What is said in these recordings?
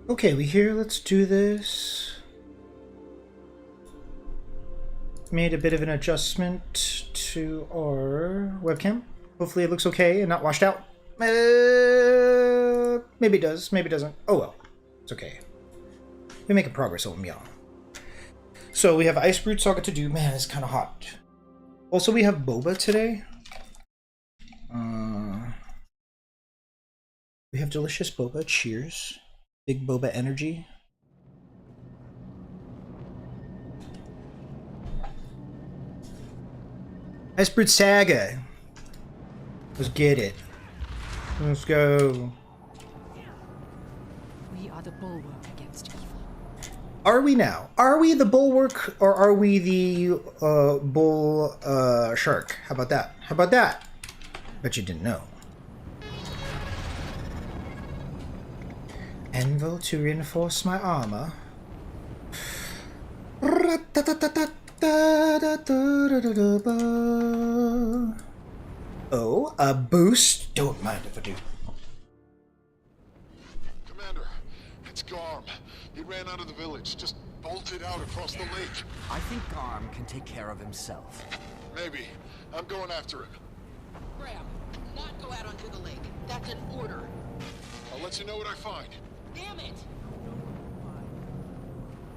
Okay, we here. Let's do this. Made a bit of an adjustment to our webcam. Hopefully it looks okay and not washed out. Maybe it does, maybe it doesn't. Oh well, it's okay. We're making progress on y'all. So we have Icebrood Saga to do. Man, it's kind of hot. Also, we have boba today. We have delicious boba. Cheers. Big boba energy. Icebrood Saga. Let's get it. Let's go. We are the bulwark against evil. Are we now? Are we the bulwark or are we the bull shark? How about that? How about that? Bet you didn't know. Anvil to reinforce my armor. Oh, a boost? Don't mind if I do. Commander, it's Garm. He ran out of the village, just bolted out across the lake. I think Garm can take care of himself. Maybe. I'm going after him. Graham, not go out onto the lake. That's an order. I'll let you know what I find. Damn it!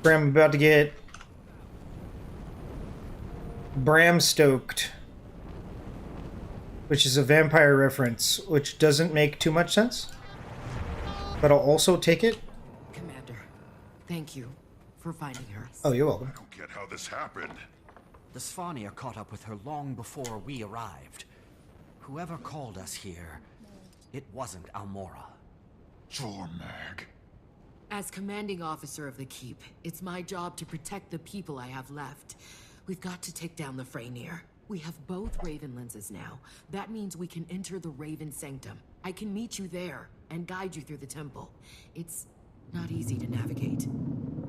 Bram about to get Bram stoked, which is a vampire reference, which doesn't make too much sense, but I'll also take it. Commander, thank you for finding her. Oh, you're welcome. I don't get how this happened. The Svanir caught up with her long before we arrived. Whoever called us here, it wasn't Almora. Jormag. As commanding officer of the Keep, it's my job to protect the people I have left. We've got to take down the Freyr. We have both Raven lenses now. That means we can enter the Raven Sanctum. I can meet you there and guide you through the temple. It's not easy to navigate.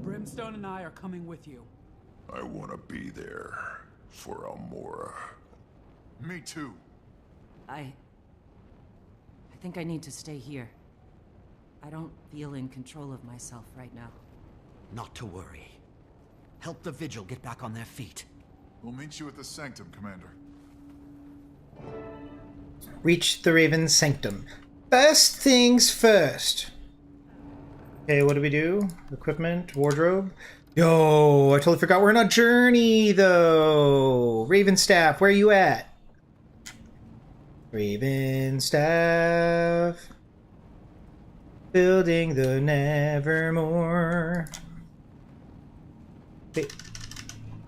Brimstone and I are coming with you. I want to be there for Almora. Me too. I think I need to stay here. I don't feel in control of myself right now. Not to worry. Help the Vigil get back on their feet. We'll meet you at the Sanctum, Commander. Reach the Raven Sanctum. First things first. Okay, what do we do? Equipment, wardrobe. Yo, I totally forgot we're on a journey, though. Raven Staff, where are you at? Raven Staff. Building the Nevermore. Wait.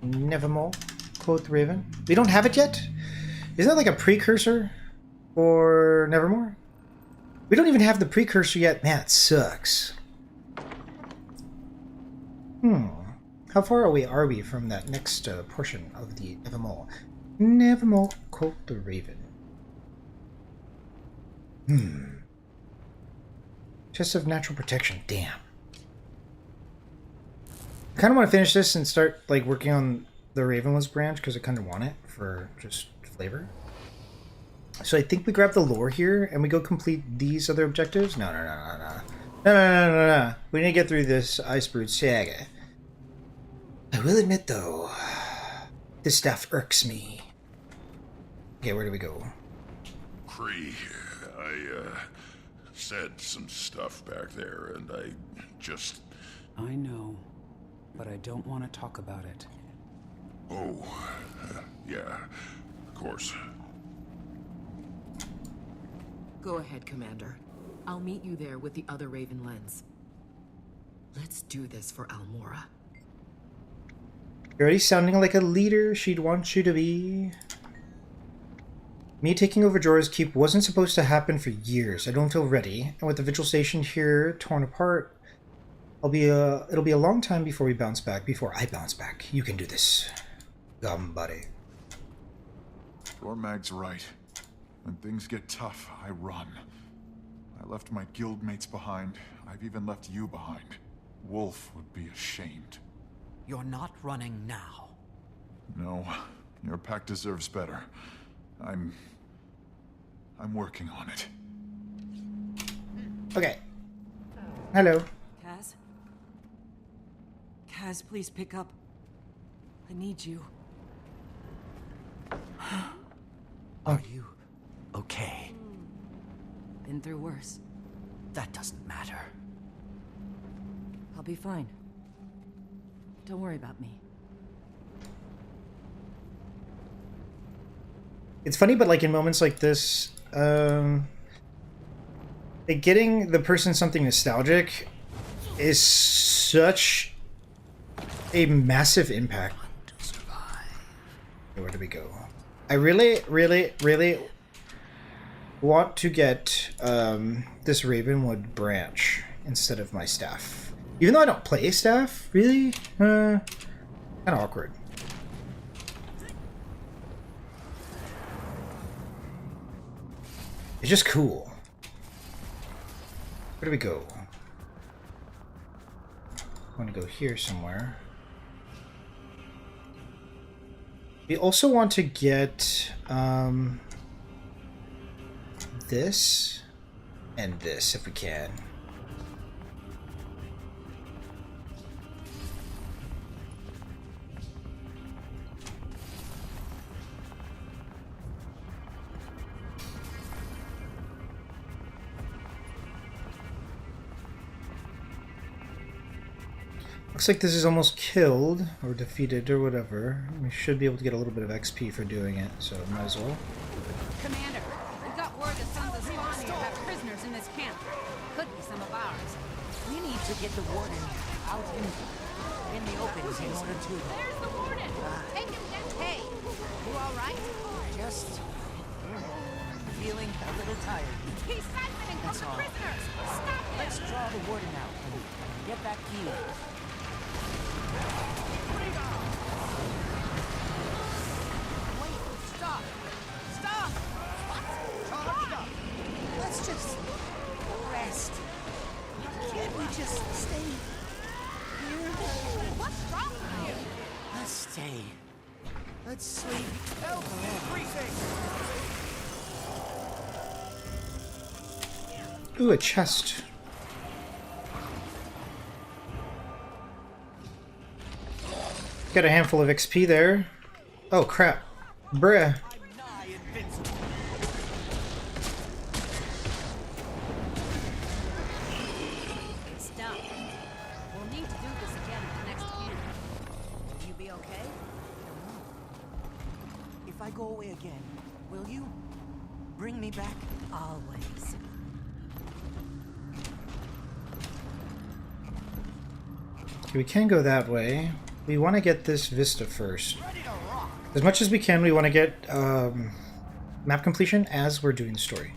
Nevermore. Quote the Raven. We don't have it yet? Isn't that like a precursor for Nevermore? We don't even have the precursor yet. Man, it sucks. How far away are we from that next portion of the Nevermore? Nevermore. Quote the Raven. Chest of natural protection. Damn. I kind of want to finish this and start like working on the Ravenless branch because I kind of want it for just flavor. So I think we grab the lore here and we go complete these other objectives. No. We need to get through this Icebrood Saga. I will admit though, this stuff irks me. Okay, where do we go? Cree, I said some stuff back there, and I just... I know, but I don't want to talk about it. Oh, yeah, of course. Go ahead, Commander. I'll meet you there with the other Ravenlens. Let's do this for Almora. You're already sounding like a leader she'd want you to be. Me taking over Jorah's Keep wasn't supposed to happen for years. I don't feel ready. And with the Vigil Station here torn apart, it'll be a long time before we bounce back. Before I bounce back. You can do this. Buddy. Mag's right. When things get tough, I run. I left my guildmates behind. I've even left you behind. Wolf would be ashamed. You're not running now. No, your pack deserves better. I'm working on it. Okay. Hello. Kaz? Kaz, please pick up. I need you. Are you okay? Been through worse. That doesn't matter. I'll be fine. Don't worry about me. It's funny, but like in moments like this, getting the person something nostalgic is such a massive impact. Where do we go? I really want to get this Ravenwood branch instead of my staff. Even though I don't play staff, really? Kind of awkward. It's just cool. Where do we go? I want to go here somewhere. We also want to get this and this if we can. Looks like this is almost killed, or defeated, or whatever. We should be able to get a little bit of XP for doing it, so might as well. Commander, we've got word the Sons of Spawning have prisoners in this camp. Could be some of ours. We need to get the warden out in the open in order to... There's the warden! Take him down! Hey, you all right? Just... feeling a little tired. He's siphoning from That's the all. prisoners! Stop him! Let's draw the warden out and get that key. Wait, stop! Stop! What? Let's just rest. Can't we just stay here? What's wrong with you? Let's stay. Let's sleep. Help! Freezing! Ooh, a chest. Got a handful of XP there. Oh crap. Bruh. Stop. We'll need to do this again at the next camp. Will you be okay? If I go away again, will you bring me back? Always. Okay, we can go that way. We want to get this vista first. As much as we can, we want to get map completion as we're doing the story.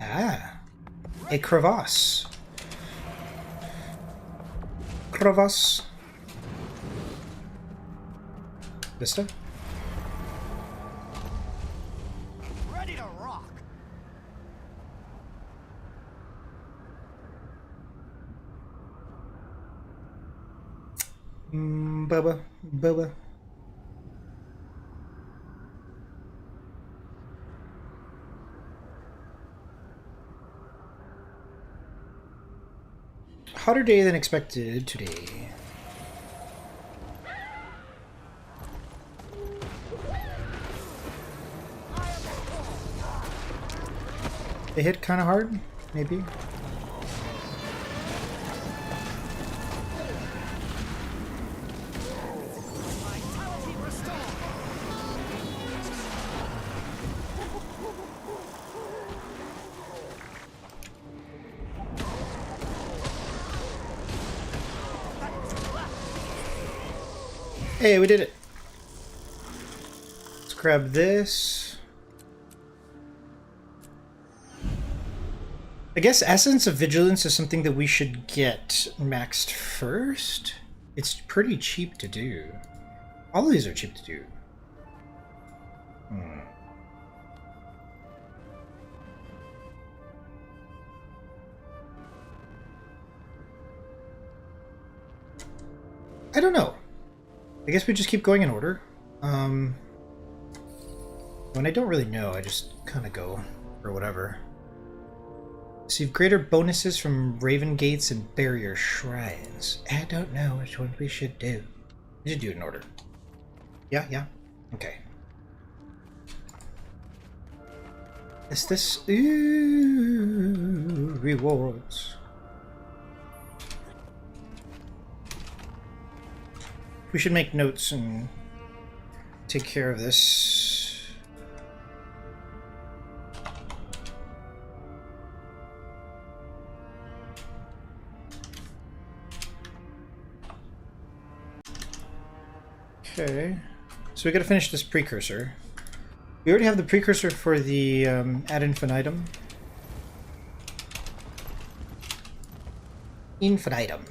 Ah, a crevasse. Crevasse. Bubba, Bubba. Hotter day than expected today. They hit kind of hard, maybe. Hey, we did it. Let's grab this. I guess Essence of Vigilance is something that we should get maxed first. It's pretty cheap to do. All of these are cheap to do. I don't know. I guess we just keep going in order. When I don't really know, I just kind of go for whatever. Receive greater bonuses from Raven Gates and Barrier Shrines. I don't know which one we should do. We should do it in order. Yeah. Okay. Is this... Ooh, rewards. We should make notes and take care of this. Okay, so we gotta finish this precursor. We already have the precursor for the ad infinitum. Infinitum.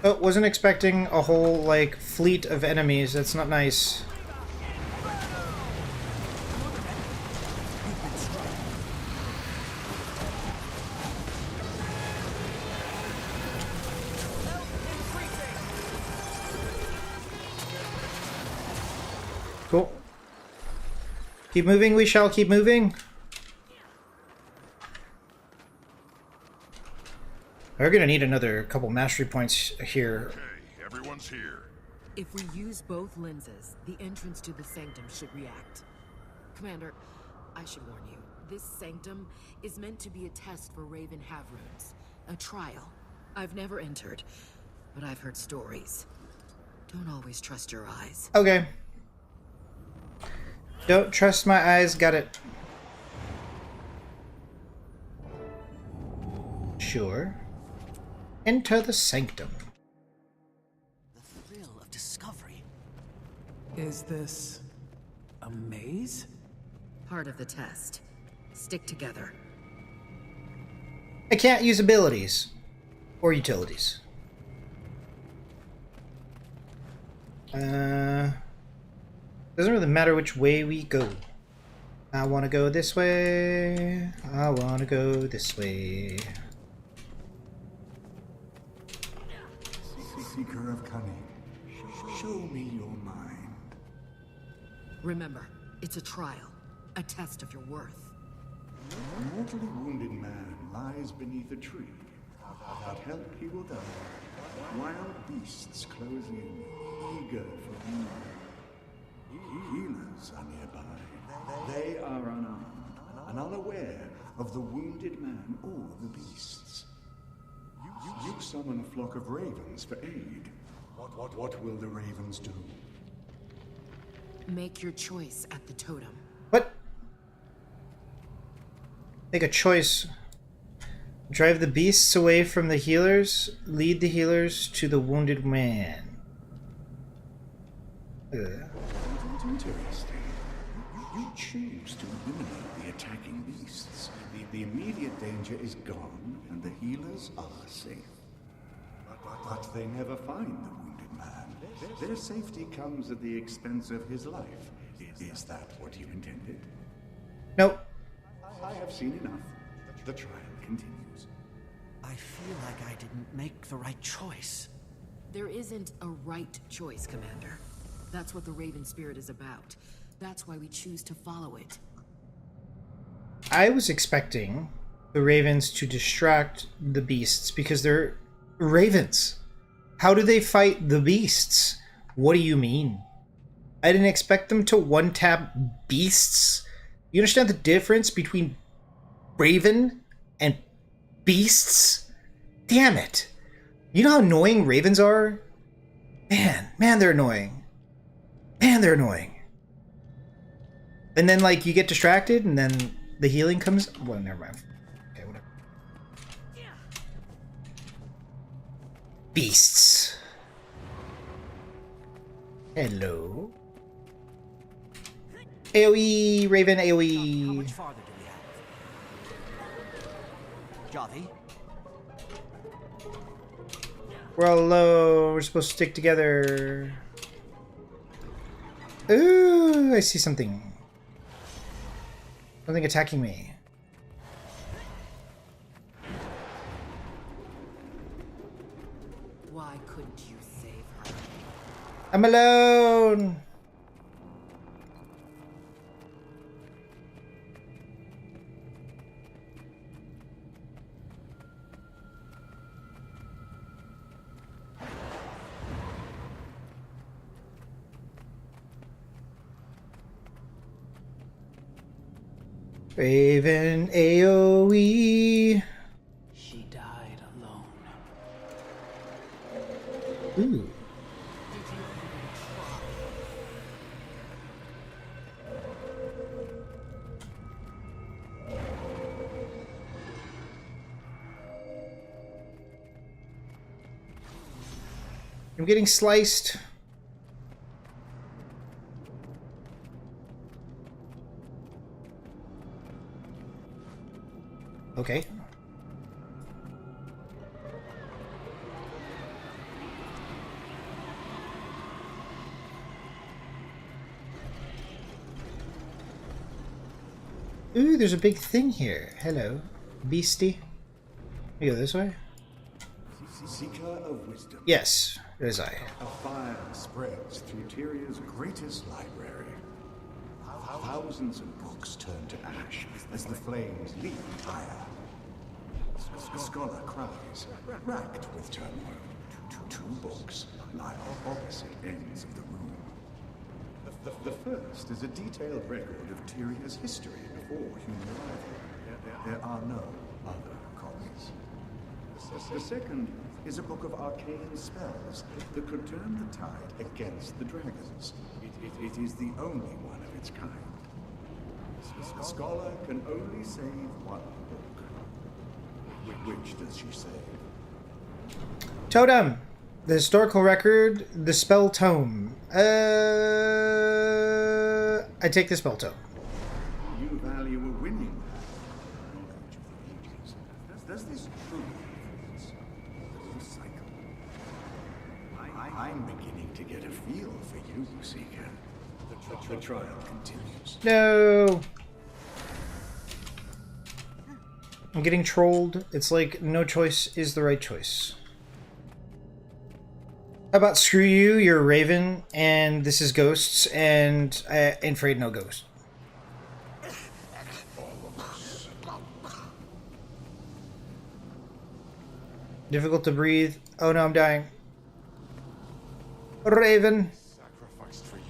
Oh, wasn't expecting a whole, like, fleet of enemies. That's not nice. Cool. Keep moving, we shall keep moving. We're gonna need another couple mastery points here. Okay, everyone's here. If we use both lenses, the entrance to the sanctum should react. Commander, I should warn you, this sanctum is meant to be a test for Raven Havrunes. A trial. I've never entered, but I've heard stories. Don't always trust your eyes. Okay. Don't trust my eyes, got it. Sure. Enter the sanctum. The thrill of discovery. Is this a maze? Part of the test. Stick together. I can't use abilities. Or utilities. Doesn't really matter which way we go. I want to go this way. I want to go this way. Seeker of cunning, show me your mind. Remember, it's a trial. A test of your worth. A mortally wounded man lies beneath a tree. Without help, he will die. Wild beasts close in, eager for healing. Healers are nearby. They are unarmed and unaware of the wounded man or the beasts. You summon a flock of ravens for aid. What will the ravens do? Make your choice at the totem. What? Make a choice. Drive the beasts away from the healers. Lead the healers to the wounded man. Interesting. You choose to eliminate the attacking beasts. The immediate danger is gone, and the healers are safe. But they never find the wounded man. Their safety comes at the expense of his life. Is that what you intended? Nope. I have seen enough. The trial continues. I feel like I didn't make the right choice. There isn't a right choice, Commander. That's what the Raven Spirit is about. That's why we choose to follow it. I was expecting the ravens to distract the beasts because they're ravens. How do they fight the beasts? What do you mean? I didn't expect them to one-tap beasts. You understand the difference between raven and beasts? Damn it. You know how annoying ravens are? Man, they're annoying. Man, they're annoying. And then, like, you get distracted, and then the healing comes... Well, never mind. Okay, whatever. Beasts. Hello. AoE, Raven, How AoE. much farther do we have? Javi? We're all low. We're supposed to stick together. Ooh, I see something. Something attacking me. Why couldn't you save her? I'm alone. Raven AoE. She died alone. Ooh. I'm getting sliced. Okay. Ooh, there's a big thing here. Hello, beastie. You go this way? Seeker of wisdom. Yes, there's I. A fire spreads through Tyria's greatest library. Thousands of books turn to ash as the flames leap higher. A scholar cries, racked with turmoil. Two books lie on opposite ends of the room. The first is a detailed record of Tyria's history before human arrival. There are no other copies. The second is a book of arcane spells that could turn the tide against the dragons. It is the only one of its kind. A scholar can only save one book. Which does she save? Totem. The historical record. The spell tome. I take the spell tome. You value a winning knowledge of the ages. Does this truly influence the cycle? I'm beginning to get a feel for you, Seeker. The trial continues. No. I'm getting trolled. It's like no choice is the right choice. How about screw you, you're a raven, and this is ghosts, and I ain't afraid no ghost. Difficult to breathe. Oh no, I'm dying. Raven. Sacrificed for you.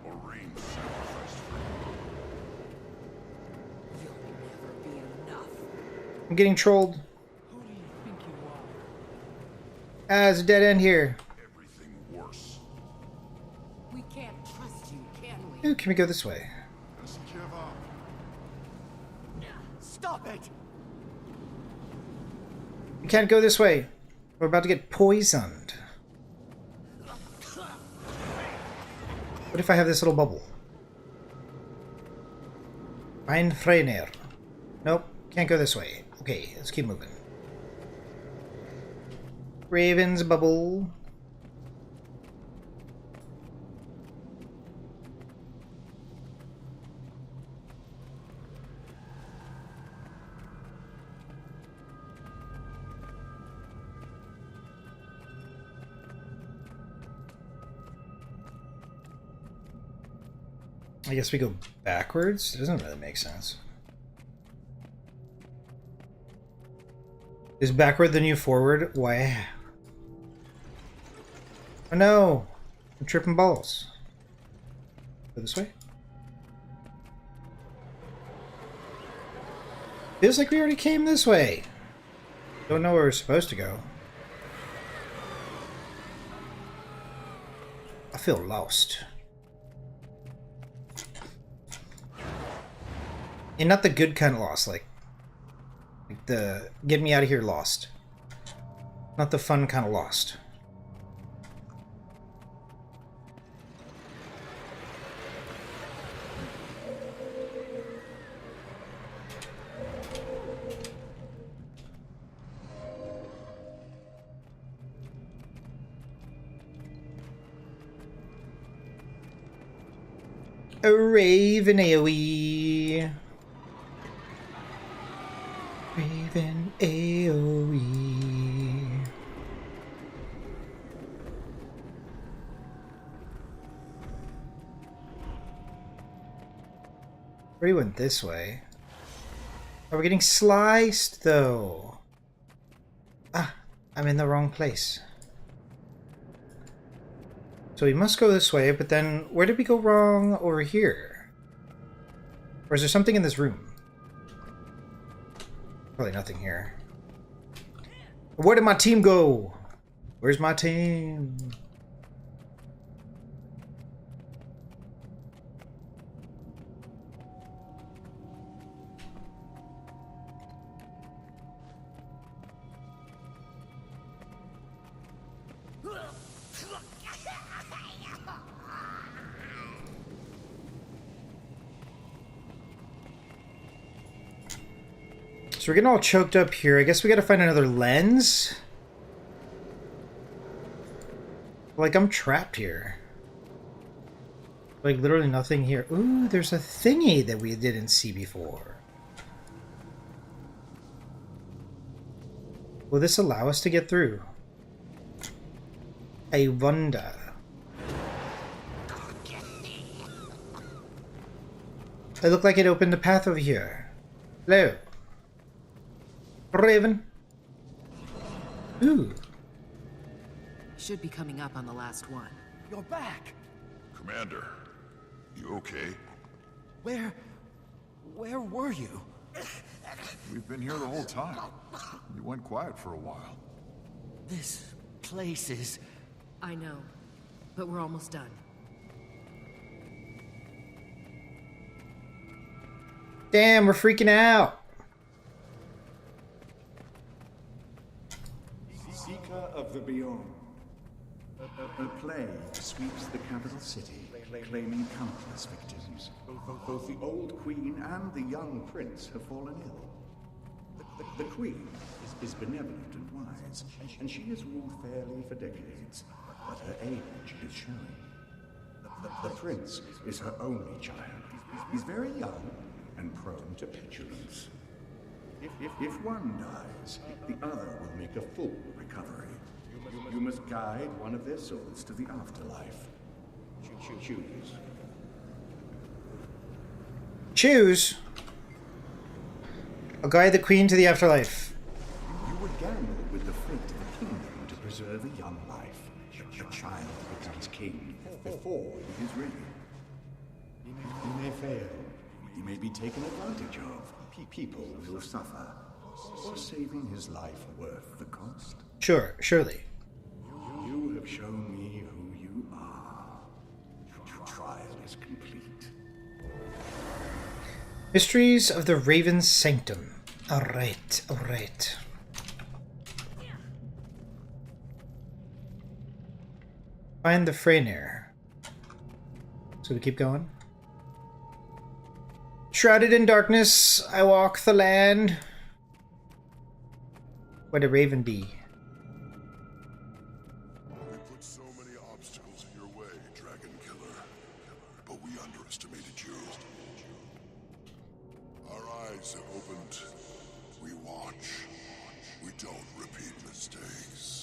Orin sacrificed for you. You'll never be enough. I'm getting trolled. Who do you think you are? Ah, it's a dead end here. Everything worse. We can't trust you, can we? Ooh, can we go this way? Just give up. Stop it! We can't go this way. We're about to get poisoned. What if I have this little bubble? Find Freyner. Nope, can't go this way. Okay, let's keep moving. Raven's bubble. I guess we go backwards? It doesn't really make sense. Is backward the new forward? Why? Oh no! I'm tripping balls. Go this way? Feels like we already came this way. Don't know where we're supposed to go. I feel lost. And not the good kind of lost, like the get me out of here lost. Not the fun kind of lost. A Raven AoE. Raven AoE. Already went this way. Are we getting sliced though? Ah, I'm in the wrong place. So we must go this way, but then where did we go wrong over here? Or is there something in this room? Probably nothing here. Where did my team go? Where's my team? So we're getting all choked up here. I guess we gotta find another lens. Like, I'm trapped here. Like, literally nothing here. Ooh, there's a thingy that we didn't see before. Will this allow us to get through? I wonder. It looked like it opened a path over here. Hello. Raven. Ooh. Should be coming up on the last one. You're back! Commander, you okay? Where were you? We've been here the whole time. You went quiet for a while. This place is... I know, but we're almost done. Damn, we're freaking out. Seeker of the Beyond. A plague sweeps the capital city, claiming countless victims. Both the old queen and the young prince have fallen ill. The queen is benevolent and wise, and she has ruled fairly for decades, but her age is showing. The prince is her only child. He's very young and prone to petulance. If one dies, the other will make a full recovery. You must guide one of their souls to the afterlife. Choose. Choose. I'll guide the queen to the afterlife. You would gamble with the fate of the kingdom to preserve a young life. A child becomes king before he is ready. He may fail. He may be taken advantage of. People will suffer. Or saving his life worth the cost? Sure, surely. You have shown me who you are. Your trial is complete. Mysteries of the Raven Sanctum. Alright, alright. Find the Freyner. So we keep going. Shrouded in darkness, I walk the land. Where the raven be? We put so many obstacles in your way, Dragon Killer. But we underestimated you. Our eyes have opened. We watch. We don't repeat mistakes.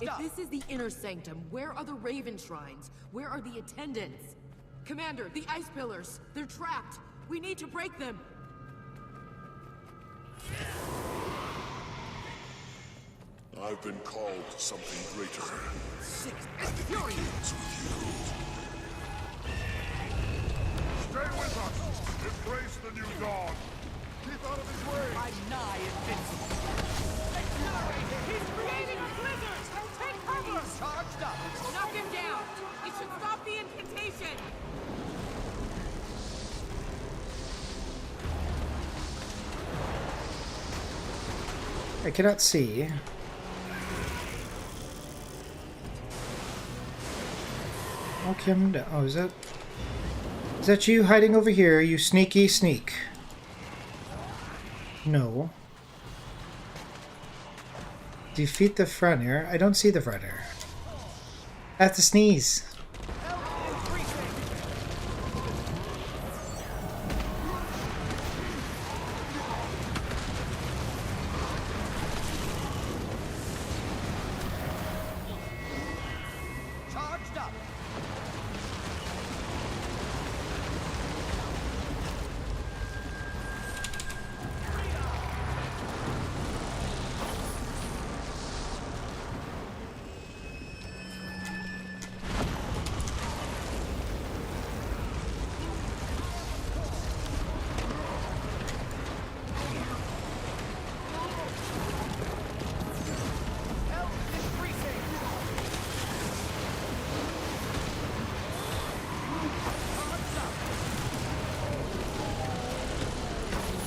If this is the inner sanctum, where are the Raven Shrines? Where are the attendants? Commander, the ice pillars! They're trapped! We need to break them! I've been called to something greater. And it begins with you. Stay with us! Embrace the new dawn! Keep out of his way! I'm nigh invincible. He's creating a blizzard! Take cover! Charged up. Knock him down! It should stop the incantation! I cannot see. Knock him down. Oh, is that you hiding over here, you sneaky sneak? No. Defeat the frontier. I don't see the frontier. I have to sneeze. Charged up.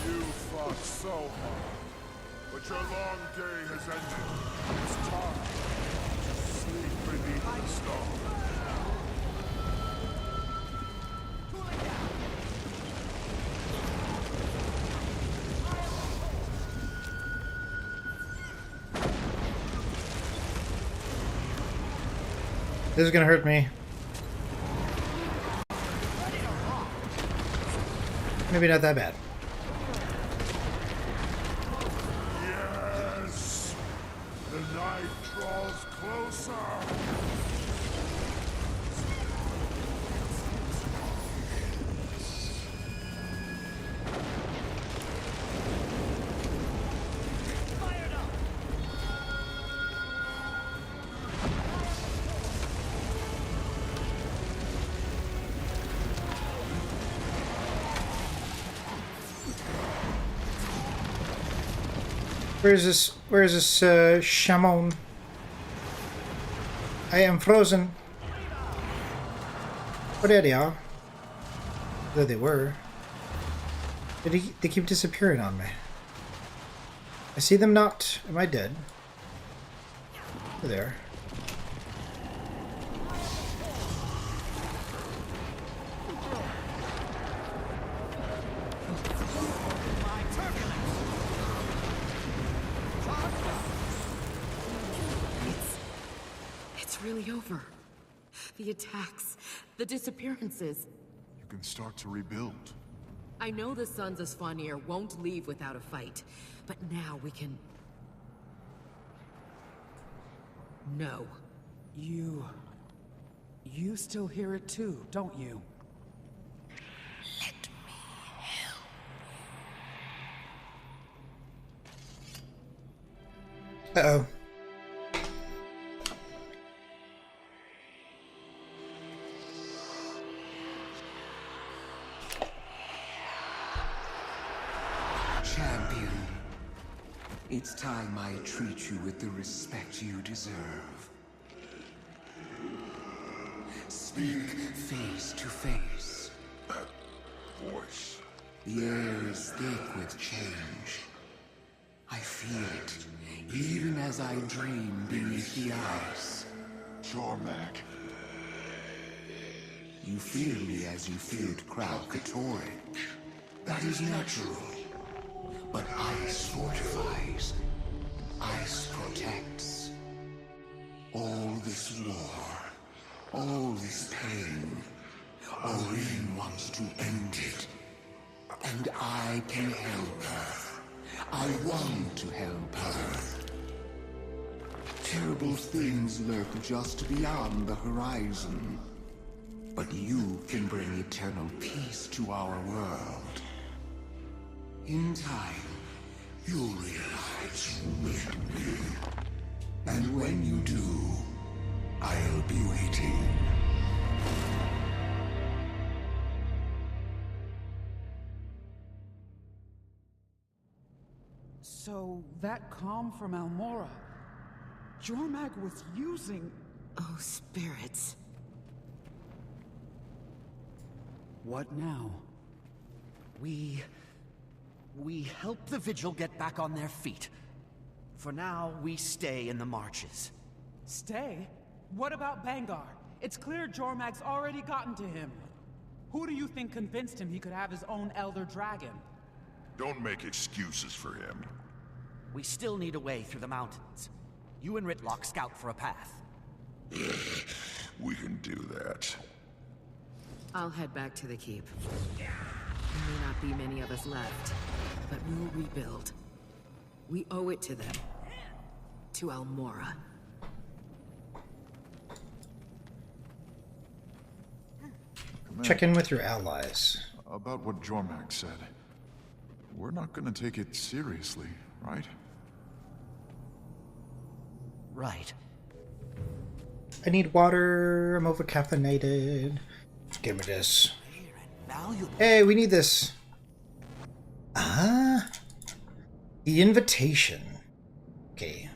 You fought so hard, but your long day has ended. It's time to sleep beneath the stars. This is gonna hurt me. Maybe not that bad. Yes! The night draws closer! Where is this Shamon? I am frozen. Oh, there they are. There they were. They keep disappearing on me. I see them not. Am I dead? They're there. It's really over. The attacks, the disappearances. You can start to rebuild. I know the Sons of Svanir won't leave without a fight, but now we can... No. You still hear it too, don't you? Let me help. Uh-oh. Champion, it's time I treat you with the respect you deserve. Speak face to face. That voice. The air is thick with change. I feel it, even as I dream beneath the ice. Jormak. You fear me as you feared Krau Katorin. That is natural. But ice fortifies. Ice protects. All this war, all this pain, Orin wants to end it. And I can help her. I want to help her. Terrible things lurk just beyond the horizon. But you can bring eternal peace to our world. In time, you'll realize you need me. And when you do, I'll be waiting. So, that calm from Almora, Jormak was using... Oh, spirits. What now? We help the Vigil get back on their feet. For now, we stay in the marches. Stay? What about Bangar? It's clear Jormak's already gotten to him. Who do you think convinced him he could have his own Elder Dragon? Don't make excuses for him. We still need a way through the mountains. You and Ritlock scout for a path. We can do that. I'll head back to the keep. There may not be many of us left, but we'll rebuild. We owe it to them. To Almora. Check in with your allies. About what Jormak said. We're not gonna take it seriously, right? Right. I need water. I'm over caffeinated. Give me this. Hey, we need this. Ah. The invitation. Okay.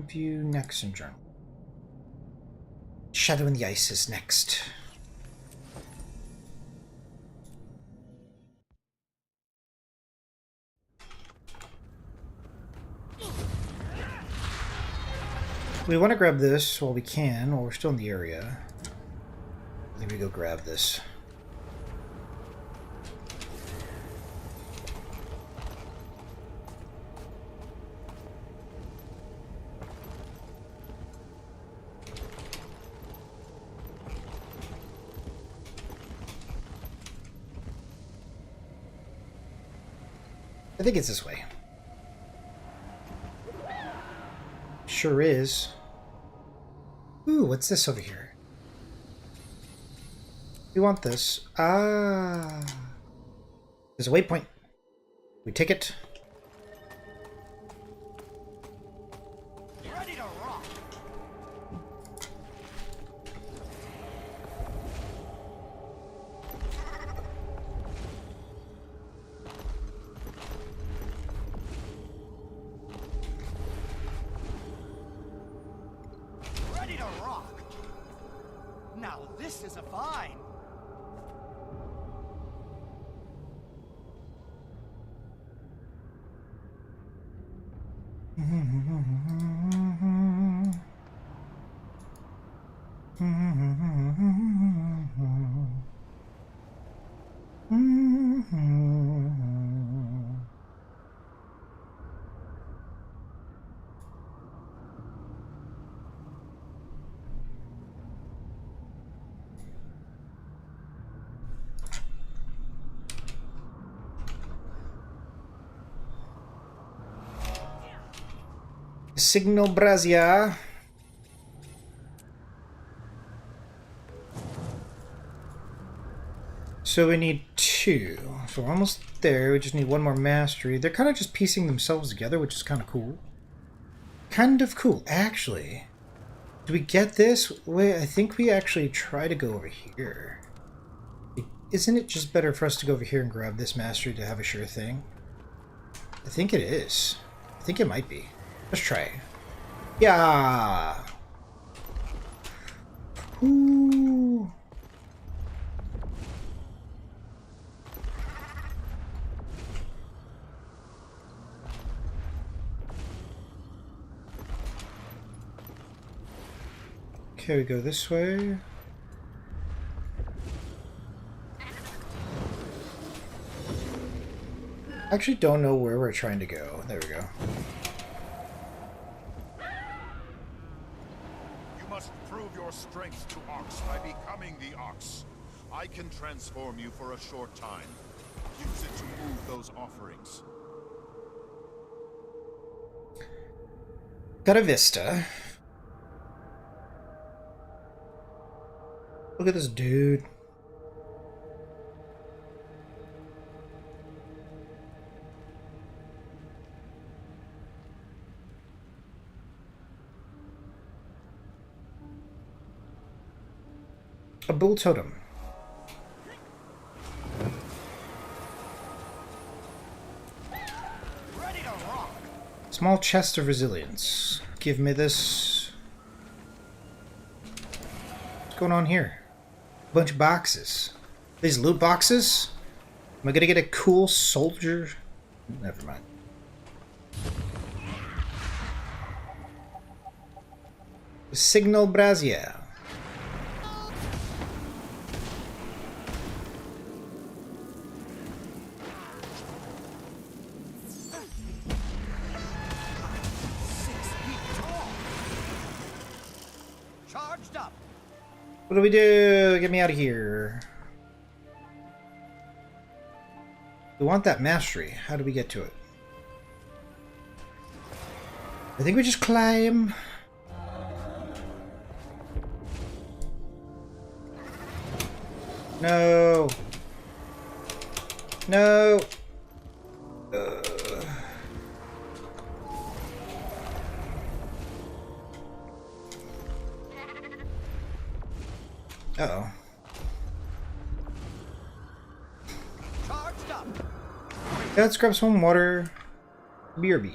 View next and journal. Shadow in the Ice is next. We want to grab this while we can, while we're still in the area. Let me go grab this. I think it's this way. Sure is. Ooh, what's this over here? We want this. Ah. There's a waypoint. We take it. Ready to rock. Ready to rock. Now this is a find. Signal Brazia. So we need 2. So we're almost there. We just need 1 more mastery. They're kind of just piecing themselves together, which is kind of cool. Kind of cool, actually. Do we get this? Wait, I think we actually try to go over here. Isn't it just better for us to go over here and grab this mastery to have a sure thing? I think it is. I think it might be. Let's try. Yeah. Ooh. Okay, we go this way. I actually don't know where we're trying to go. There we go. You must prove your strength to Ox by becoming the Ox. I can transform you for a short time. Use it to move those offerings. Got a vista. Look at this dude. A bull totem. Small chest of resilience. Give me this. What's going on here? A bunch of boxes. These loot boxes? Am I gonna get a cool soldier? Never mind. Signal Brazier. What do we do? Get me out of here. We want that mastery. How do we get to it? I think we just climb. No. No. Uh-oh. Yeah, let's grab some water. BRB.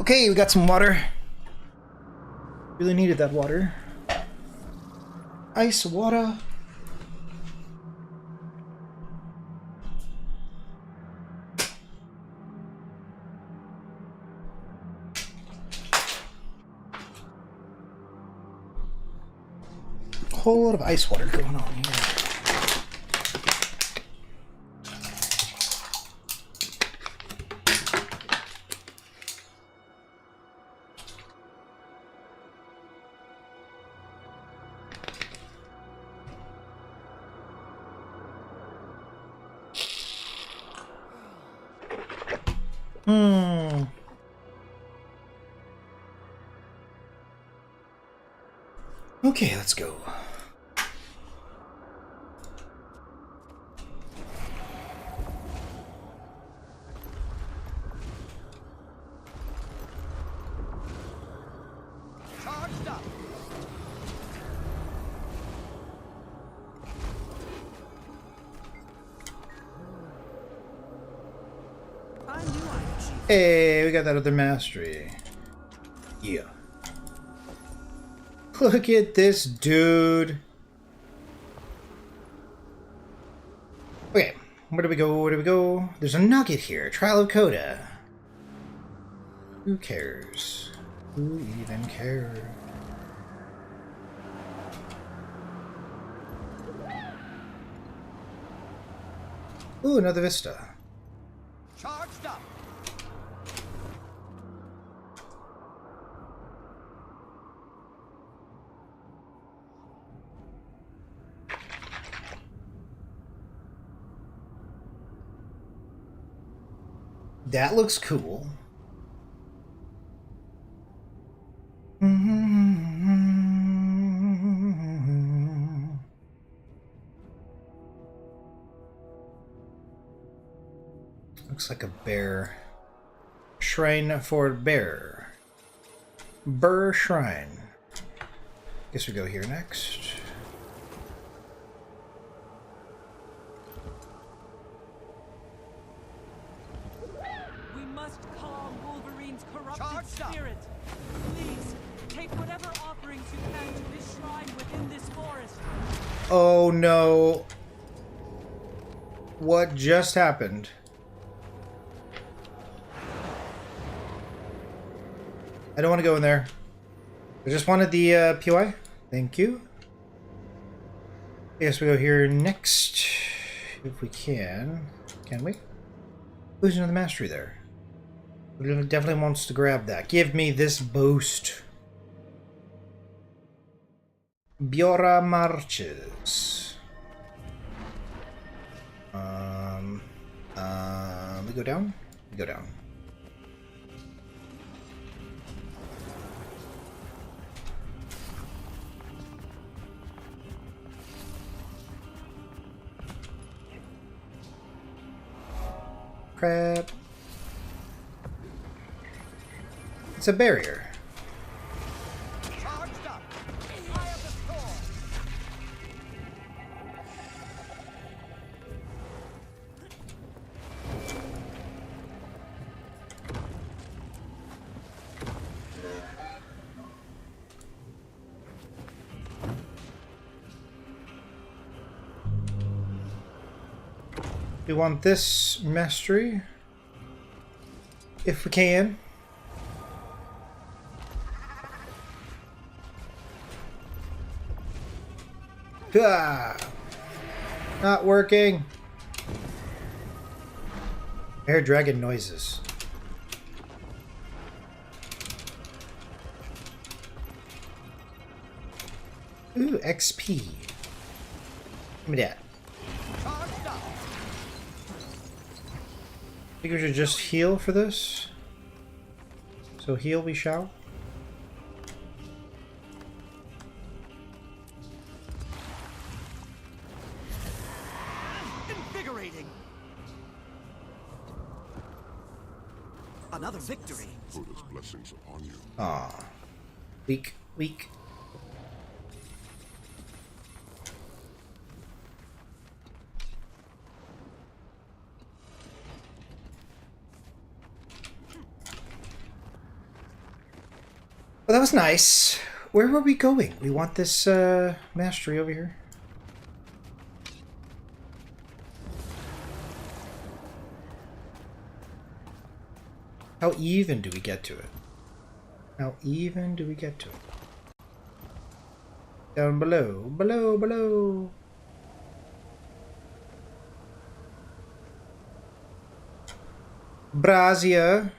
Okay, we got some water. Really needed that water. Ice water. A whole lot of ice water going on here. Okay, let's go. Charged up. Hey, we got that other mastery. Yeah. Look at this dude. Okay, where do we go? Where do we go? There's a nugget here. Trial of Coda. Who cares? Who even cares? Ooh, another vista. Charged up. That looks cool. Looks like a bear. Shrine for bear. Burr Shrine. Guess we go here next. We must calm Wolverine's corrupted spirit. Please, take whatever offerings you can to his shrine within this forest. Oh no. What just happened? I don't want to go in there. I just wanted the POI. Thank you. I guess we go here next. If we can. Can we? Who's in the mastery there? Definitely wants to grab that. Give me this boost. Biora marches. We go down? We go down. Crap. It's a barrier. Charged up. Eye of the storm. We want this mastery. If we can. Ah, not working. I hear dragon noises. Ooh, XP. Give me that. I think we should just heal for this. So heal we shall. Invigorating. Another victory. Buddha's blessings upon you. Ah, weak, weak. Well, that was nice. Where were we going? We want this mastery over here. How even do we get to it? How even do we get to it? Down below, below, below. Brazia.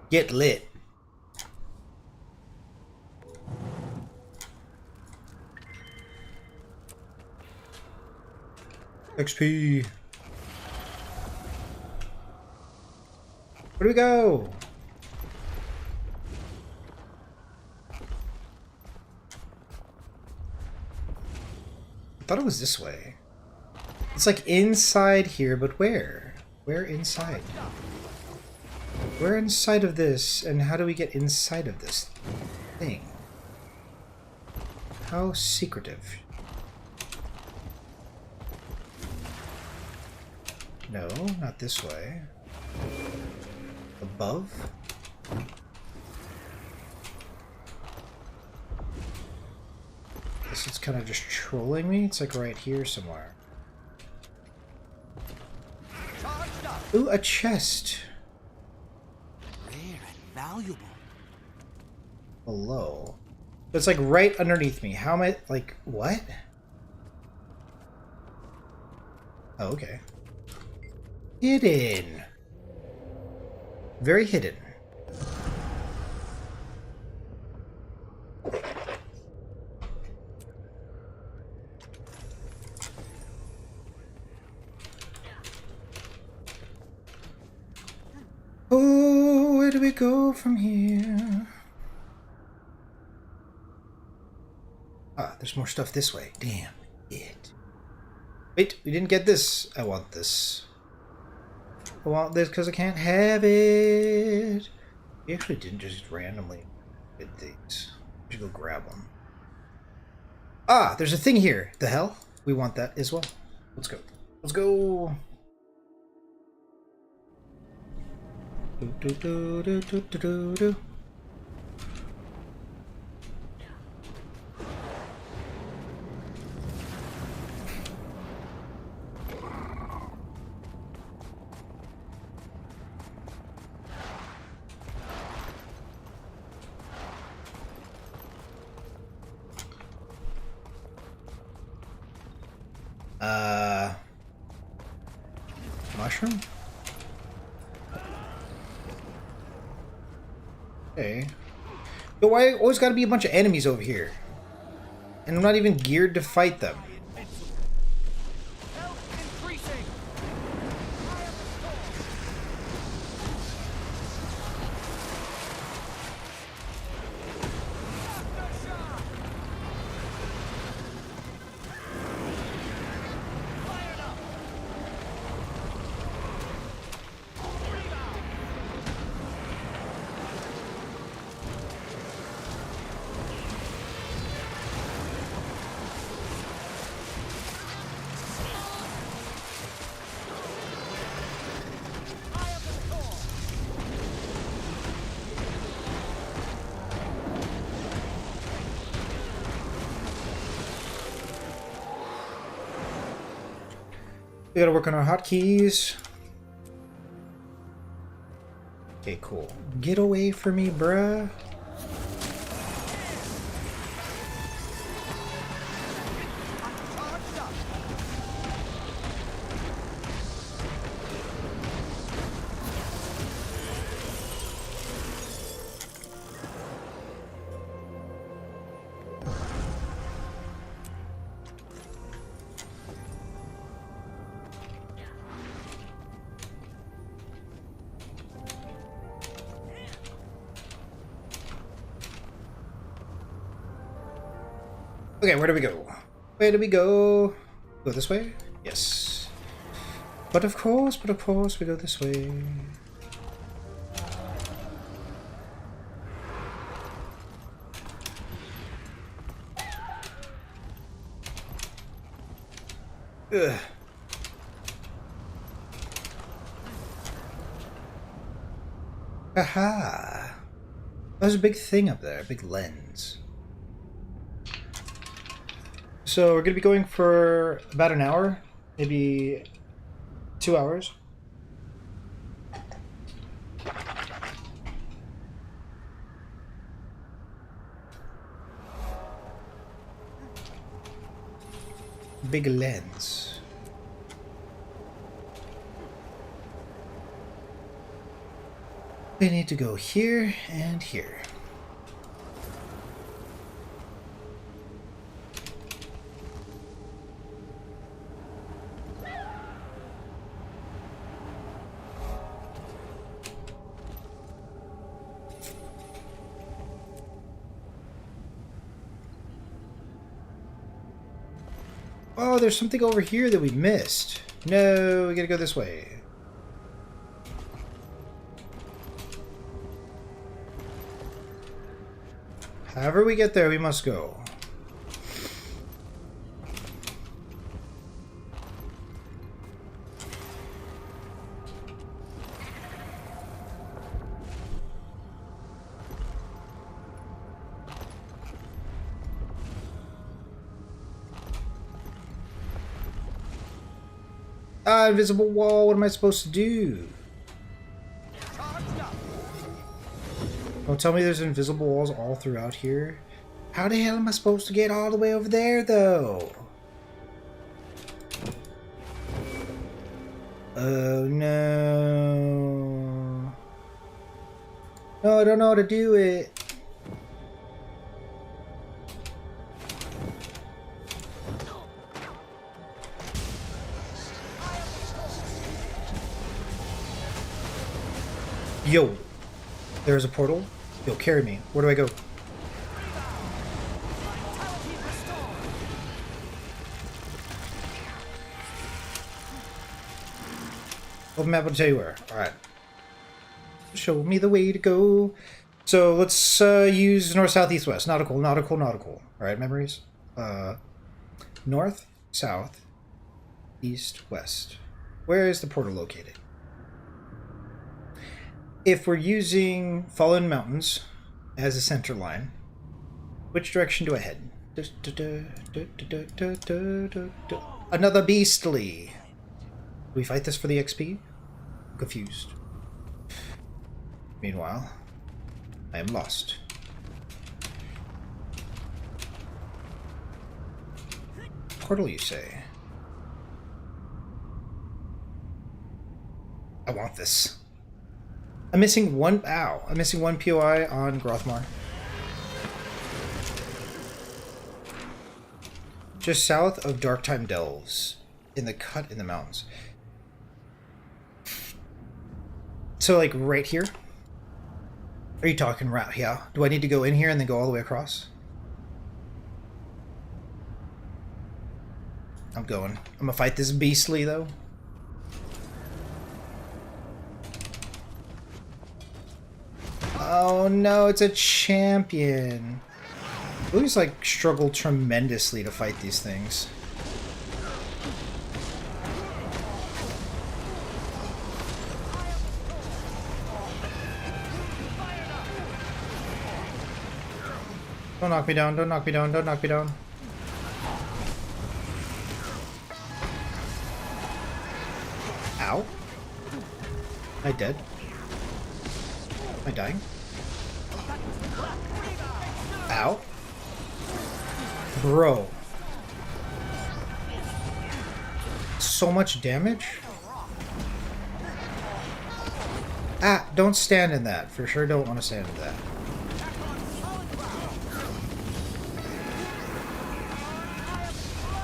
Get lit. XP. Where do we go? I thought it was this way. It's like inside here, but where? Where inside? Where inside of this, and how do we get inside of this thing? How secretive. No, not this way. Above? This is kind of just trolling me. It's like right here somewhere. Ooh, a chest. Rare and valuable. Below. So it's like right underneath me. How am I, like, what? Oh, okay. Hidden. Very hidden. Where do we go from here? Ah, there's more stuff this way. Damn it. Wait, we didn't get this. I want this. I want this because I can't have it. We actually didn't just randomly get these. We should go grab one. Ah, there's a thing here. The hell? We want that as well. Let's go. Let's go. Do, do, do, do, do, do, do, do. Mushroom? Okay. Yo, why always gotta be a bunch of enemies over here? And I'm not even geared to fight them. We gotta work on our hotkeys. Okay, cool. Get away from me, bruh. Okay, where do we go? Where do we go? Go this way? Yes. But of course, we go this way. Ugh. Aha! There's a big thing up there, a big lens. So we're going to be going for about an hour, maybe 2 hours. Big lens. We need to go here and here. Oh, there's something over here that we missed. No, we gotta go this way. However we get there, we must go. Ah, invisible wall, what am I supposed to do? Don't tell me there's invisible walls all throughout here. How the hell am I supposed to get all the way over there, though? Oh, no. No, I don't know how to do it. Yo. There's a portal. Yo, carry me. Where do I go? Open map will tell you where. Alright. Show me the way to go. So let's use north, south, east, west. Nautical, nautical, nautical. Alright, memories? North, south, east, west. Where is the portal located? If we're using Fallen Mountains as a center line, which direction do I head? Another beastly. Do we fight this for the XP? I'm confused. Meanwhile, I am lost. Portal, you say? I want this. I'm missing one. Ow! I'm missing one POI on Grothmar. Just south of Darktime Delves, in the cut in the mountains. So, like, right here? Are you talking right here? Do I need to go in here and then go all the way across? I'm going. I'm gonna fight this beastly, though. Oh no, it's a champion. Blue's like struggled tremendously to fight these things. Don't knock me down, don't knock me down, don't knock me down. Ow. Am I dead? Am I dying? Ow. Bro. So much damage? Ah, don't stand in that. For sure don't want to stand in that.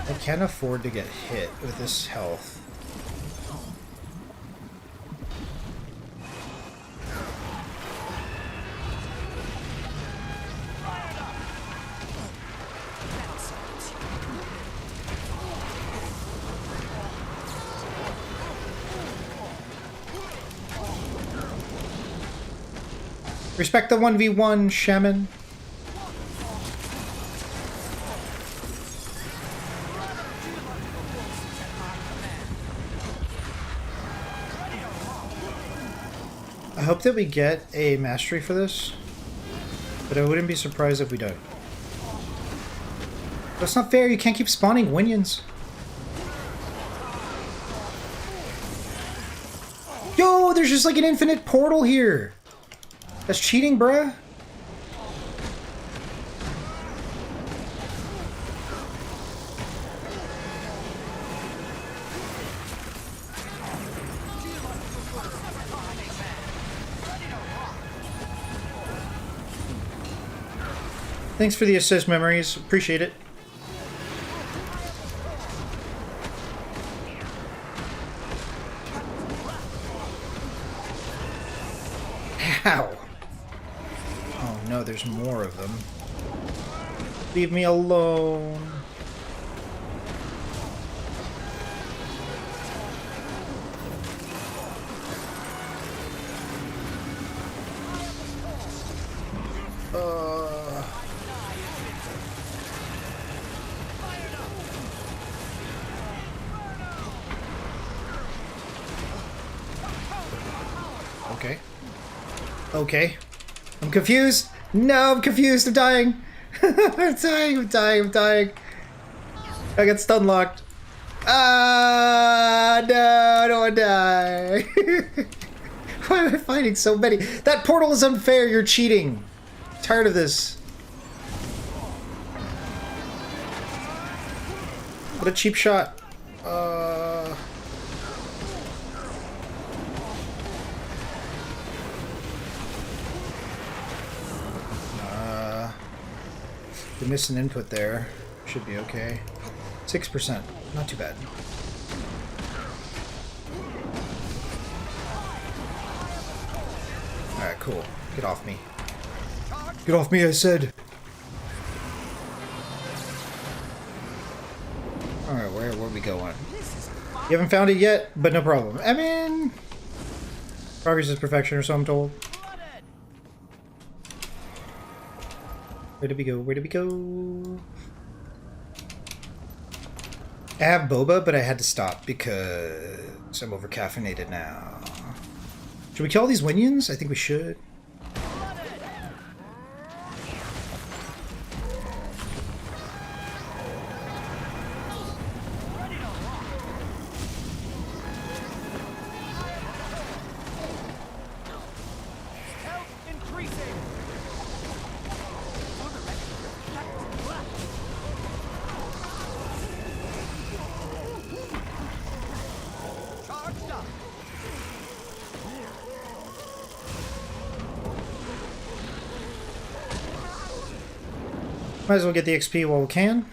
I can't afford to get hit with this health. Respect the 1v1, Shaman. I hope that we get a mastery for this, but I wouldn't be surprised if we don't. That's not fair, you can't keep spawning Winions. Yo, there's just like an infinite portal here. That's cheating, bruh. Thanks for the assist, Memories. Appreciate it. Ow. Oh no, there's more of them. Leave me alone. Okay. Okay. I'm confused. No, I'm confused. I'm dying. I'm dying. I'm dying. I'm dying. I got stun locked. Ah, no, I don't want to die. Why am I fighting so many? That portal is unfair. You're cheating. I'm tired of this. What a cheap shot. They missed an input there. Should be okay. 6%. Not too bad. Alright, cool. Get off me. Get off me, I said. Alright, where are we going? You haven't found it yet, but no problem. I mean, progress is perfection, or so I'm told. Where did we go? Where did we go? I have boba, but I had to stop because I'm over caffeinated now. Should we kill all these Winions? I think we should. Might as well get the XP while we can.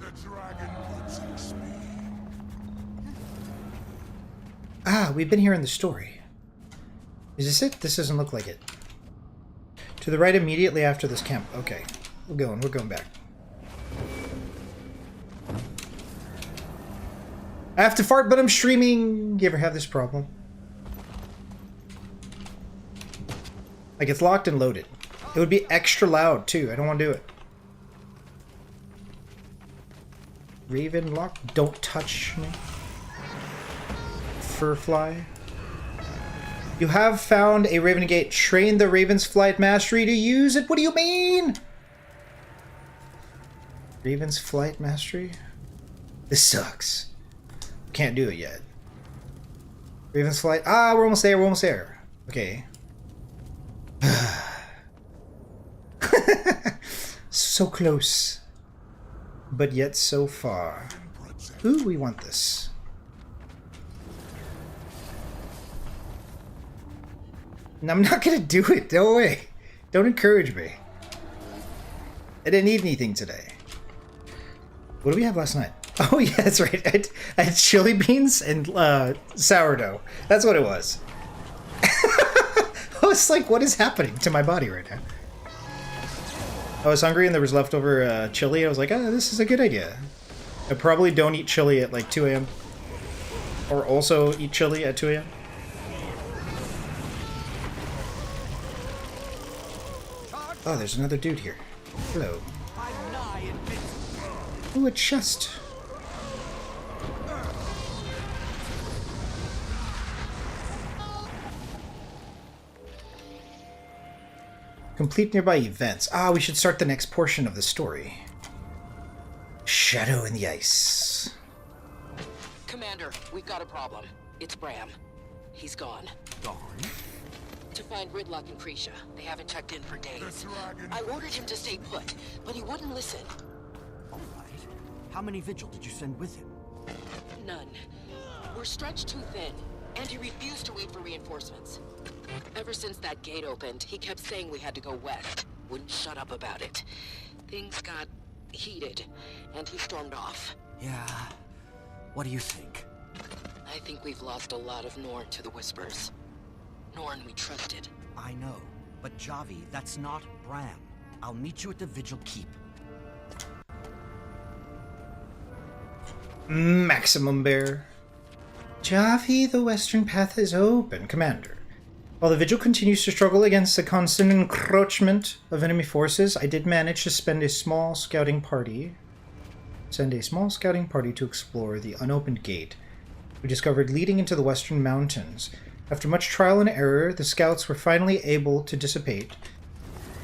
The dragon wants XP. Ah, we've been here in the story. Is this it? This doesn't look like it. To the right immediately after this camp. Okay. We're going back. I have to fart, but I'm streaming. You ever have this problem? Like, it's locked and loaded. It would be extra loud, too. I don't want to do it. Raven lock? Don't touch me. Furfly. You have found a Raven Gate. Train the Raven's Flight Mastery to use it. What do you mean? Raven's Flight Mastery? This sucks. Can't do it yet. Raven's Flight. Ah, we're almost there. We're almost there. Okay. So close, but yet so far. Ooh, we want this. And I'm not gonna do it. No way. Don't encourage me. I didn't eat anything today. What did we have last night? Oh yeah, that's right. I had chili beans and sourdough. That's what it was. I was like, what is happening to my body right now? I was hungry and there was leftover chili. I was like, oh, this is a good idea. I probably don't eat chili at like 2 a.m. Or also eat chili at 2 a.m. Oh, there's another dude here. Hello. Ooh, a chest. Complete nearby events. Ah, we should start the next portion of the story. Shadow in the ice. Commander, we've got a problem. It's Bram. He's gone. Gone? To find Gridlock and Krisha. They haven't checked in for days. I ordered him to stay put, but he wouldn't listen. All right. How many Vigil did you send with him? None. We're stretched too thin, and he refused to wait for reinforcements. Ever since that gate opened, he kept saying we had to go west. Wouldn't shut up about it. Things got heated, and he stormed off. Yeah. What do you think? I think we've lost a lot of Norn to the Whispers. Norn we trusted. I know, but Javi, that's not Bram. I'll meet you at the Vigil Keep. Maximum Bear. Javi, the western path is open, Commander. While the Vigil continues to struggle against the constant encroachment of enemy forces, I did manage to send a small scouting party to explore the unopened gate we discovered leading into the western mountains. After much trial and error, the scouts were finally able to dissipate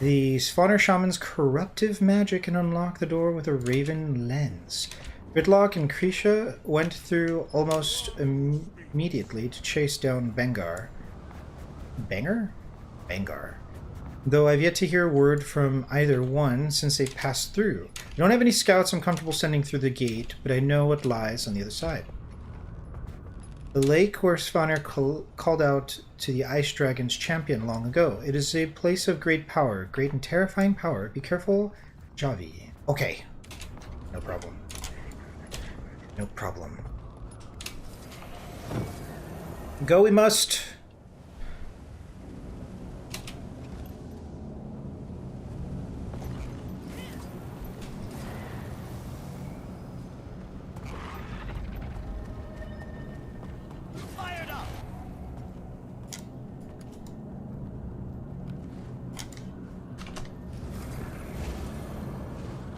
the Spawner Shaman's corruptive magic and unlock the door with a Raven lens. Gridlock and Krisha went through almost immediately to chase down Bengar. Bengar. Though I've yet to hear word from either one since they passed through. I don't have any scouts I'm comfortable sending through the gate, but I know what lies on the other side. The lake where Spawner called out to the Ice Dragon's champion long ago. It is a place of great power, great and terrifying power. Be careful, Javi. Okay. No problem. No problem. Go we must.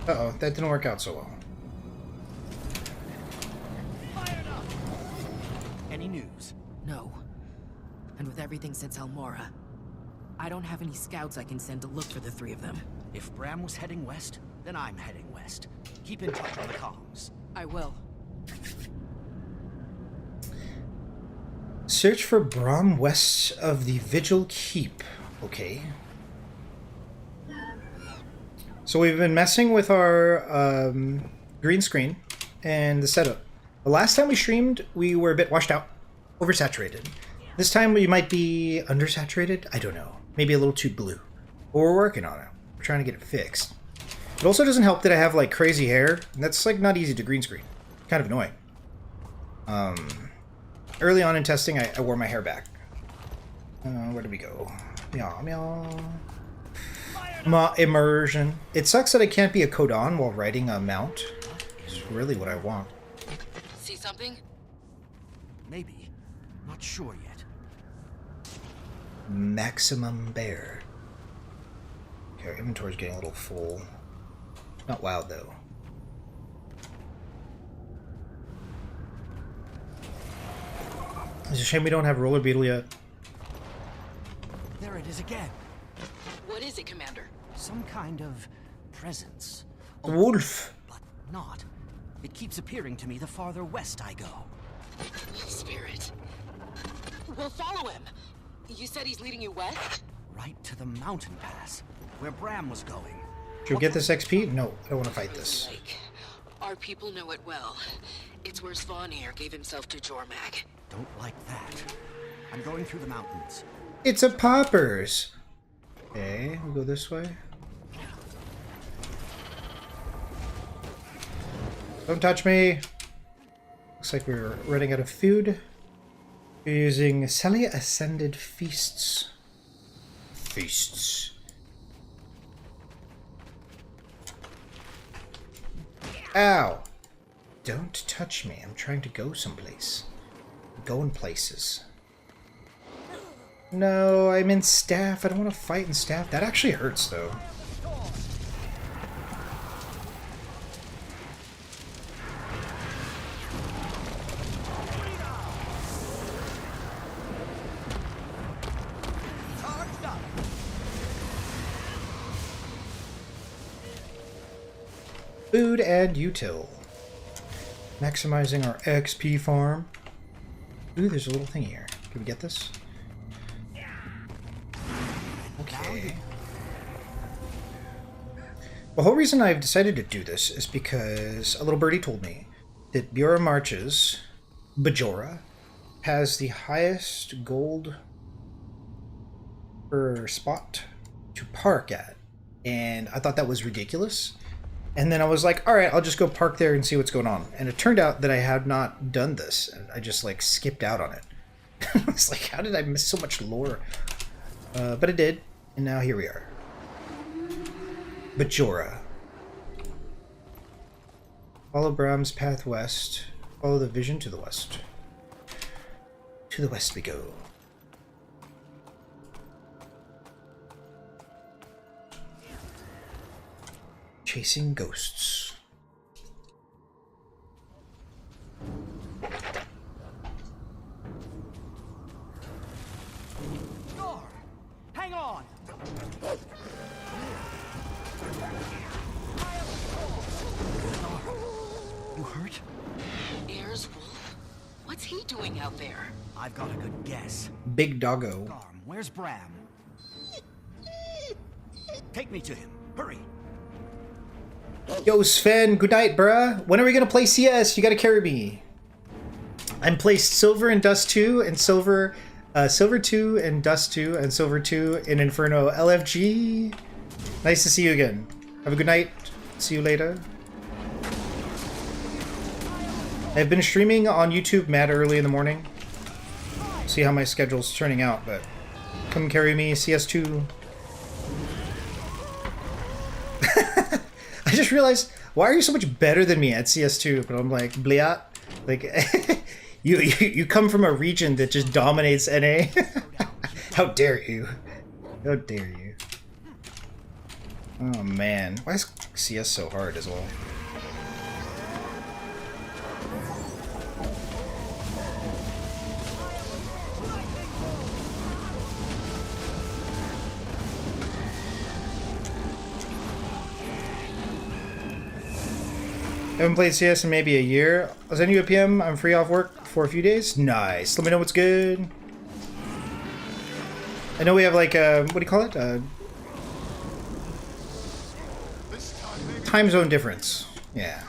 Uh-oh, that didn't work out so well. Any news? No. And with everything since Almora, I don't have any scouts I can send to look for the three of them. If Bram was heading west, then I'm heading west. Keep in touch on the comms. I will. Search for Bram west of the Vigil Keep. Okay. So we've been messing with our green screen and the setup. The last time we streamed, we were a bit washed out, oversaturated. This time we might be undersaturated? I don't know. Maybe a little too blue. But we're working on it. We're trying to get it fixed. It also doesn't help that I have like crazy hair, and that's like not easy to green screen. Kind of annoying. Early on in testing, I wore my hair back. Where do we go? Meow, meow. Immersion. It sucks that I can't be a Codon while riding a mount. It's really what I want. See something? Maybe. Not sure yet. Maximum bear. Okay, our inventory's getting a little full. Not loud though. It's a shame we don't have Roller Beetle yet. There it is again. What is it, Commander? Some kind of presence. A wolf. But not. It keeps appearing to me the farther west I go. Spirit. We'll follow him. You said he's leading you west? Right to the mountain pass, where Bram was going. Should we get this XP? No, I don't want to fight this. Like, our people know it well. It's where Svanir gave himself to Jormag. Don't like that. I'm going through the mountains. It's a poppers. Okay, we'll go this way. Don't touch me. Looks like we're running out of food. We're using Sally Ascended Feasts. Feasts. Ow! Don't touch me. I'm trying to go someplace. I'm going places. No, I'm in staff. I don't want to fight in staff. That actually hurts, though. Food and util. Maximizing our XP farm. Ooh, there's a little thing here. Can we get this? Okay. The whole reason I've decided to do this is because a little birdie told me that Bjorn Marches, Bajora, has the highest gold per spot to park at. And I thought that was ridiculous. And then I was like, all right, I'll just go park there and see what's going on. And it turned out that I had not done this. And I just like skipped out on it. I was like, how did I miss so much lore? But I did. And now here we are. Bajora. Follow Bram's path west. Follow the vision to the west. To the west we go. Chasing ghosts. Gar! Hang on! You hurt? Ayers Wolf? What's he doing out there? I've got a good guess. Big doggo. Garm, where's Bram? Take me to him. Hurry! Yo, Sven, good night, bruh. When are we gonna play CS? You gotta carry me. I'm placed Silver in Dust 2 and Silver 2 and Dust 2 and Silver 2 in Inferno LFG. Nice to see you again. Have a good night. See you later. I've been streaming on YouTube mad early in the morning. see how my schedule's turning out, but come carry me, CS2. I just realized, why are you so much better than me at CS2? But I'm like, bliat. Like, you come from a region that just dominates NA. How dare you? How dare you? Oh man, why is CS so hard as well? Haven't played CS in maybe a year. I'll send you a PM. I'm free off work for a few days. Nice. Let me know what's good. I know we have like a, what do you call it? Time zone difference. Yeah.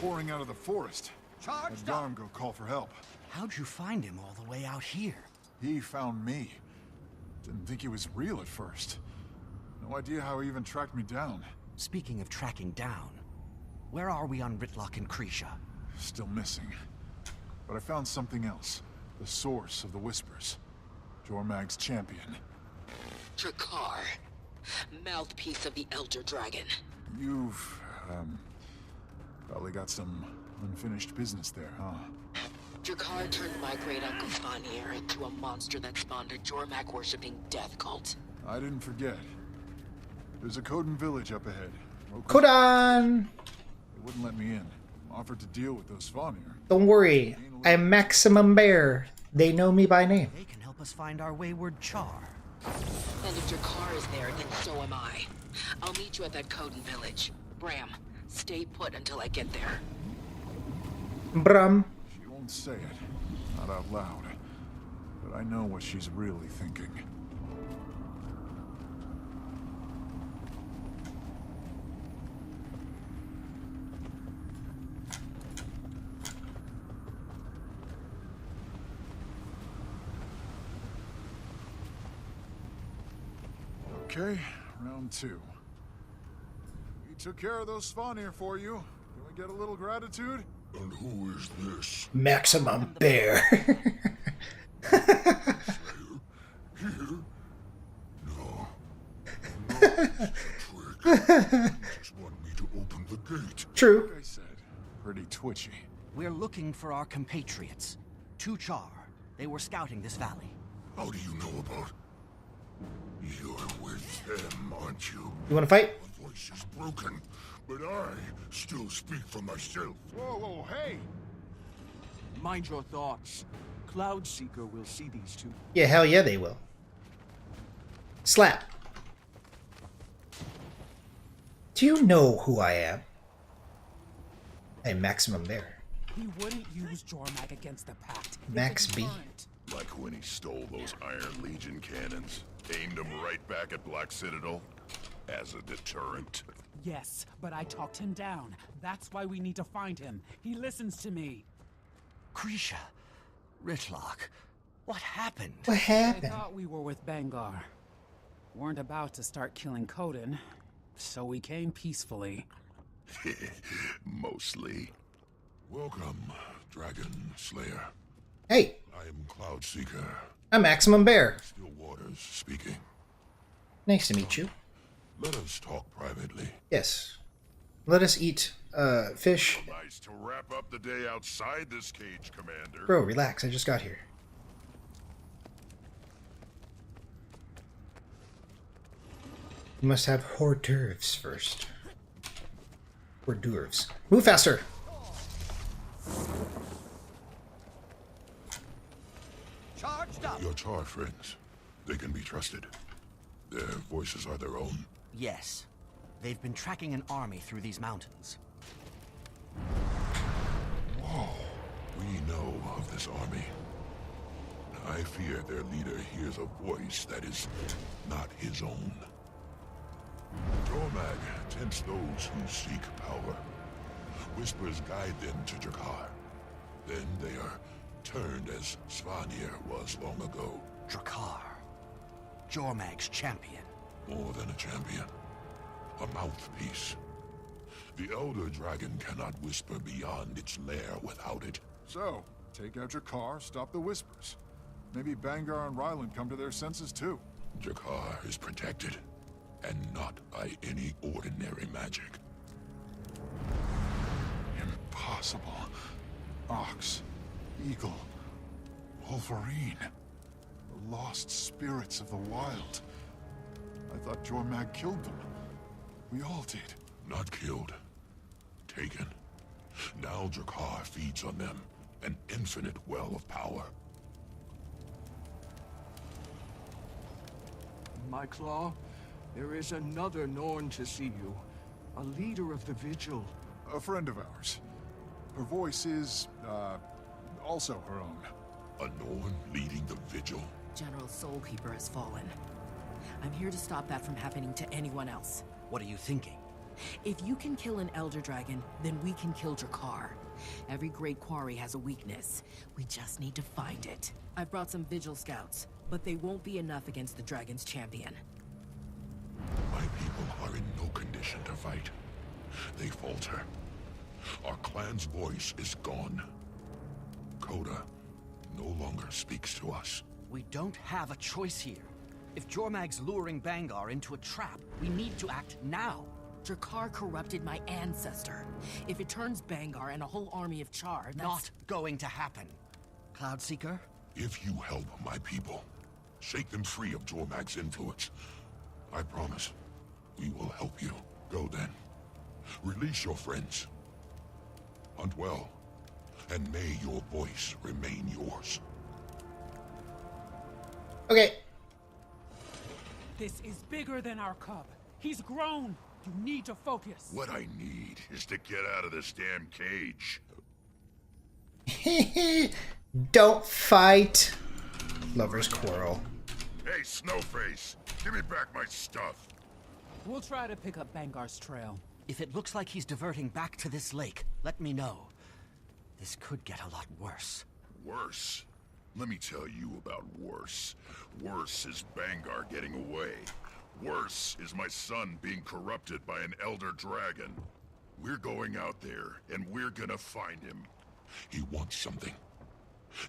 Pouring out of the forest. Had Garm go call for help. How'd you find him all the way out here? He found me. Didn't think he was real at first. No idea how he even tracked me down. Speaking of tracking down, where are we on Ritlock and Krisha? Still missing. But I found something else. The source of the whispers. Jormag's champion. Drakkar, mouthpiece of the Elder Dragon. You've, probably got some unfinished business there, huh? Drakkar turned my great uncle Vanir into a monster that spawned a Jormag-worshipping death cult. I didn't forget. There's a Kodan village up ahead. Kodan! They wouldn't let me in. Offered to deal with those Vanir. Don't worry, I'm Maximum Bear. They know me by name. They can help us find our wayward Char. And if Drakkar is there, then so am I. I'll meet you at that Kodan village. Bram, stay put until I get there. Bram. She won't say it. Not out loud. But I know what she's really thinking. Okay, round two. We took care of those Vanir for you. Can we get a little gratitude? And who is this? Maximum Bear. Here? No. No, it's a trick. Just want me to open the gate. True. Like I said, pretty twitchy. We're looking for our compatriots. 2 Char. They were scouting this valley. How do you know about? You're with them, aren't you? You want to fight? My voice is broken, but I still speak for myself. Whoa, whoa, hey! Mind your thoughts. Cloudseeker will see these two. Yeah, hell yeah, they will. Slap. Do you know who I am? I'm Maximum Bear. He wouldn't use Jormag against the Pact. Max B. Like when he stole those Iron Legion cannons, aimed them right back at Black Citadel as a deterrent. Yes, but I talked him down. That's why we need to find him. He listens to me. Krisha, Ritlock, what happened? What They happened? thought we were with Bangar. Weren't about to start killing Kodan, so we came peacefully. Mostly. Welcome, Dragon Slayer. Hey, I am Cloudseeker. I'm Maximum Bear. Still Waters speaking. Nice to meet you. Let us talk privately. Yes. Let us eat fish. Nice to wrap up the day outside this cage, Commander. Bro, relax. I just got here. You must have hors d'oeuvres first. Hors d'oeuvres. Move faster! Your Char friends, they can be trusted. Their voices are their own. Yes. They've been tracking an army through these mountains. Whoa. We know of this army. I fear their leader hears a voice that is not his own. Jormag tempts those who seek power. Whispers guide them to Jakar. Then they are turned as Svanir was long ago. Drakkar. Jormag's champion. More than a champion. A mouthpiece. The Elder Dragon cannot whisper beyond its lair without it. So, take out your car, stop the whispers. Maybe Bangar and Ryland come to their senses too. Jakar is protected, and not by any ordinary magic. Impossible. Ox, Eagle, Wolverine. The lost spirits of the wild. I thought Jormag killed them. We all did. Not killed. Taken. Now Jakar feeds on them, an infinite well of power. My Claw, there is another Norn to see you. A leader of the Vigil. A friend of ours. Her voice is, also her own. A Norn leading the Vigil? General Soulkeeper has fallen. I'm here to stop that from happening to anyone else. What are you thinking? If you can kill an Elder Dragon, then we can kill Jakar. Every great quarry has a weakness. We just need to find it. I've brought some Vigil scouts, but they won't be enough against the Dragon's champion. My people are in no condition to fight. They falter. Our clan's voice is gone. Coda no longer speaks to us. We don't have a choice here. If Jormag's luring Bangar into a trap, we need to act now. Jakar corrupted my ancestor. If it turns Bangar and a whole army of Char, that's... Not going to happen. Cloudseeker? If you help my people, shake them free of Jormag's influence, I promise we will help you. Go then. Release your friends. Hunt well, and may your voice remain yours. Okay. This is bigger than our cub. He's grown. You need to focus. What I need is to get out of this damn cage. Don't fight. Lovers quarrel. Hey, Snowface, give me back my stuff. We'll try to pick up Bangar's trail. If it looks like he's diverting back to this lake, let me know. This could get a lot worse. Worse? Let me tell you about worse. Worse is Bangar getting away. Worse is my son being corrupted by an Elder Dragon. We're going out there, and we're gonna find him. He wants something.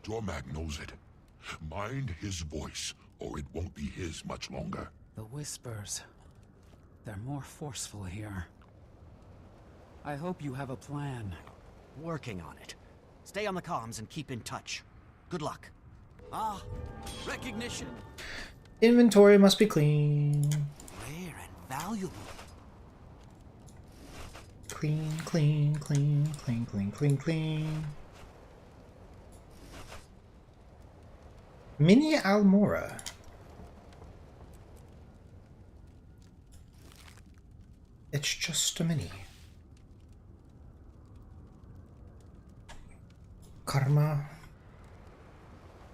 Jormag knows it. Mind his voice, or it won't be his much longer. The whispers. They're more forceful here. I hope you have a plan. Working on it. Stay on the comms and keep in touch. Good luck. Ah, recognition. Inventory must be clean. Rare and valuable. Clean, clean, clean, clean, clean, clean, clean. Mini Almora. It's just a mini. Karma.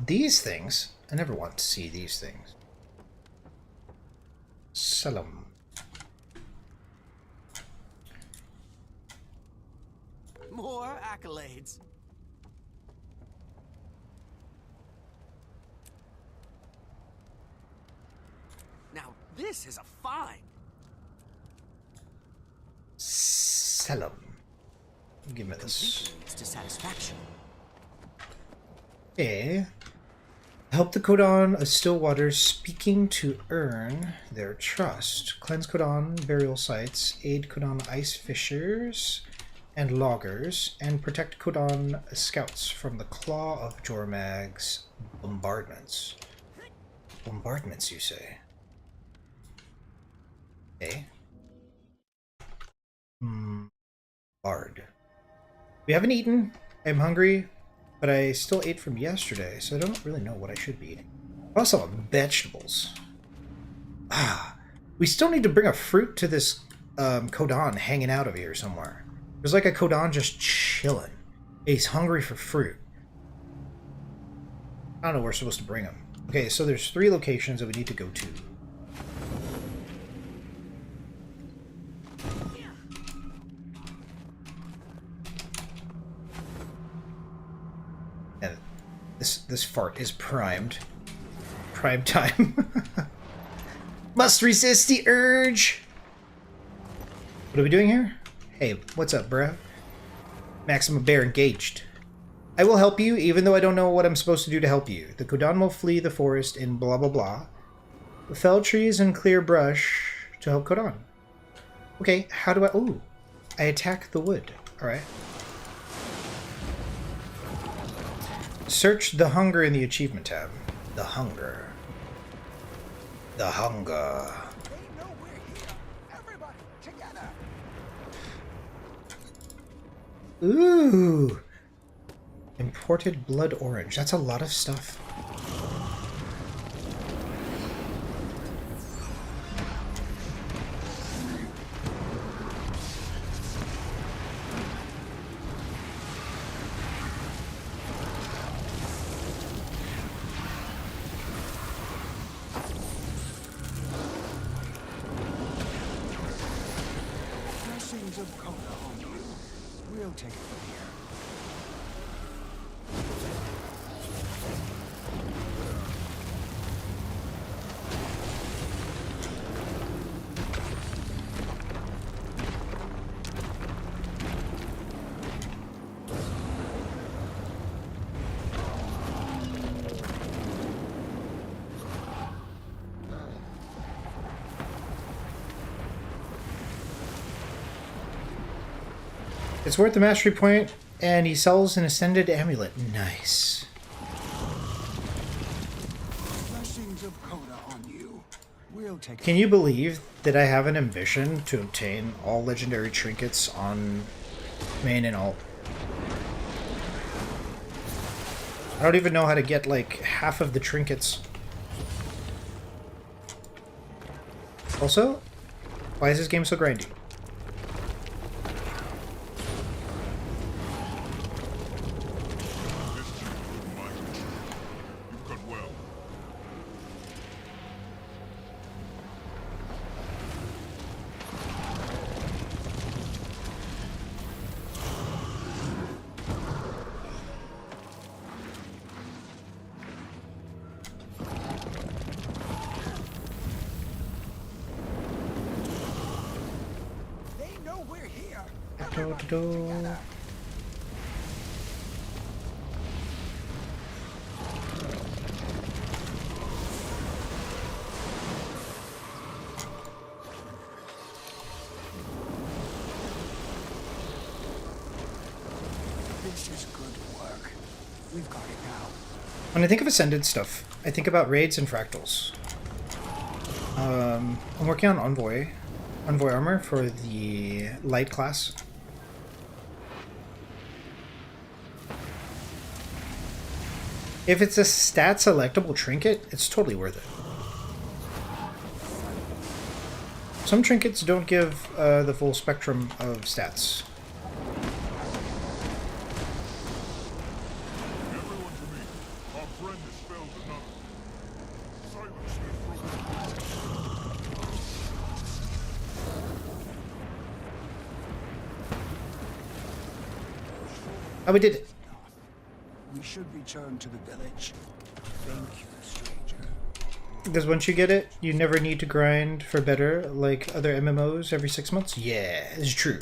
These things, I never want to see these things. Sell 'em. More accolades. Now, this is a find. Sell 'em. Give me this. Completely leads to satisfaction. Okay. Help the Kodan of Stillwater speaking to earn their trust. Cleanse Kodan burial sites, aid Kodan ice fishers and loggers, and protect Kodan scouts from the claw of Jormag's bombardments. Bombardments, you say? Okay. Bard. We haven't eaten. I'm hungry, but I still ate from yesterday, so I don't really know what I should be eating. Also, vegetables. Ah, we still need to bring a fruit to this Kodan hanging out over here somewhere. There's like a Kodan just chilling. He's hungry for fruit. I don't know where we're supposed to bring him. Okay, so there's 3 locations that we need to go to. And this fart is primed. Prime time. Must resist the urge. What are we doing here? Hey, what's up, bruh? Maximum Bear engaged. I will help you, even though I don't know what I'm supposed to do to help you. The Kodan will flee the forest in blah blah blah. Fell trees and clear brush to help Kodan. Okay, how do I... Ooh, I attack the wood. Alright. Search the hunger in the achievement tab. The hunger. The hunger. Ooh. Imported blood orange. That's a lot of stuff. Blessings of Kona on you. We'll take it from here. It's worth the mastery point, and he sells an ascended amulet. Nice. Blessings of Kona on you. We'll take Can you believe that I have an ambition to obtain all legendary trinkets on main and alt? I don't even know how to get like half of the trinkets. Also, why is this game so grindy? This is good work. We've got it now. When I think of Ascended stuff, I think about raids and fractals. I'm working on Envoy armor for the light class. If it's a stat selectable trinket, it's totally worth it. Some trinkets don't give the full spectrum of stats. Oh, we did it. We should return to the village. Thank you, stranger. Because once you get it, you never need to grind for better like other MMOs every 6 months. Yeah, it's true.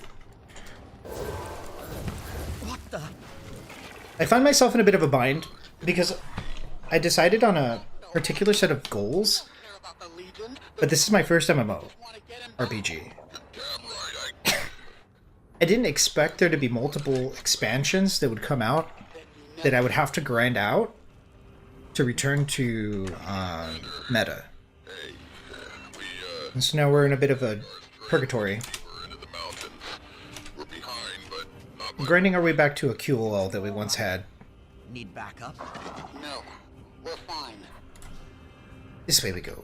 What the? I find myself in a bit of a bind because I decided on a particular set of goals, but this is my first MMO RPG. I didn't expect there to be multiple expansions that would come out that I would have to grind out to return to meta. And so now we're in a bit of a purgatory. Grinding our way back to a QOL that we once had. Need backup? No, we're fine. This way we go.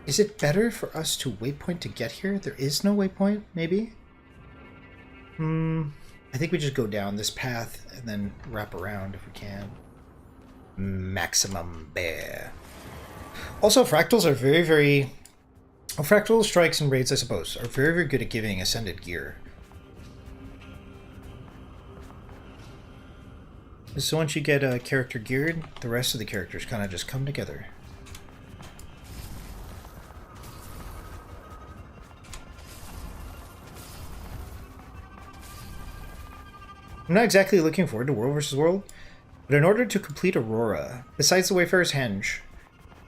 Is it better for us to waypoint to get here? There is no waypoint, maybe? I think we just go down this path and then wrap around if we can. Maximum bear. Also, fractals are very, very... Well, fractal strikes and raids, I suppose, are very, very good at giving ascended gear. So once you get a character geared, the rest of the characters kind of just come together. I'm not exactly looking forward to World vs. World, but in order to complete Aurora, besides the Wayfarer's Henge,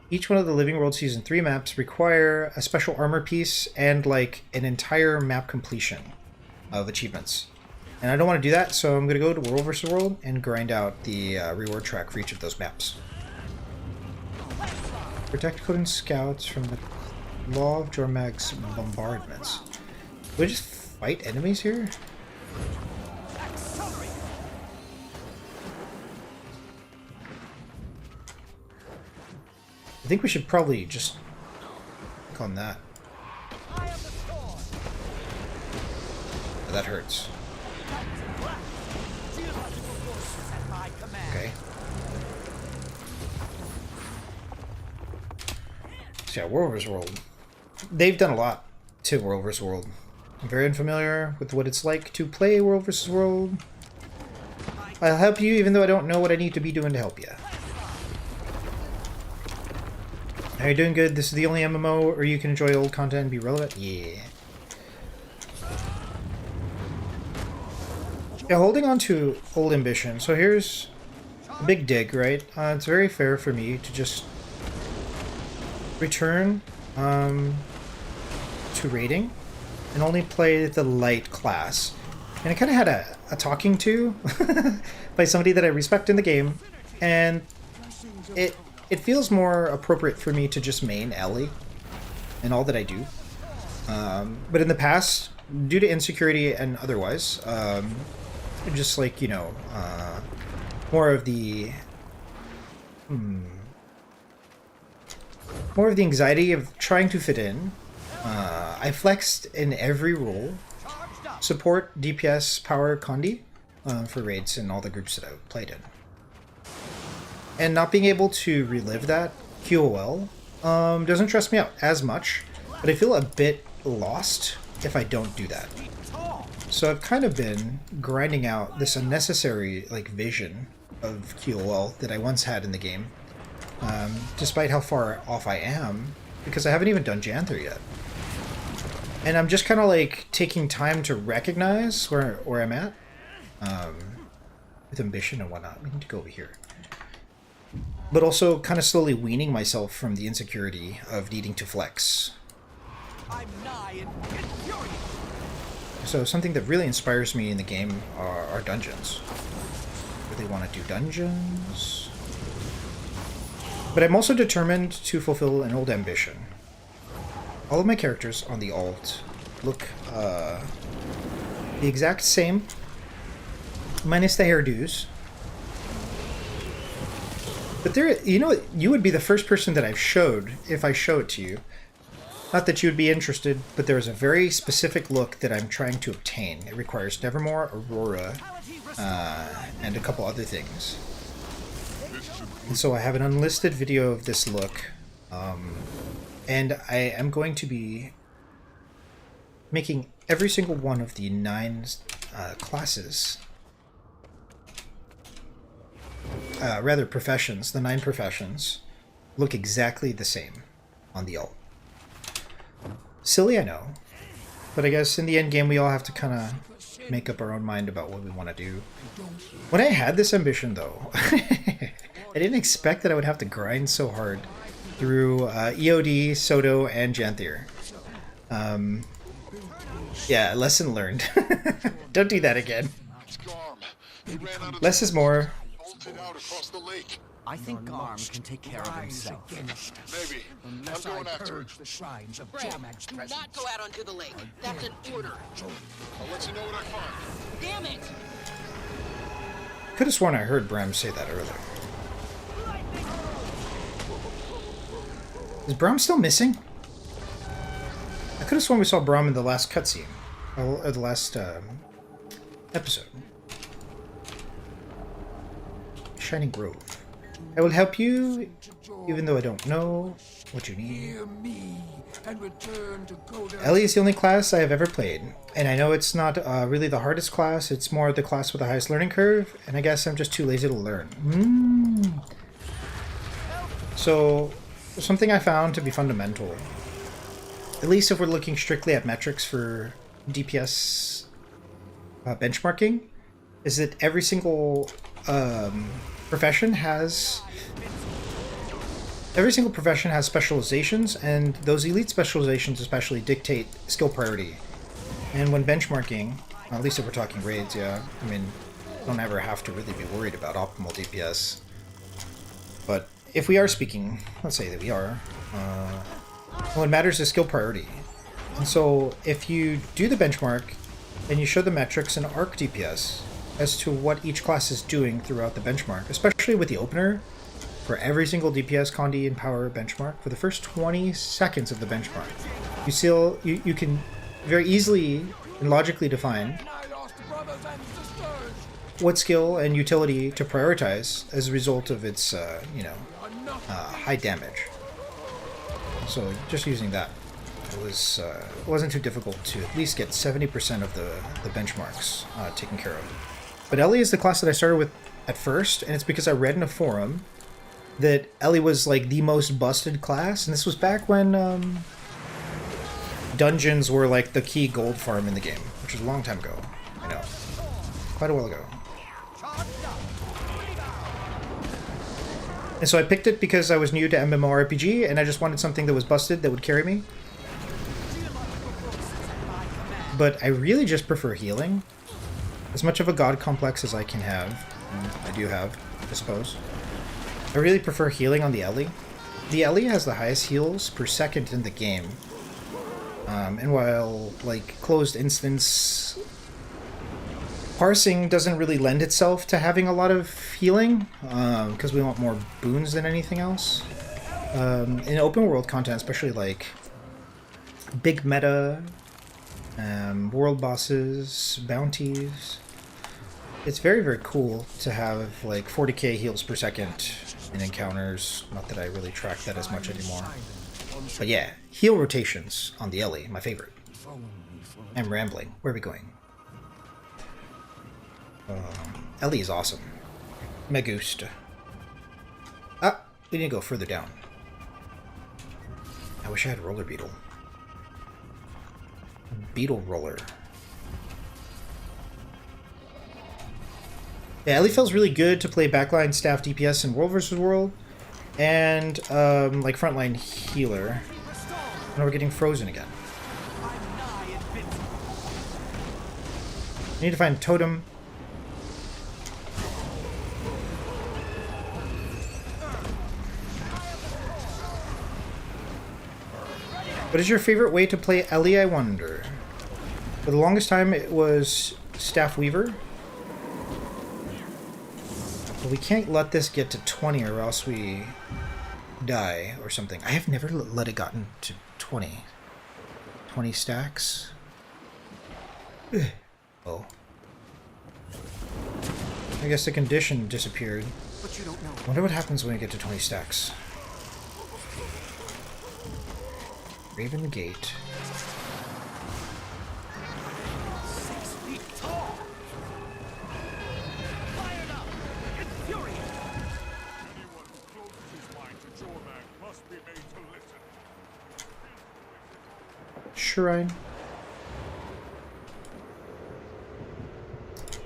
each one of the Living World Season 3 maps require a special armor piece and like an entire map completion of achievements. And I don't want to do that, so I'm going to go to World vs. World and grind out the reward track for each of those maps. Protect Coden Scouts from the Law of Jormag's bombardments. Do I just fight enemies here? I think we should probably just click on that. Oh, that hurts. Okay. So yeah, World vs. World. They've done a lot to World vs. World. I'm very unfamiliar with what it's like to play World vs. World. I'll help you even though I don't know what I need to be doing to help you. Are you doing good? This is the only MMO where you can enjoy old content and be relevant? Yeah. Yeah, holding on to old ambition. So here's a big dig, right? It's very fair for me to just return to raiding and only play the light class. And I kind of had a talking to by somebody that I respect in the game, and it feels more appropriate for me to just main ELE in all that I do. But in the past, due to insecurity and otherwise, just like, you know, more of the anxiety of trying to fit in, I flexed in every role. Support, DPS, power, Condi for raids in all the groups that I've played in. And not being able to relive that QOL doesn't stress me out as much, but I feel a bit lost if I don't do that. So I've kind of been grinding out this unnecessary like vision of QOL that I once had in the game, despite how far off I am, because I haven't even done Janther yet. And I'm just kind of like taking time to recognize where I'm at with ambition and whatnot. We need to go over here. But also kind of slowly weaning myself from the insecurity of needing to flex. So something that really inspires me in the game are dungeons. Really want to do dungeons. But I'm also determined to fulfill an old ambition. All of my characters on the alt look the exact same, minus the hairdos. But there, you know, you would be the first person that I've showed if I show it to you. Not that you would be interested, but there's a very specific look that I'm trying to obtain. It requires Nevermore, Aurora, and a couple other things. And so I have an unlisted video of this look, and I am going to be making every single one of the 9 classes, rather professions, the 9 professions, look exactly the same on the alt. Silly, I know, but I guess in the end game we all have to kind of make up our own mind about what we want to do. When I had this ambition though, I didn't expect that I would have to grind so hard through EOD, Soto, and Janther. Yeah, lesson learned. Don't do that again. Less is more. I think Garm can take care of himself. Maybe. I'm going after it. The shrines of Bram, Jormag's do presence. not go out onto the lake. That's an order. I'll let you know what I find. Damn it! Could have sworn I heard Bram say that earlier. Is Braum still missing? I could have sworn we saw Braum in the last cutscene. Or the last episode. Shining Grove. I will help you, even though I don't know what you need. ELE is the only class I have ever played, and I know it's not really the hardest class, it's more the class with the highest learning curve, and I guess I'm just too lazy to learn. So, something I found to be fundamental, at least if we're looking strictly at metrics for DPS benchmarking, is that every single profession has specializations, and those elite specializations especially dictate skill priority. And when benchmarking, at least if we're talking raids, yeah, I mean, don't ever have to really be worried about optimal DPS. But if we are speaking, let's say that we are, what matters is skill priority. And so if you do the benchmark and you show the metrics and arc DPS as to what each class is doing throughout the benchmark, especially with the opener, for every single DPS, Condi, and Power benchmark, for the first 20 seconds of the benchmark, you can very easily and logically define what skill and utility to prioritize as a result of its, high damage. So just using that, it wasn't too difficult to at least get 70% of the benchmarks taken care of. But ELE is the class that I started with at first, and it's because I read in a forum that ELE was like the most busted class, and this was back when dungeons were like the key gold farm in the game, which was a long time ago. I know, quite a while ago. And so I picked it because I was new to MMORPG, and I just wanted something that was busted that would carry me. But I really just prefer healing. As much of a god complex as I can have, and I do have, I suppose, I really prefer healing on the ELE. The ELE has the highest heals per second in the game. And while, like, closed instance parsing doesn't really lend itself to having a lot of healing, because we want more boons than anything else. In open world content, especially like big meta, world bosses, bounties, it's very, very cool to have like 40k heals per second in encounters. Not that I really track that as much anymore. But yeah, heal rotations on the ELE, my favorite. I'm rambling. Where are we going? ELE is awesome. Me gusta. Ah, we need to go further down. I wish I had Roller Beetle. Beetle Roller. Yeah, ELE feels really good to play backline staff DPS in World vs. World, and like frontline healer. Now we're getting frozen again. I need to find Totem. What is your favorite way to play ELE, I wonder? For the longest time it was Staff Weaver. But we can't let this get to 20 or else we die or something. I have never let it gotten to 20. 20 stacks? Ugh. Oh. I guess the condition disappeared. But you don't know. Wonder what happens when we get to 20 stacks. Raven Gate. 6 feet tall. Fired up. Infuriate. Anyone who closes his mind to Jormak must be made to listen. Shrine.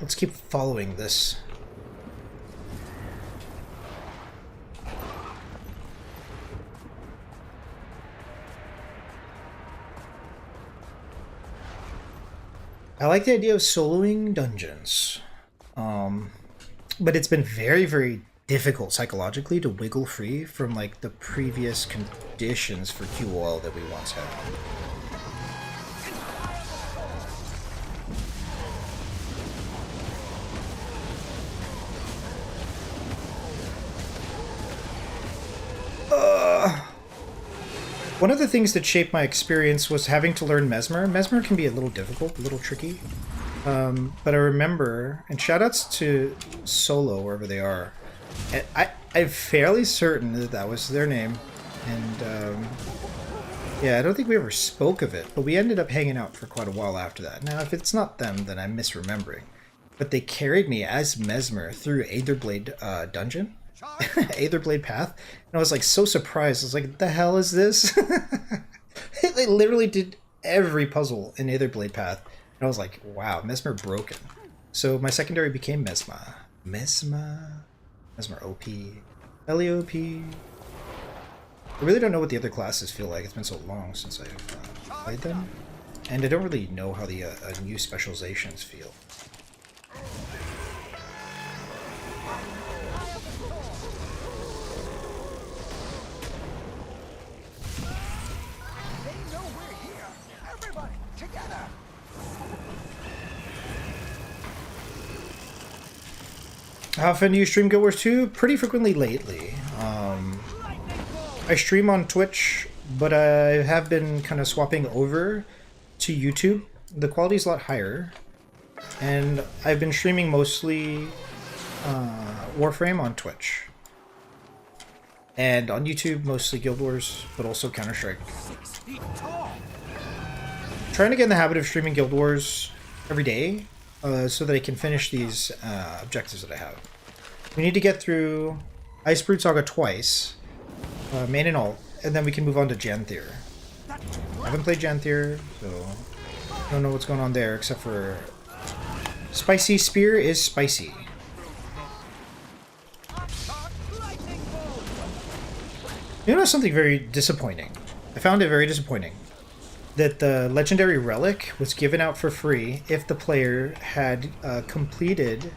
Let's keep following this. I like the idea of soloing dungeons, but it's been very, very difficult psychologically to wiggle free from like the previous conditions for QOL that we once had. One of the things that shaped my experience was having to learn Mesmer. Mesmer can be a little difficult, a little tricky. But I remember, and shoutouts to Solo, wherever they are. I'm fairly certain that that was their name. And yeah, I don't think we ever spoke of it, but we ended up hanging out for quite a while after that. Now, if it's not them, then I'm misremembering. But they carried me as Mesmer through Aetherblade dungeon. Aetherblade path. And I was like so surprised. I was like, what the hell is this? They literally did every puzzle in Aetherblade path. And I was like, wow, Mesmer broken. So my secondary became Mesma. Mesmer OP. LEOP. I really don't know what the other classes feel like. It's been so long since I've played them. And I don't really know how the new specializations feel. How often do you stream Guild Wars 2? Pretty frequently lately. I stream on Twitch, but I have been kind of swapping over to YouTube. The quality is a lot higher. And I've been streaming mostly Warframe on Twitch. And on YouTube, mostly Guild Wars, but also Counter-Strike. Trying to get in the habit of streaming Guild Wars every day. So that I can finish these objectives that I have. We need to get through Icebrood Saga twice, main and alt, and then we can move on to Janthier. I haven't played Janthier, so I don't know what's going on there, except for Spicy Spear is spicy. You know something very disappointing? I found it very disappointing that the legendary relic was given out for free if the player had completed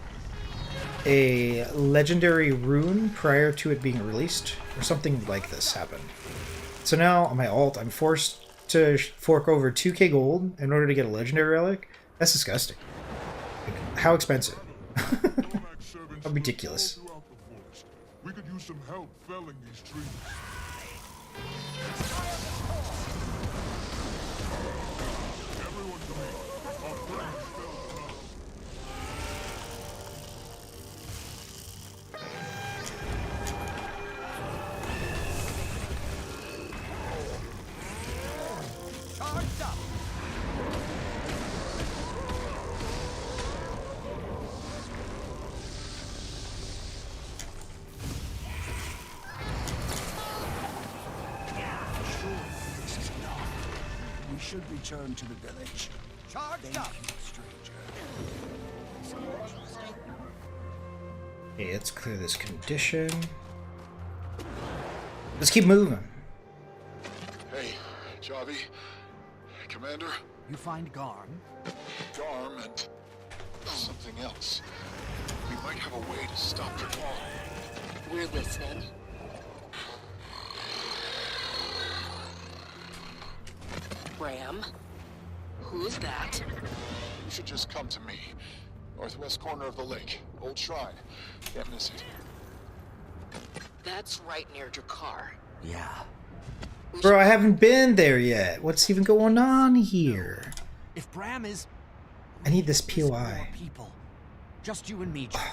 a legendary rune prior to it being released, or something like this happened. So now on my alt, I'm forced to fork over 2k gold in order to get a legendary relic. That's disgusting. Like, how expensive? How ridiculous. We could use some help felling these trees. Should return to the village. Thank you, stranger. Okay, let's clear this condition. Let's keep moving. Hey, Javi. Commander? You find Garm? Garm and something else. We might have a way to stop the call. We're listening. Ram? Who's that? You should just come to me. Northwest corner of the lake. Old shrine. Can't miss it. That's right near Drakkar. Yeah. Bro, I haven't been there yet. What's even going on here? If Bram is... I need this POI. People. Just you and me, Jackie.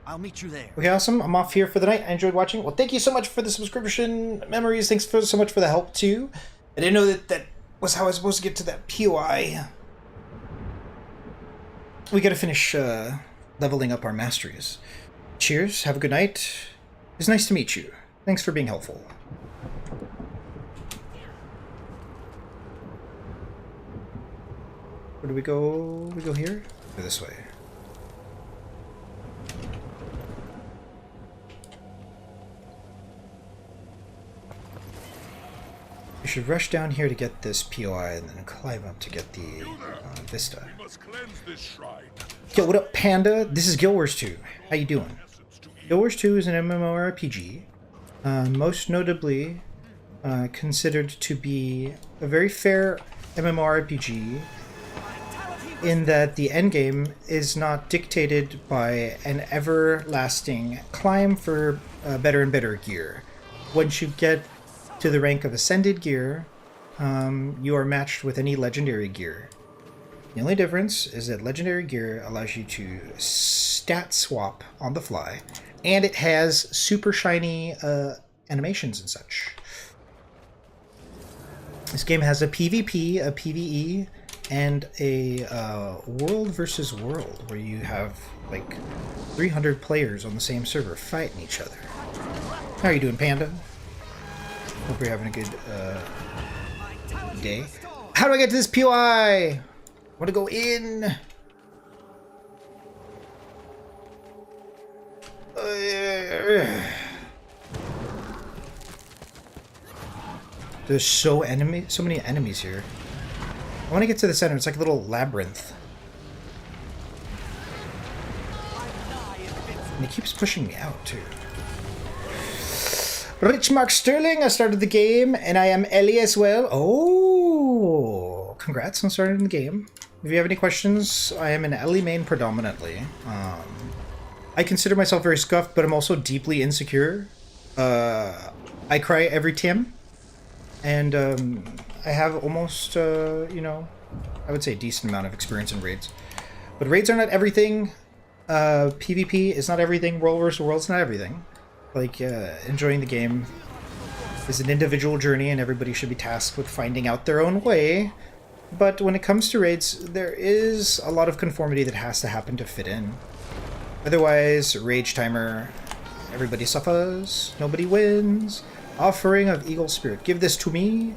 I'll meet you there. Okay, awesome. I'm off here for the night. I enjoyed watching. Well, thank you so much for the subscription. Memories, thanks so much for the help, too. I didn't know that was how I was supposed to get to that POI. We gotta finish leveling up our masteries. Cheers, have a good night. It's nice to meet you. Thanks for being helpful. Where do we go? We go here? Or this way? We should rush down here to get this POI and then climb up to get the Vista. Yo, what up, Panda? This is Guild Wars 2. How you doing? Guild Wars 2 is an MMORPG, most notably considered to be a very fair MMORPG in that the endgame is not dictated by an everlasting climb for better and better gear. Once you get to the rank of Ascended gear, you are matched with any legendary gear. The only difference is that legendary gear allows you to stat swap on the fly, and it has super shiny animations and such. This game has a PvP, a PvE, and a world versus world, where you have like 300 players on the same server fighting each other. How are you doing, Panda? Hope you're having a good day. How do I get to this POI? I want to go in. There's so many enemies here. I want to get to the center. It's like a little labyrinth. And it keeps pushing me out, too. Rich Mark Sterling, I started the game, and I am ELE as well. Oh, congrats on starting the game. If you have any questions, I am an ELE main predominantly. I consider myself very scuffed, but I'm also deeply insecure. I cry every TM. And I have almost, you know, I would say a decent amount of experience in raids. But raids are not everything. PvP is not everything. World vs. World's not everything. Like, enjoying the game is an individual journey, and everybody should be tasked with finding out their own way. But when it comes to raids, there is a lot of conformity that has to happen to fit in. Otherwise, rage timer, everybody suffers, nobody wins. Offering of Eagle Spirit. Give this to me.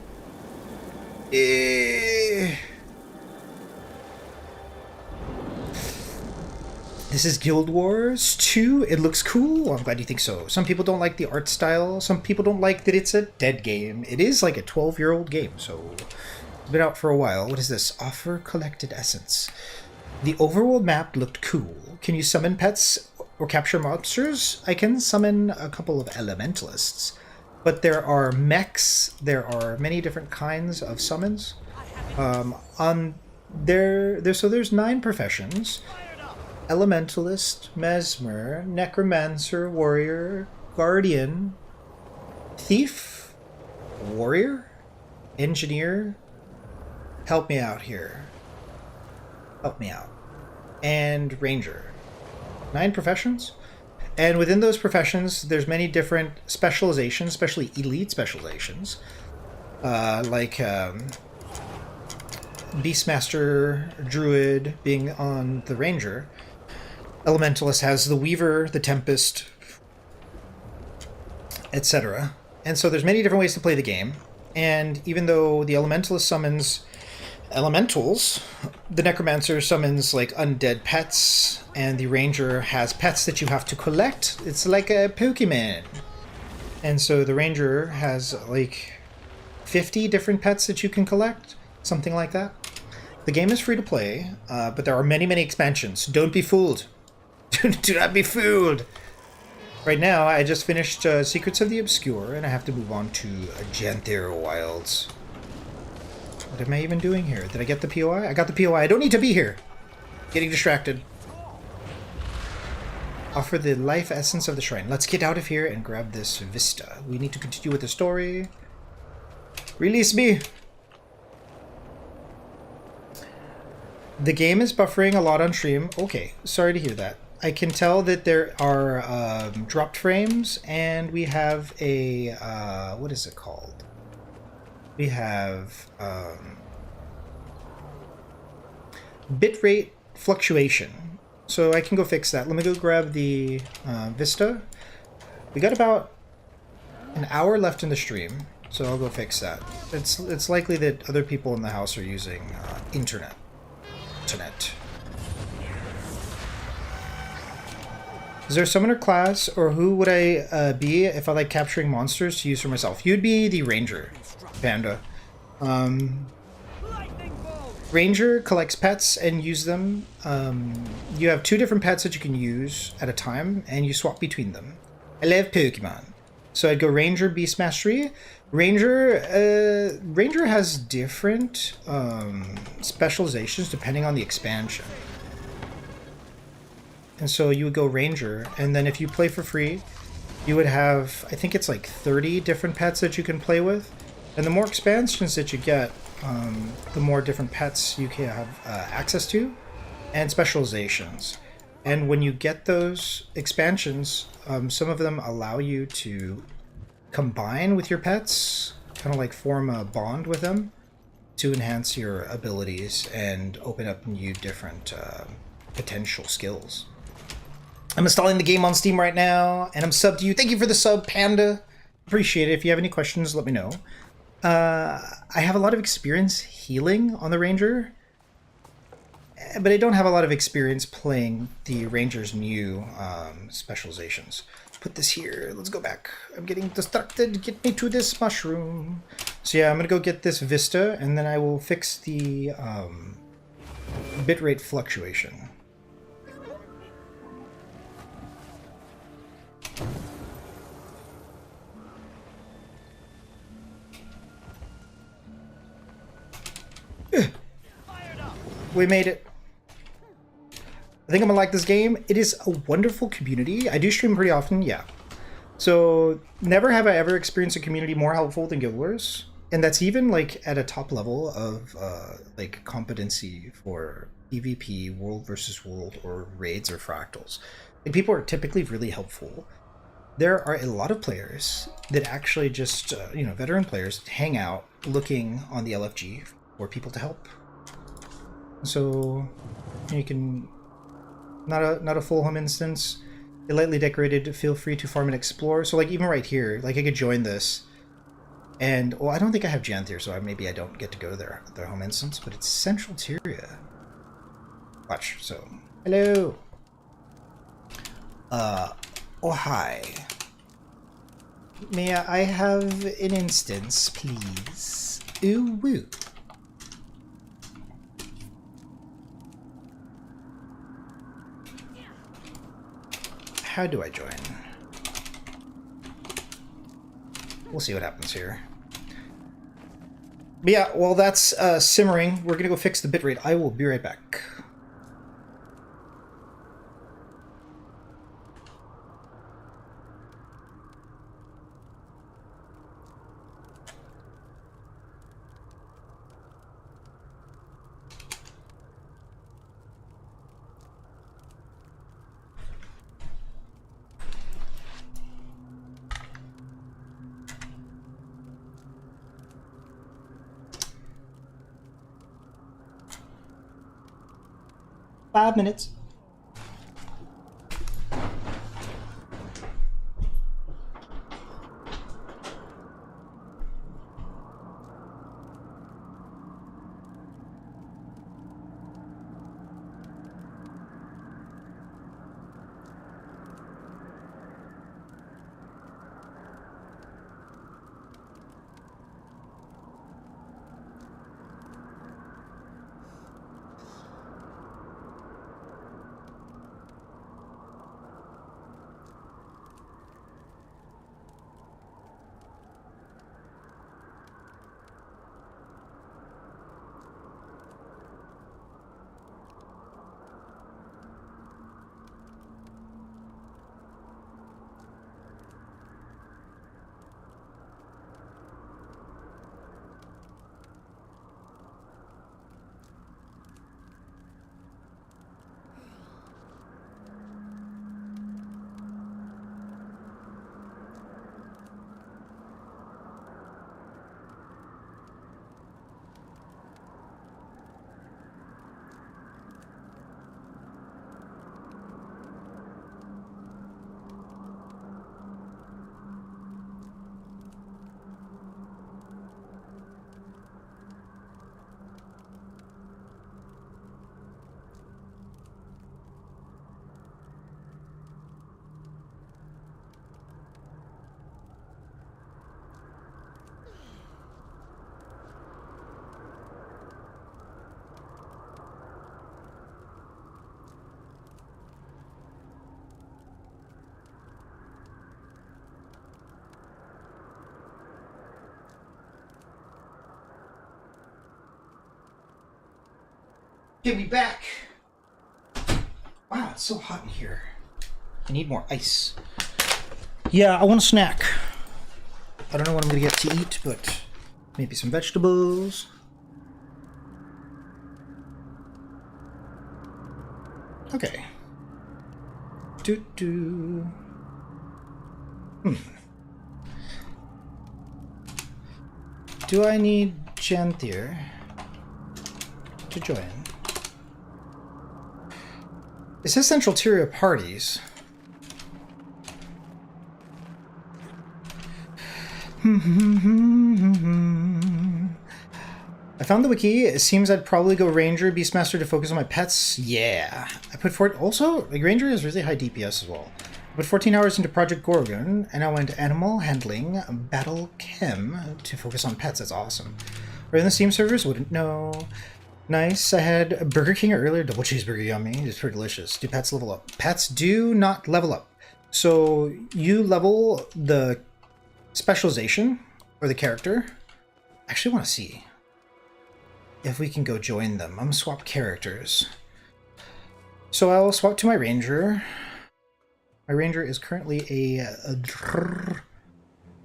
This is Guild Wars 2. It looks cool. I'm glad you think so. Some people don't like the art style. Some people don't like that it's a dead game. It is like a 12-year-old game, so it's been out for a while. What is this? Offer collected essence. The overworld map looked cool. Can you summon pets or capture monsters? I can summon a couple of elementalists. But there are mechs, there are many different kinds of summons. So there's 9 professions. Elementalist, Mesmer, Necromancer, Warrior, Guardian, Thief, Warrior, Engineer. Help me out here. Help me out. And Ranger. 9 professions? And within those professions, there's many different specializations, especially elite specializations, like Beastmaster, Druid being on the Ranger. Elementalist has the Weaver, the Tempest, etc. And so there's many different ways to play the game. And even though the Elementalist summons elementals, the Necromancer summons like undead pets, and the Ranger has pets that you have to collect. It's like a Pokemon. And so the Ranger has like 50 different pets that you can collect, something like that. The game is free to play, but there are many, many expansions. Don't be fooled. Do not be fooled. Right now, I just finished Secrets of the Obscure, and I have to move on to Janthir Wilds. What am I even doing here? Did I get the POI? I got the POI. I don't need to be here. Getting distracted. Offer the life essence of the shrine. Let's get out of here and grab this vista. We need to continue with the story. Release me. The game is buffering a lot on stream. Okay, sorry to hear that. I can tell that there are dropped frames, and we have a what is it called? We have bitrate fluctuation. So I can go fix that. Let me go grab the Vista. We got about an hour left in the stream, so I'll go fix that. It's likely that other people in the house are using internet. Is there a summoner class, or who would I be if I like capturing monsters to use for myself? You'd be the Ranger, Panda. Ranger collects pets and use them. You have 2 different pets that you can use at a time, and you swap between them. I love Pokemon. So I'd go Ranger, Beast Mastery. Ranger has different specializations depending on the expansion. And so you would go Ranger, and then if you play for free, you would have, I think it's like 30 different pets that you can play with. And the more expansions that you get, the more different pets you can have access to, and specializations. And when you get those expansions, some of them allow you to combine with your pets, kind of like form a bond with them to enhance your abilities and open up new different potential skills. I'm installing the game on Steam right now, and I'm subbed to you. Thank you for the sub, Panda. Appreciate it. If you have any questions, let me know. I have a lot of experience healing on the Ranger, but I don't have a lot of experience playing the Ranger's new specializations. Put this here. Let's go back. I'm getting distracted. Get me to this mushroom. So yeah, I'm gonna go get this Vista, and then I will fix the bitrate fluctuation. We made it. I think I'm gonna like this game. It is a wonderful community. I do stream pretty often, yeah. So never have I ever experienced a community more helpful than Guild Wars, and that's even like at a top level of like competency for PvP, world versus world, or raids or fractals. Like, people are typically really helpful. There are a lot of players that actually just you know, veteran players hang out looking on the LFG for people to help. So you can. Not a full home instance. A lightly decorated, feel free to farm and explore. So like even right here, like I could join this. And well, I don't think I have Janthir, so maybe I don't get to go to their home instance, but it's Central Tyria. Watch, so hello. Oh hi. May I have an instance, please? Ooh woo. How do I join? We'll see what happens here. But yeah, while that's simmering, we're gonna go fix the bitrate. I will be right back. Five minutes. Get me back! Wow, it's so hot in here. I need more ice. Yeah, I want a snack. I don't know what I'm gonna get to eat, but maybe some vegetables. Okay. Do I need Janthier to join? It says Central Tier parties. I found the wiki. It seems I'd probably go Ranger, Beastmaster to focus on my pets. Yeah. I put also, like, Ranger is really high DPS as well. I put 14 hours into Project Gorgon, and I went Animal Handling, Battle Chem to focus on pets. That's awesome. Are in the Steam servers? Wouldn't know. Nice. I had Burger King earlier. Double cheeseburger, yummy. It's pretty delicious. Do pets level up? Pets do not level up. So you level the specialization or the character. I actually want to see if we can go join them. I'm gonna swap characters. So I'll swap to my Ranger. My Ranger is currently a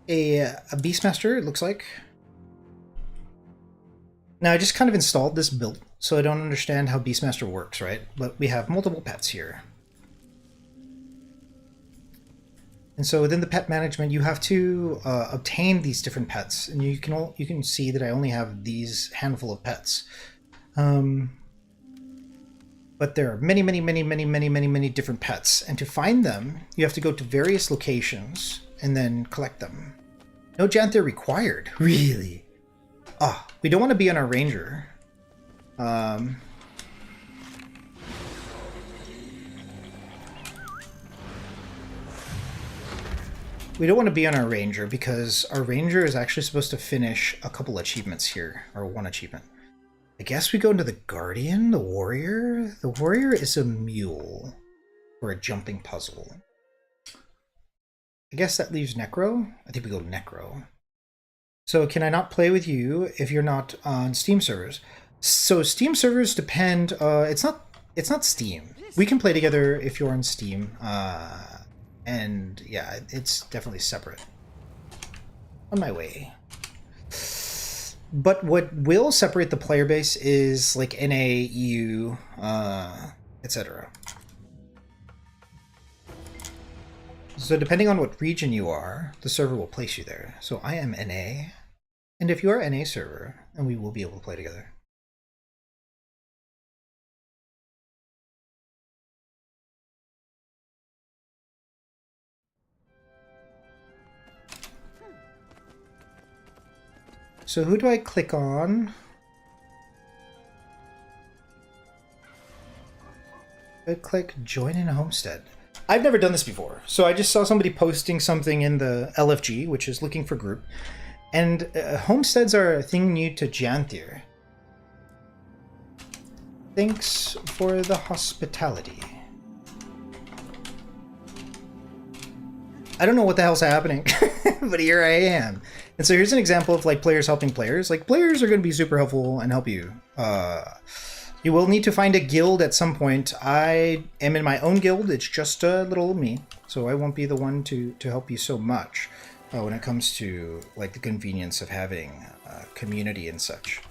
Beastmaster, it looks like. Now, I just kind of installed this build, so I don't understand how Beastmaster works, right? But we have multiple pets here. And so within the pet management, you have to obtain these different pets, and you can see that I only have these handful of pets. But there are many different pets, and to find them, you have to go to various locations and then collect them. No Janthier required, really. Ah, we don't want to be on our Ranger. We don't want to be on our Ranger because our Ranger is actually supposed to finish a couple achievements here, or one achievement. I guess we go into the Guardian, the Warrior. The Warrior is a mule for a jumping puzzle. I guess that leaves Necro. I think we go to Necro. So can I not play with you if you're not on Steam servers? So Steam servers depend. It's not Steam. We can play together if you're on Steam. And yeah, it's definitely separate. On my way. But what will separate the player base is like NA, EU, etc. So depending on what region you are, the server will place you there. So I am NA, and if you are NA server, then we will be able to play together. So who do I click on? I click join in a homestead. I've never done this before, so I just saw somebody posting something in the LFG, which is looking for group, and homesteads are a thing new to Janthier. Thanks for the hospitality. I don't know what the hell's happening, but here I am. And so here's an example of like players helping players. Like players are going to be super helpful and help you. You will need to find a guild at some point. I am in my own guild. It's just a little me, so I won't be the one to help you so much when it comes to like the convenience of having a community and such.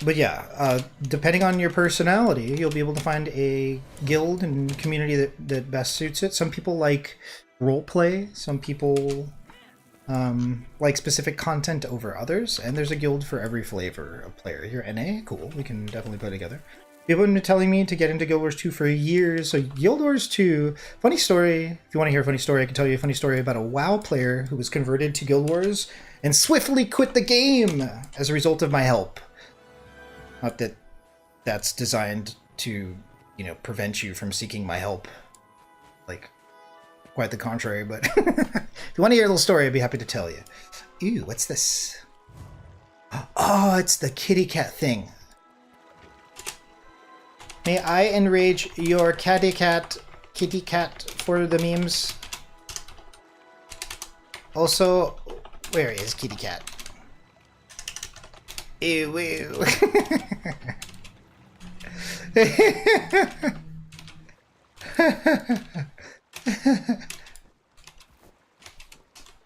But yeah, depending on your personality, you'll be able to find a guild and community that best suits it. Some people like roleplay, some people like specific content over others, and there's a guild for every flavor of player. You're NA? Cool, we can definitely play together. People have been telling me to get into Guild Wars 2 for years. So Guild Wars 2, funny story, if you want to hear a funny story, I can tell you a funny story about a WoW player who was converted to Guild Wars and swiftly quit the game as a result of my help. Not that that's designed to, you know, prevent you from seeking my help. Like, quite the contrary, but if you want to hear a little story, I'd be happy to tell you. Ooh, what's this? Oh, it's the kitty cat thing. May I enrage your kitty cat for the memes? Also, where is kitty cat? Ew, ew.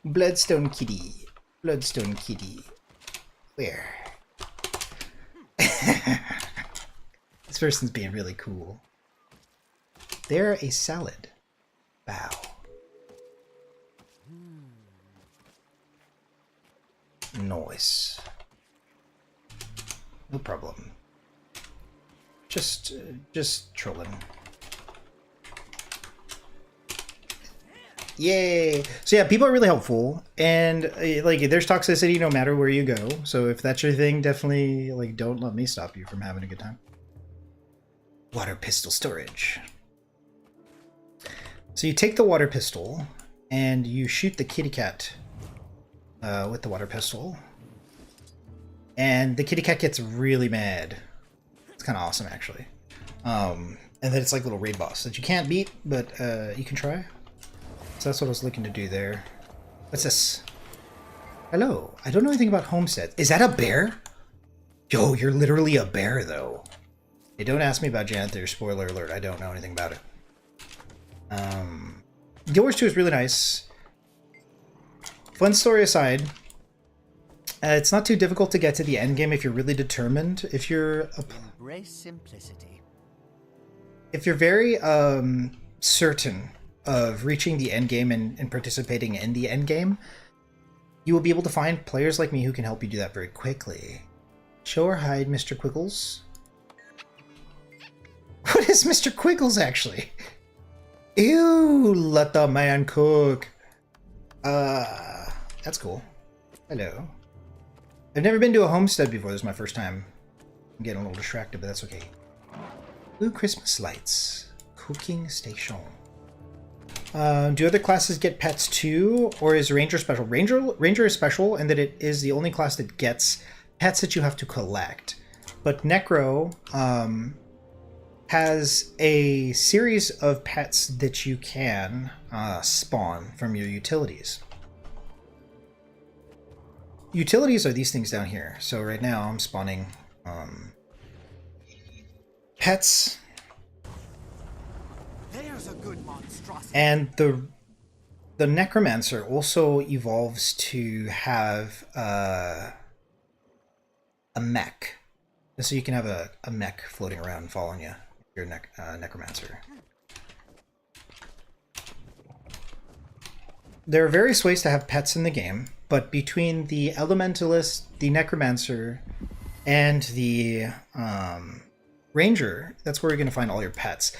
Bloodstone kitty. Bloodstone kitty. Where? This person's being really cool. They're a salad. Bow. Nice. No problem. Just trolling. Yay! So yeah, people are really helpful, and like there's toxicity no matter where you go. So if that's your thing, definitely like don't let me stop you from having a good time. Water pistol storage. So you take the water pistol and you shoot the kitty cat with the water pistol, and the kitty cat gets really mad. It's kind of awesome actually. And then it's like a little raid boss that you can't beat, but you can try. So that's what I was looking to do there. What's this? Hello. I don't know anything about homesteads. Is that a bear? Yo, you're literally a bear, though. Hey, don't ask me about Janther. Spoiler alert. I don't know anything about it. Guild Wars 2 is really nice. Fun story aside, it's not too difficult to get to the end game if you're really determined. If you're Embrace simplicity. If you're very certain of reaching the end game and participating in the end game, you will be able to find players like me who can help you do that very quickly. Show or hide, Mr. Quiggles. What is Mr. Quiggles actually? Ew, let the man cook. That's cool. Hello. I've never been to a homestead before. This is my first time. I'm getting a little distracted, but that's okay. Ooh, Christmas lights. Cooking station. Do other classes get pets too, or is Ranger special? Ranger is special in that it is the only class that gets pets that you have to collect. But Necro has a series of pets that you can spawn from your utilities. Utilities are these things down here. So right now I'm spawning pets. There's a good monstrosity. And the Necromancer also evolves to have a mech. So you can have a mech floating around following you if you're a Necromancer. There are various ways to have pets in the game, but between the Elementalist, the Necromancer, and the Ranger, that's where you're going to find all your pets.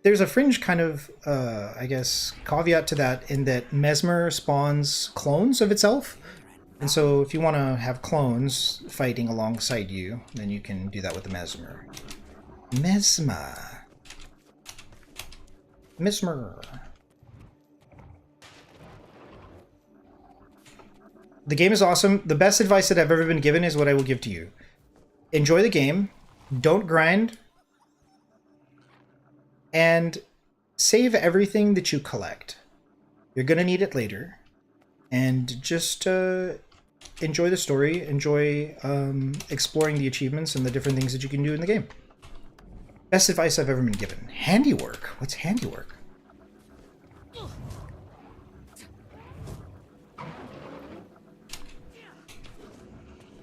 There's a fringe kind of, I guess, caveat to that in that Mesmer spawns clones of itself. And so if you want to have clones fighting alongside you, then you can do that with the Mesmer. Mesmer. The game is awesome. The best advice that I've ever been given is what I will give to you. Enjoy the game. Don't grind. And save everything that you collect. You're going to need it later. And just enjoy the story. Enjoy exploring the achievements and the different things that you can do in the game. Best advice I've ever been given. Handiwork. What's handiwork?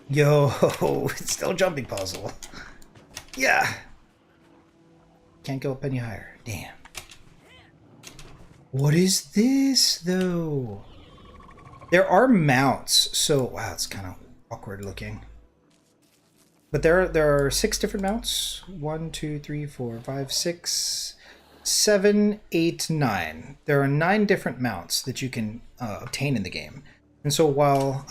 Yo, it's still a jumping puzzle. Yeah. Can't go up any higher. Damn. What is this, though? There are mounts, so wow, it's kind of awkward looking. But there are 6 different mounts. 1, 2, 3, 4, 5, 6, 7, 8, 9. There are 9 different mounts that you can obtain in the game. And so while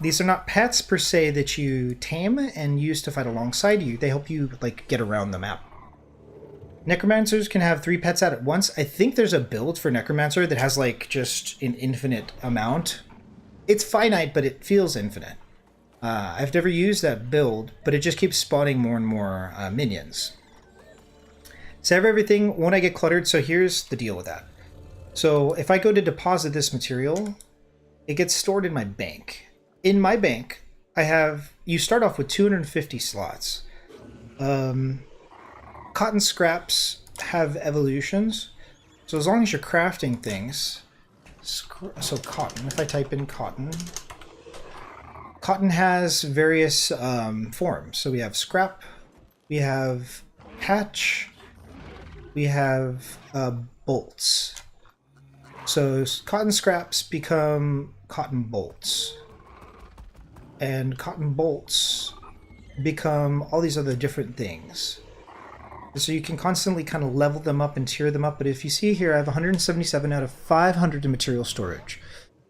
these are not pets per se that you tame and use to fight alongside you, they help you like get around the map. Necromancers can have 3 pets out at once. I think there's a build for Necromancer that has like just an infinite amount. It's finite, but it feels infinite. I've never used that build, but it just keeps spawning more and more minions. Save everything, won't I get cluttered? So here's the deal with that. So if I go to deposit this material, it gets stored in my bank. In my bank, you start off with 250 slots. Cotton scraps have evolutions. So as long as you're crafting things, so cotton, if I type in cotton, cotton has various forms. So we have scrap, we have patch, we have bolts. So cotton scraps become cotton bolts. And cotton bolts become all these other different things. So you can constantly kind of level them up and tier them up. But if you see here, I have 177 out of 500 in material storage.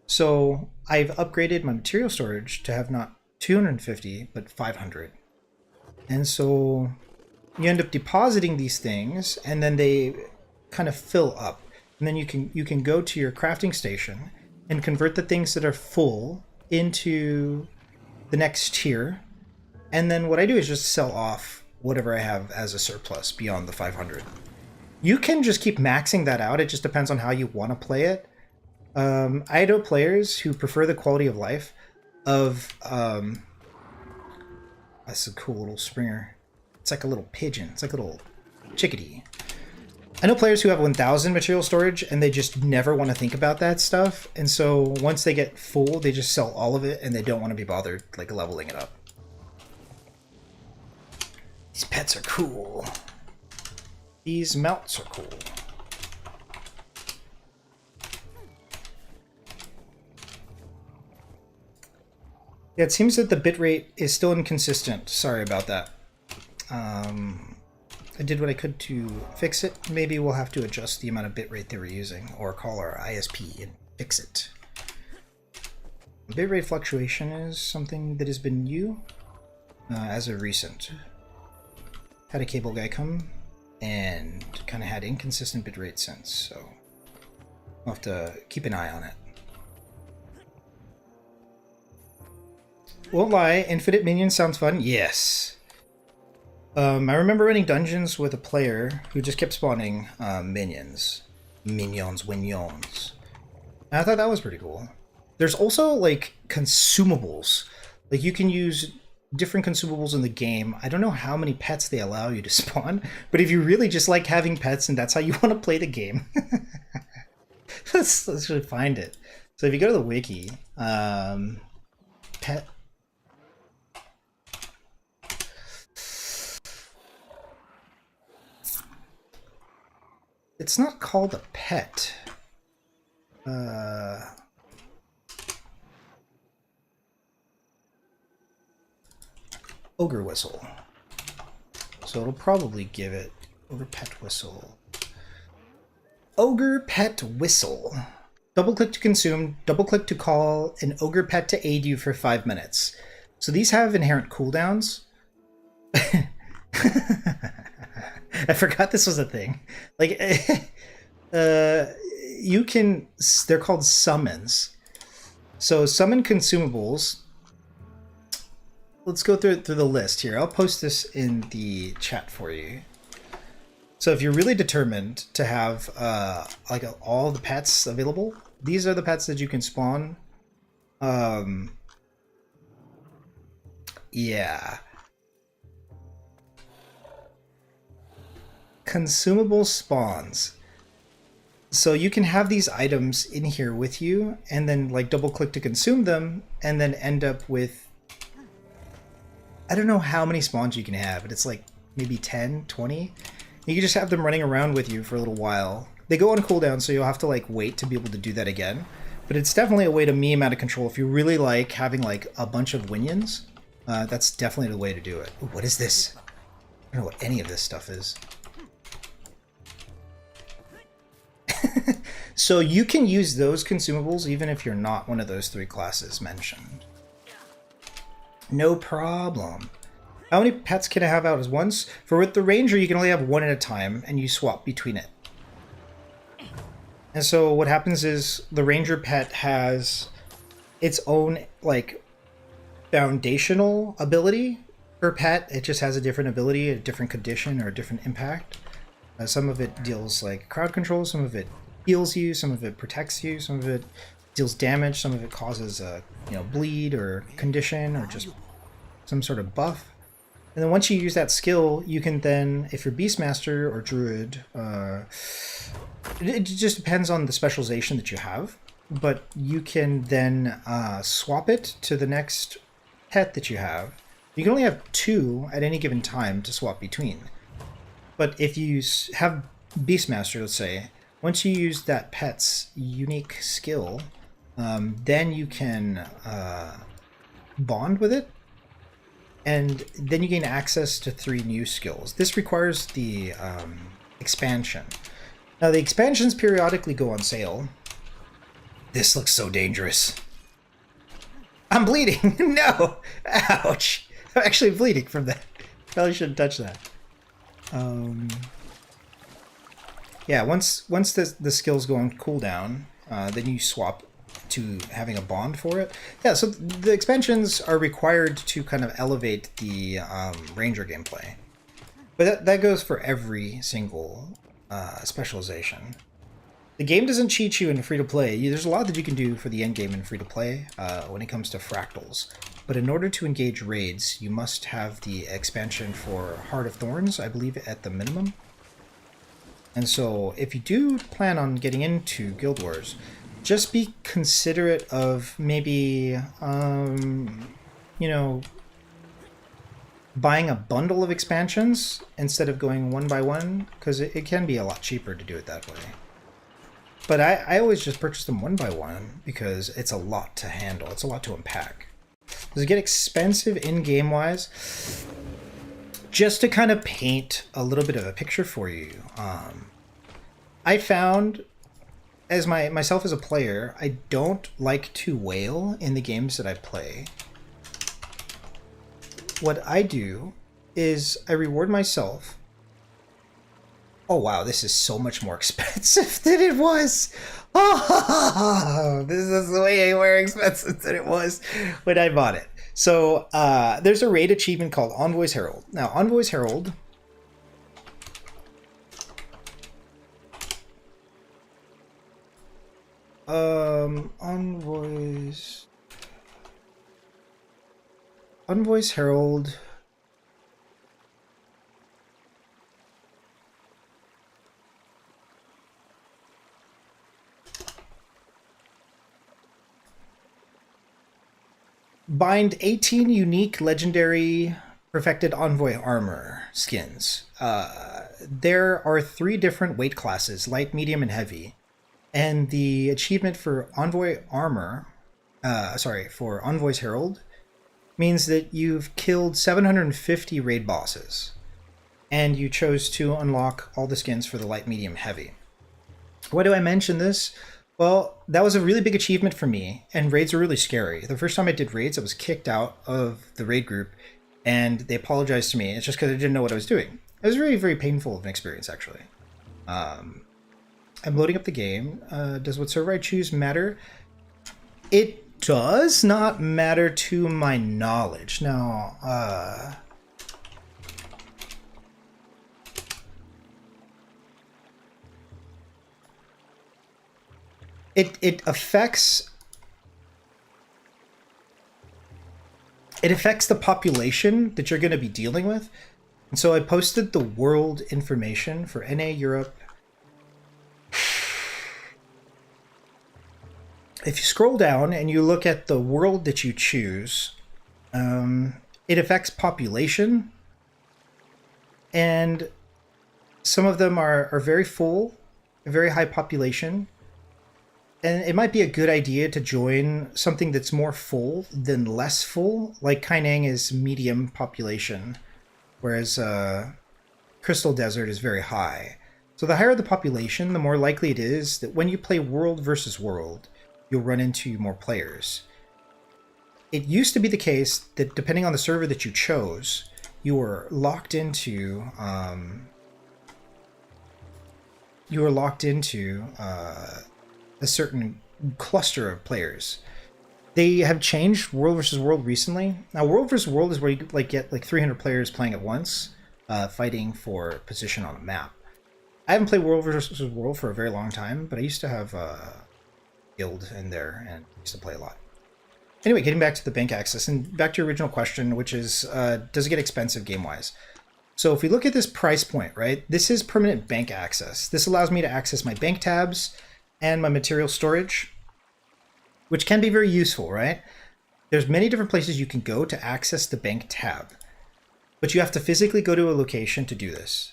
So I've upgraded my material storage to have not 250, but 500. And so you end up depositing these things, and then they kind of fill up. And then you can go to your crafting station and convert the things that are full into the next tier. And then what I do is just sell off whatever I have as a surplus beyond the 500. You can just keep maxing that out. It just depends on how you want to play it. I know players who prefer the quality of life of... that's a cool little springer. It's like a little pigeon. It's like a little chickadee. I know players who have 1,000 material storage and they just never want to think about that stuff. And so once they get full, they just sell all of it and they don't want to be bothered like leveling it up. These pets are cool. These mounts are cool. Yeah, it seems that the bitrate is still inconsistent. Sorry about that. I did what I could to fix it. Maybe we'll have to adjust the amount of bitrate they were using, or call our ISP and fix it. Bitrate fluctuation is something that has been new as of recent. Had a cable guy come and kind of had inconsistent bitrate since, so we'll have to keep an eye on it. Won't lie, infinite minions sounds fun. Yes. I remember running dungeons with a player who just kept spawning minions. Minions. And I thought that was pretty cool. There's also, like, consumables. Like, you can use different consumables in the game. I don't know how many pets they allow you to spawn, but if you really just like having pets and that's how you want to play the game, let's really find it. So if you go to the wiki, pet... It's not called a pet. Ogre whistle. So it'll probably give it ogre pet whistle. Ogre pet whistle. Double click to consume, double click to call an ogre pet to aid you for 5 minutes. So these have inherent cooldowns. I forgot this was a thing. Like, you can, they're called summons. So summon consumables. Let's go through the list here. I'll post this in the chat for you. So if you're really determined to have like all the pets available, these are the pets that you can spawn. Yeah. Consumable spawns. So you can have these items in here with you and then like double click to consume them and then end up with, I don't know how many spawns you can have, but it's like maybe 10, 20. You can just have them running around with you for a little while. They go on cooldown, so you'll have to like wait to be able to do that again. But it's definitely a way to meme out of control. If you really like having like a bunch of winions, that's definitely the way to do it. Ooh, what is this? I don't know what any of this stuff is. So you can use those consumables even if you're not one of those 3 classes mentioned. No problem. How many pets can I have out as once? For with the ranger, you can only have 1 at a time, and you swap between it. And so what happens is the ranger pet has its own like foundational ability per pet. It just has a different ability, a different condition, or a different impact. Some of it deals like crowd control, some of it heals you, some of it protects you, some of it deals damage. Some of it causes a bleed or condition or just some sort of buff. And then once you use that skill, you can then, if you're Beastmaster or Druid, it just depends on the specialization that you have. But you can then swap it to the next pet that you have. You can only have 2 at any given time to swap between. But if you have Beastmaster, let's say, once you use that pet's unique skill, then you can bond with it, and then you gain access to 3 new skills. This requires the expansion. Now, the expansions periodically go on sale. This looks so dangerous. I'm bleeding! No! Ouch! I'm actually bleeding from that. Probably shouldn't touch that. Yeah, once the skills go on cooldown, then you swap to having a bond for it. Yeah, so the expansions are required to kind of elevate the Ranger gameplay. But that goes for every single specialization. The game doesn't cheat you in free-to-play. There's a lot that you can do for the endgame in free-to-play when it comes to fractals. But in order to engage raids, you must have the expansion for Heart of Thorns, I believe, at the minimum. And so if you do plan on getting into Guild Wars, just be considerate of maybe, buying a bundle of expansions instead of going one by one, because it can be a lot cheaper to do it that way. But I always just purchase them one by one because it's a lot to handle. It's a lot to unpack. Does it get expensive in-game wise? Just to kind of paint a little bit of a picture for you, I found, as myself as a player, I don't like to whale in the games that I play. What I do is I reward myself. Oh wow, this is so much more expensive than it was. Oh, this is way more expensive than it was when I bought it. So there's a raid achievement called Envoy's Herald. Now, Envoy's Herald Envoy's Herald. Bind 18 unique legendary perfected Envoy armor skins. There are 3 different weight classes, light, medium, and heavy. And the achievement for Envoy armor, for Envoy's Herald, means that you've killed 750 raid bosses. And you chose to unlock all the skins for the light, medium, heavy. Why do I mention this? Well, that was a really big achievement for me, and raids were really scary. The first time I did raids, I was kicked out of the raid group, and they apologized to me. It's just because I didn't know what I was doing. It was very, very painful of an experience, actually. I'm loading up the game. Does what server I choose matter? It does not matter to my knowledge. Now, It affects the population that you're going to be dealing with. And so I posted the world information for NA Europe. If you scroll down and you look at the world that you choose, it affects population. And some of them are very full, a very high population. And it might be a good idea to join something that's more full than less full. Like Kainang is medium population, whereas Crystal Desert is very high. So the higher the population, the more likely it is that when you play world versus world, you'll run into more players. It used to be the case that depending on the server that you chose, you were locked into a certain cluster of players. They have changed World versus World recently. Now, World versus World is where you get 300 players playing at once, fighting for position on a map. I haven't played World versus World for a very long time, but I used to have guild in there and used to play a lot. Anyway, getting back to the bank access and back to your original question, which is, does it get expensive game-wise? So if we look at this price point, right, this is permanent bank access. This allows me to access my bank tabs and my material storage, which can be very useful, right? There's many different places you can go to access the bank tab, but you have to physically go to a location to do this.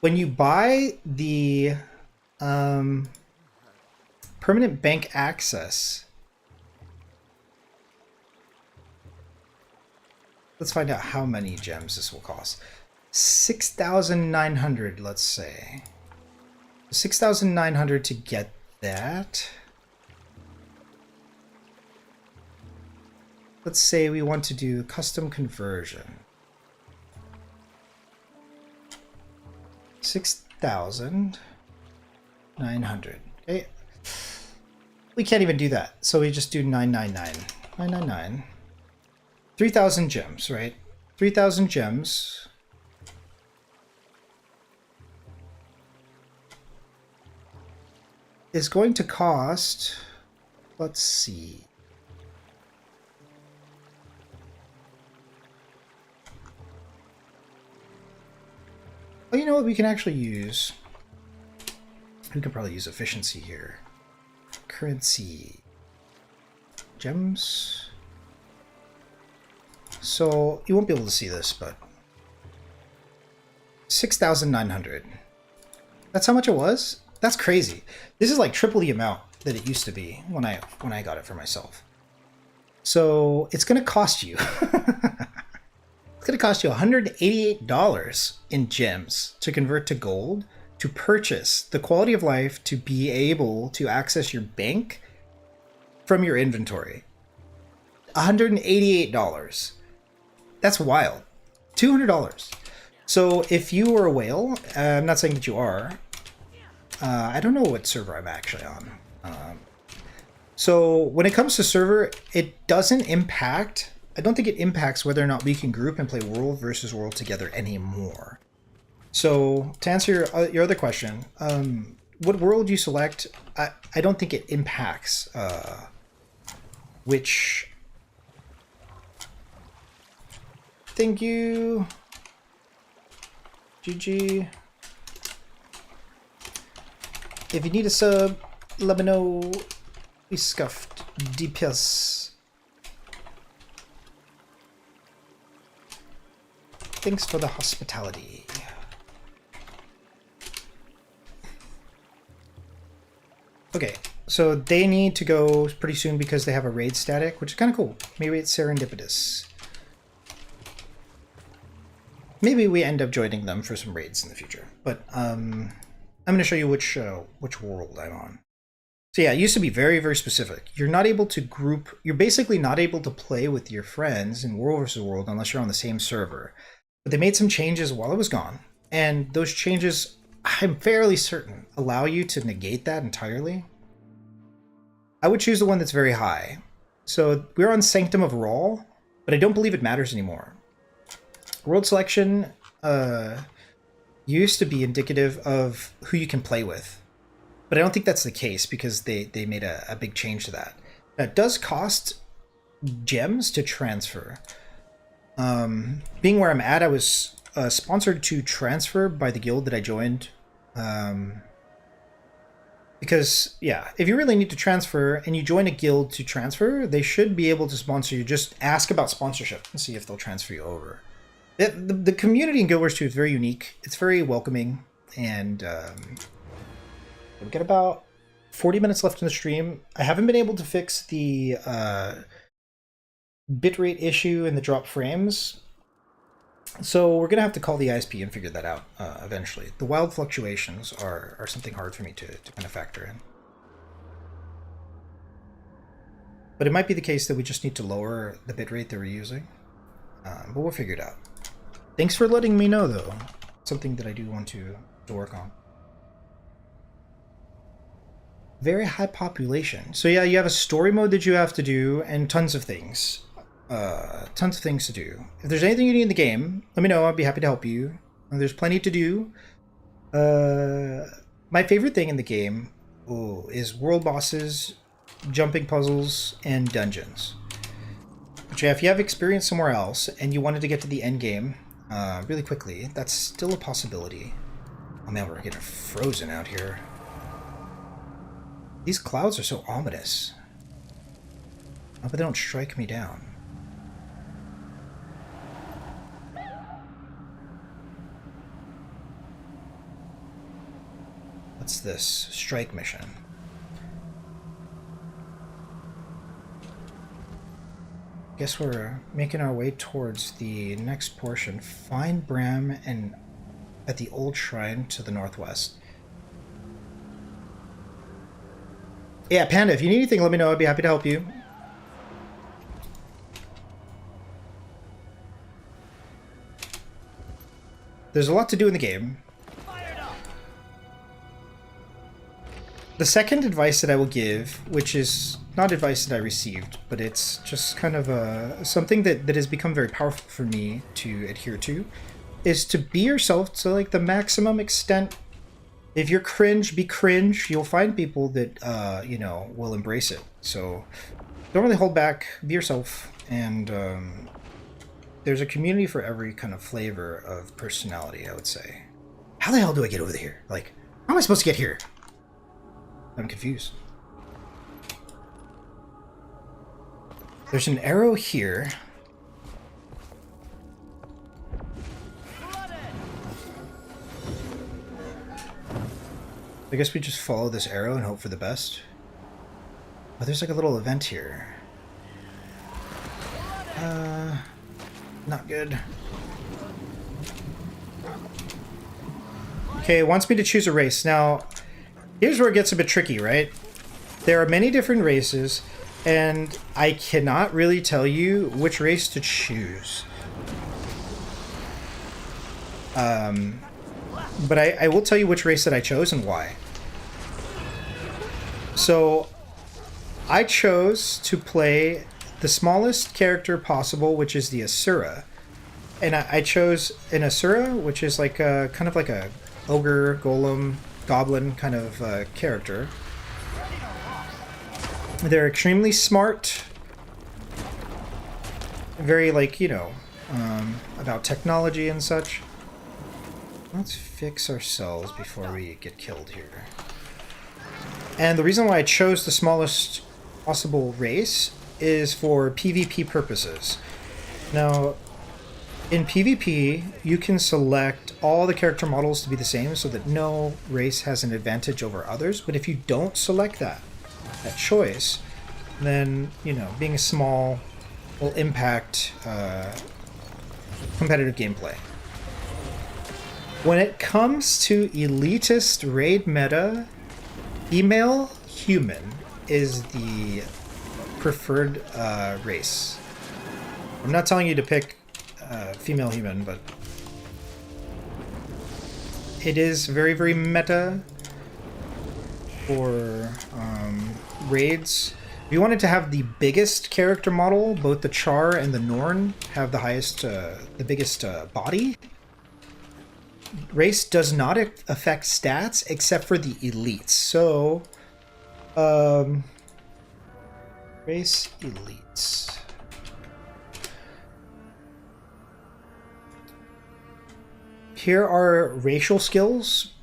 When you buy the permanent bank access, let's find out how many gems this will cost. 6,900, let's say. 6,900 to get that. Let's say we want to do custom conversion. 6,900. Okay. We can't even do that. So we just do 999. 999. 3,000 gems, right? 3,000 gems. Is going to cost, let's see. Oh, you know what we can actually use? We could probably use efficiency here. Currency. Gems. So you won't be able to see this, but 6,900. That's how much it was? That's crazy. This is like triple the amount that it used to be when I got it for myself. So it's gonna cost you it's gonna cost you $188 in gems to convert to gold to purchase the quality of life to be able to access your bank from your inventory. $188. That's wild. $200. So if you were a whale, I'm not saying that you are. I don't know what server I'm actually on. So when it comes to server, it doesn't impact. I don't think it impacts whether or not we can group and play world versus world together anymore. So to answer your other question, what world you select, I don't think it impacts which. Thank you. GG. If you need a sub, let me know. We scuffed DPS. Thanks for the hospitality. Okay, so they need to go pretty soon because they have a raid static, which is kind of cool. Maybe it's serendipitous. Maybe we end up joining them for some raids in the future. But I'm going to show you which world I'm on. So yeah, it used to be very, very specific. You're not able to group. You're basically not able to play with your friends in World vs. World unless you're on the same server. But they made some changes while I was gone. And those changes, I'm fairly certain, allow you to negate that entirely. I would choose the one that's very high. So we're on Sanctum of Raw, but I don't believe it matters anymore. World selection used to be indicative of who you can play with. But I don't think that's the case because they made a big change to that. Now, it does cost gems to transfer. Being where I'm at, I was sponsored to transfer by the guild that I joined. Because, yeah, if you really need to transfer and you join a guild to transfer, they should be able to sponsor you. Just ask about sponsorship and see if they'll transfer you over. The community in Guild Wars 2 is very unique. It's very welcoming. And we've got about 40 minutes left in the stream. I haven't been able to fix the bitrate issue and the drop frames. So we're going to have to call the ISP and figure that out eventually. The wild fluctuations are something hard for me to kind of factor in. But it might be the case that we just need to lower the bitrate that we're using. But we'll figure it out. Thanks for letting me know, though. Something that I do want to work on. Very high population. So yeah, you have a story mode that you have to do and tons of things. Tons of things to do. If there's anything you need in the game, let me know. I'd be happy to help you. And there's plenty to do. My favorite thing in the game is world bosses, jumping puzzles, and dungeons. But yeah, if you have experience somewhere else and you wanted to get to the end game really quickly, that's still a possibility. Oh man, we're getting frozen out here. These clouds are so ominous. I hope they don't strike me down. What's this? Strike mission. Guess we're making our way towards the next portion. Find Bram and at the old shrine to the northwest. Yeah, Panda, if you need anything, let me know. I'd be happy to help you. There's a lot to do in the game. The second advice that I will give, which is not advice that I received, but it's just kind of something that has become very powerful for me to adhere to, is to be yourself to like the maximum extent. If you're cringe, be cringe. You'll find people that, you know, will embrace it. So don't really hold back. Be yourself. And there's a community for every kind of flavor of personality, I would say. How the hell do I get over here? Like, how am I supposed to get here? I'm confused. There's an arrow here. I guess we just follow this arrow and hope for the best. Oh, there's like a little event here. Not good. Okay, it wants me to choose a race. Now, here's where it gets a bit tricky, right? There are many different races, and I cannot really tell you which race to choose. But I will tell you which race that I chose and why. So, I chose to play the smallest character possible, which is the Asura. And I chose an Asura, which is like a kind of like a ogre, golem, goblin kind of character. They're extremely smart, very like, you know, about technology and such. Let's fix ourselves before we get killed here. And the reason why I chose the smallest possible race is for PvP purposes. Now, in PvP, you can select all the character models to be the same so that no race has an advantage over others. But if you don't select that choice, then, you know, being small will impact competitive gameplay. When it comes to elitist raid meta, female human is the preferred race. I'm not telling you to pick female human, but it is very, very meta for raids. If you wanted to have the biggest character model, both the Char and the Norn have the highest, the biggest body. Race does not affect stats except for the elites. So, race elites. Here are racial skills.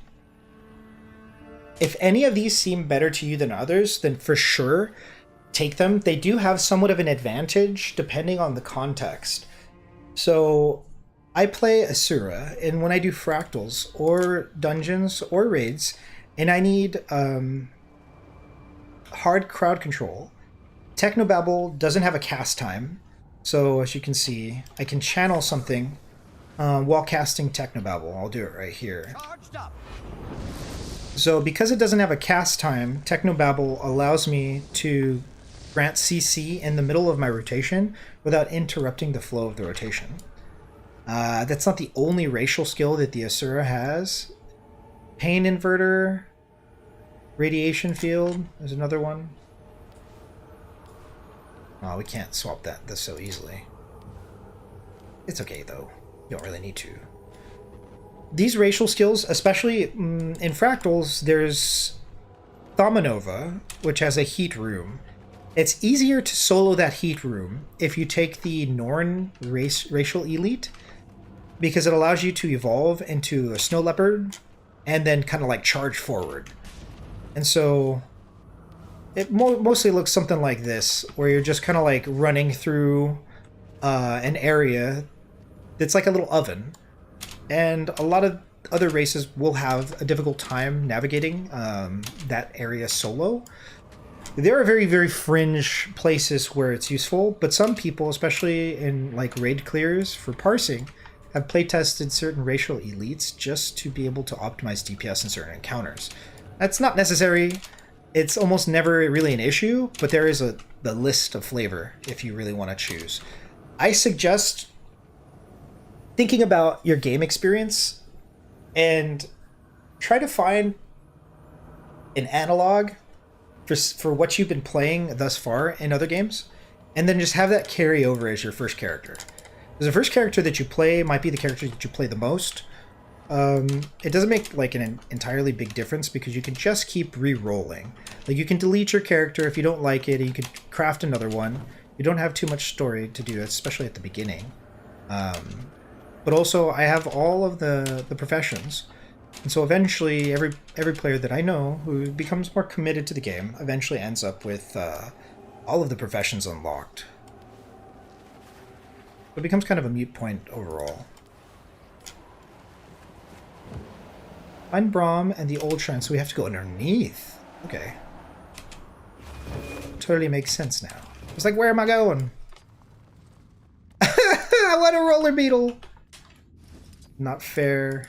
If any of these seem better to you than others, then for sure take them. They do have somewhat of an advantage depending on the context. So I play Asura, and when I do fractals or dungeons or raids, and I need hard crowd control, Technobabble doesn't have a cast time. So as you can see, I can channel something while casting Technobabble. I'll do it right here. So because it doesn't have a cast time, Technobabble allows me to grant CC in the middle of my rotation without interrupting the flow of the rotation. That's not the only racial skill that the Asura has. Pain Inverter, Radiation Field, there's another one. Oh, we can't swap this so easily. It's okay though, you don't really need to. these racial skills, especially in fractals, there's Thomanova, which has a heat room. It's easier to solo that heat room if you take the Norn racial elite, because it allows you to evolve into a snow leopard and then kind of like charge forward. And so it mostly looks something like this, where you're just kind of like running through an area that's like a little oven. And a lot of other races will have a difficult time navigating that area solo. There are very, very fringe places where it's useful, but some people, especially in like raid clears for parsing, have playtested certain racial elites just to be able to optimize DPS in certain encounters. That's not necessary. It's almost never really an issue, but there is the list of flavor if you really want to choose. I suggest thinking about your game experience and try to find an analog for what you've been playing thus far in other games, and then just have that carry over as your first character. Because the first character that you play might be the character that you play the most. It doesn't make like an entirely big difference because you can just keep re-rolling. Like you can delete your character if you don't like it, and you can craft another one. You don't have too much story to do, especially at the beginning. But also, I have all of the professions, and so eventually, every player that I know who becomes more committed to the game eventually ends up with all of the professions unlocked. It becomes kind of a moot point overall. Find Brahm and the old shrine, so we have to go underneath. Okay. Totally makes sense now. It's like, where am I going? I want a roller beetle! Not fair.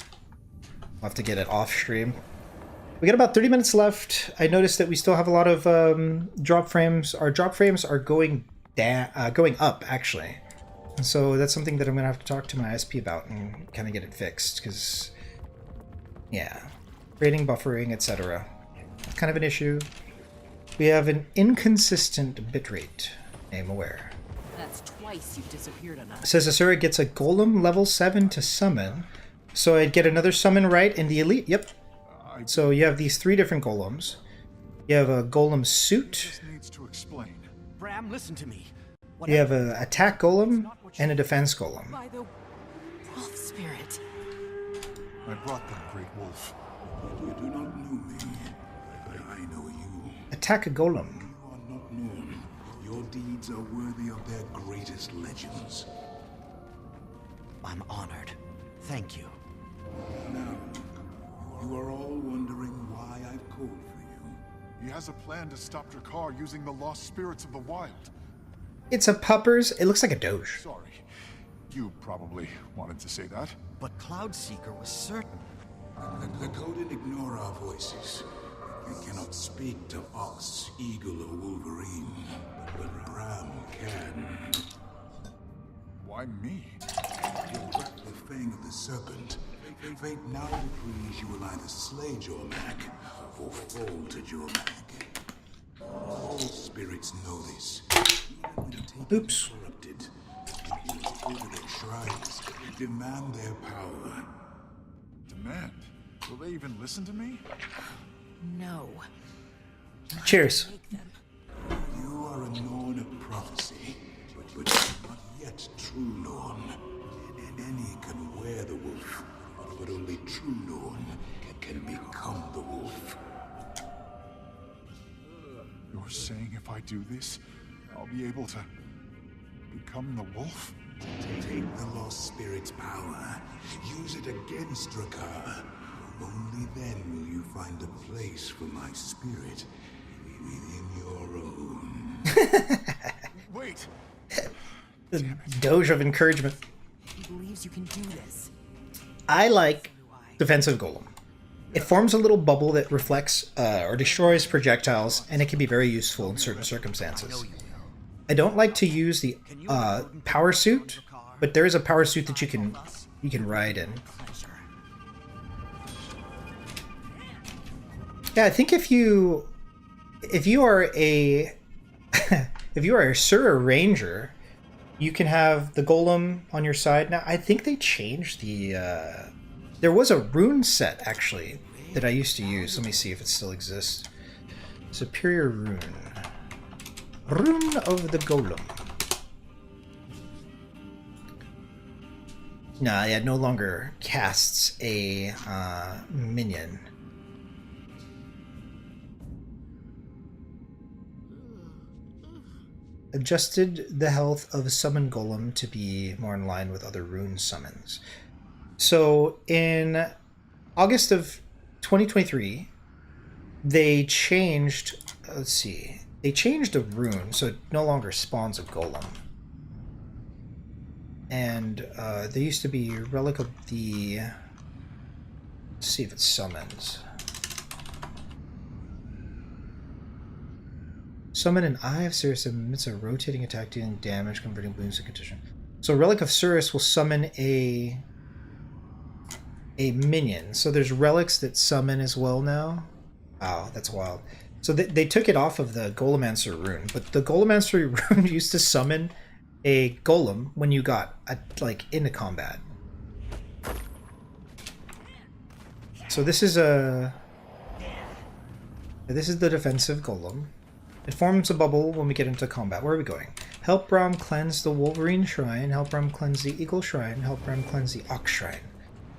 I'll have to get it off stream. We got about 30 minutes left. I noticed that we still have a lot of drop frames. Our drop frames are going up, actually. And so that's something that I'm going to have to talk to my ISP about and kind of get it fixed, because, yeah, rating, buffering, etc. Kind of an issue. We have an inconsistent bitrate, name aware. That's twice you've disappeared on us. It says Asura gets a golem level 7 to summon. So I'd get another summon right in the elite. Yep. So you have these 3 different golems. You have a golem suit. Needs to explain. Bram, listen to me. You have an attack golem and a defense golem. By the wolf spirit. I brought them, Great Wolf. You do not know me. I know you. Attack a golem. You are not known. Your deeds are worthy of their greatest legends. I'm honored. Thank you. Now, you are all wondering why I've called for you. He has a plan to stop Drakkar using the lost spirits of the wild. It's a puppers. It looks like a doge. Sorry. You probably wanted to say that. But Cloudseeker was certain. The Coden ignore our voices. We cannot speak to Ox, Eagle, or Wolverine, but Bram can. Why me? You wreck the fang of the serpent. Fate now decrees you will either slay Jormak or fall to Jormak. All spirits know this. Oops. Corrupted. You go to their shrines, demand their power. Demand? Will they even listen to me? No. Cheers. You are a Norn of prophecy, but you're not yet true Norn. Any can wear the wolf, but only true Norn can become the wolf. You're saying if I do this, I'll be able to become the wolf? Take the lost spirit's power. Use it against Drakkar. Only then will you find a place for my spirit within your own. Wait! The doge of encouragement. He believes you can do this. I like defensive golem. It forms a little bubble that reflects or destroys projectiles, and it can be very useful in certain circumstances. I don't like to use the power suit, but there is a power suit that you can ride in. Yeah, I think if you are a if you are a Sura Ranger, you can have the golem on your side. Now I think they changed the There was a rune set, actually, that I used to use. Let me see if it still exists. Superior rune. Rune of the Golem. Nah, it no longer casts a minion. Adjusted the health of a summon golem to be more in line with other rune summons. So in August of 2023, they changed, let's see, they changed a rune so it no longer spawns a golem. And there used to be Relic of the, let's see if it summons. Summon an Eye of Cirrus that emits a rotating attack dealing damage, converting blooms to condition. So Relic of Cirrus will summon a minion. So there's relics that summon as well now. Wow, that's wild. So they took it off of the Golemancer rune, but the Golemancer rune used to summon a golem when you got like into combat. So this is the defensive golem. It forms a bubble when we get into combat. Where are we going? Help Ram cleanse the Wolverine Shrine. Help Ram cleanse the Eagle Shrine. Help Ram cleanse the Ox Shrine.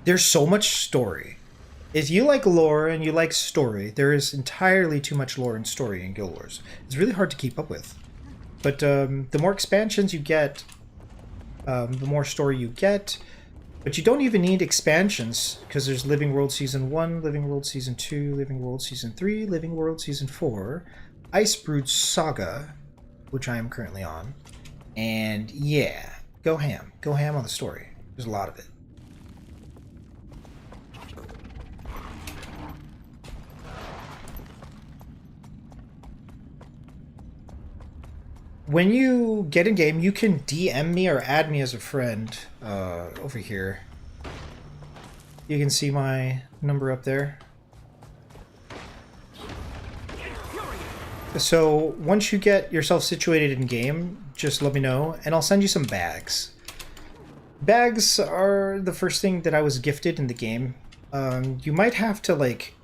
There's so much story. If you like lore and you like story, there is entirely too much lore and story in Guild Wars. It's really hard to keep up with. But the more expansions you get, the more story you get. But you don't even need expansions, because there's Living World Season 1, Living World Season 2, Living World Season 3, Living World Season 4, Icebrood Saga, which I am currently on. And yeah, go ham. Go ham on the story. There's a lot of it. When you get in game, you can DM me or add me as a friend over here. You can see my number up there. So once you get yourself situated in game, just let me know and I'll send you some bags. Bags are the first thing that I was gifted in the game. You might have to like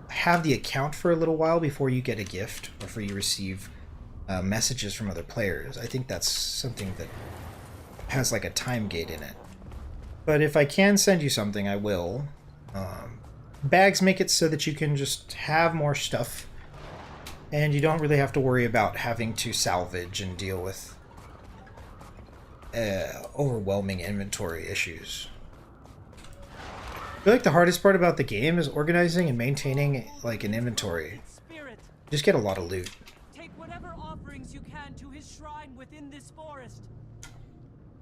have the account for a little while before you get a gift or before you receive messages from other players. I think that's something that has like a time gate in it. But if I can send you something, I will. Bags make it so that you can just have more stuff and you don't really have to worry about having to salvage and deal with overwhelming inventory issues. I feel like the hardest part about the game is organizing and maintaining like an inventory. Just get a lot of loot. Whatever offerings you can to his shrine within this forest.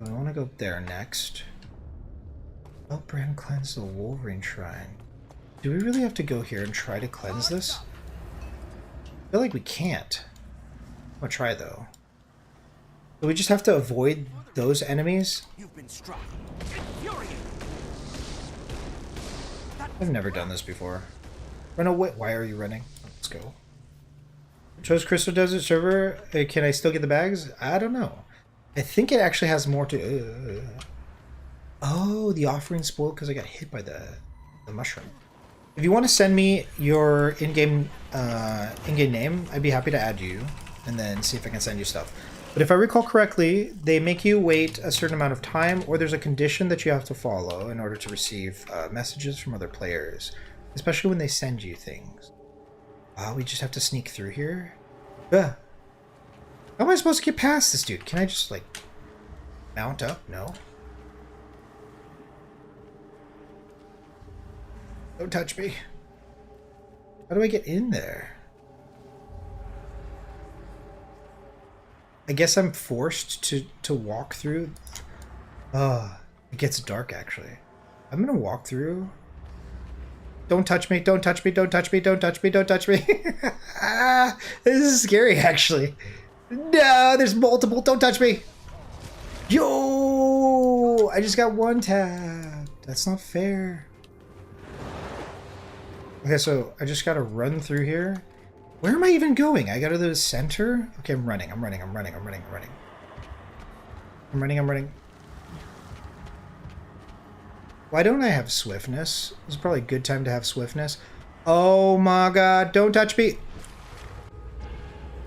I want to go there next. Help Bram cleanse the Wolverine Shrine. Do we really have to go here and try to cleanse this? I feel like we can't. I'm gonna try though. Do we just have to avoid those enemies? You've been struck. I've never done this before. Run away. Why are you running? Let's go. Chose Crystal Desert server. Can I still get the bags? I don't know. I think it actually has more to... Oh, the offering spoiled because I got hit by the mushroom. If you want to send me your in-game name, I'd be happy to add you and then see if I can send you stuff. But if I recall correctly, they make you wait a certain amount of time or there's a condition that you have to follow in order to receive messages from other players, especially when they send you things. We just have to sneak through here? Ugh. How am I supposed to get past this dude? Can I just, like, mount up? No. Don't touch me. How do I get in there? I guess I'm forced to walk through. It gets dark, actually. I'm gonna walk through. Don't touch me, don't touch me, don't touch me, don't touch me, don't touch me. This is scary, actually. No, there's multiple. Don't touch me. Yo, I just got one tab. That's not fair. Okay, so I just gotta run through here. Where am I even going? I gotta the center? Okay, I'm running. I'm running. Why don't I have swiftness? It's probably a good time to have swiftness. Oh my god, don't touch me!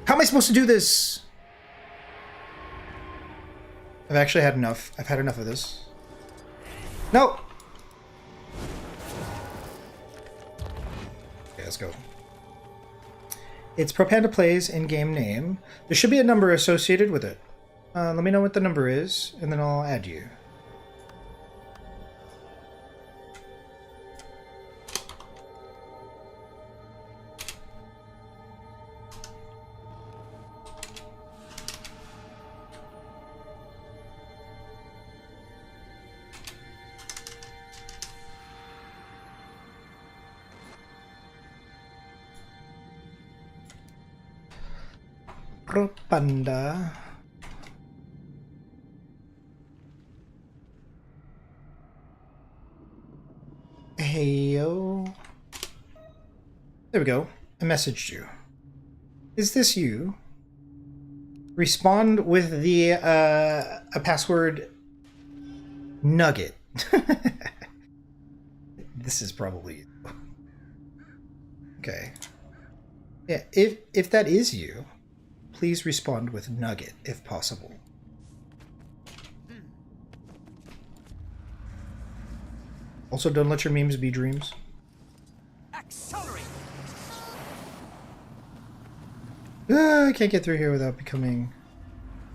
How am I supposed to do this? I've actually had enough. I've had enough of this. No! Okay, let's go. It's Propanda Plays in-game name. There should be a number associated with it. Let me know what the number is, and then I'll add you. Propanda. Heyo. There we go. I messaged you. Is this you? Respond with the a password nugget. This is probably okay. Yeah, if that is you, please respond with nugget if possible. Also, don't let your memes be dreams. Accelerate. I can't get through here without becoming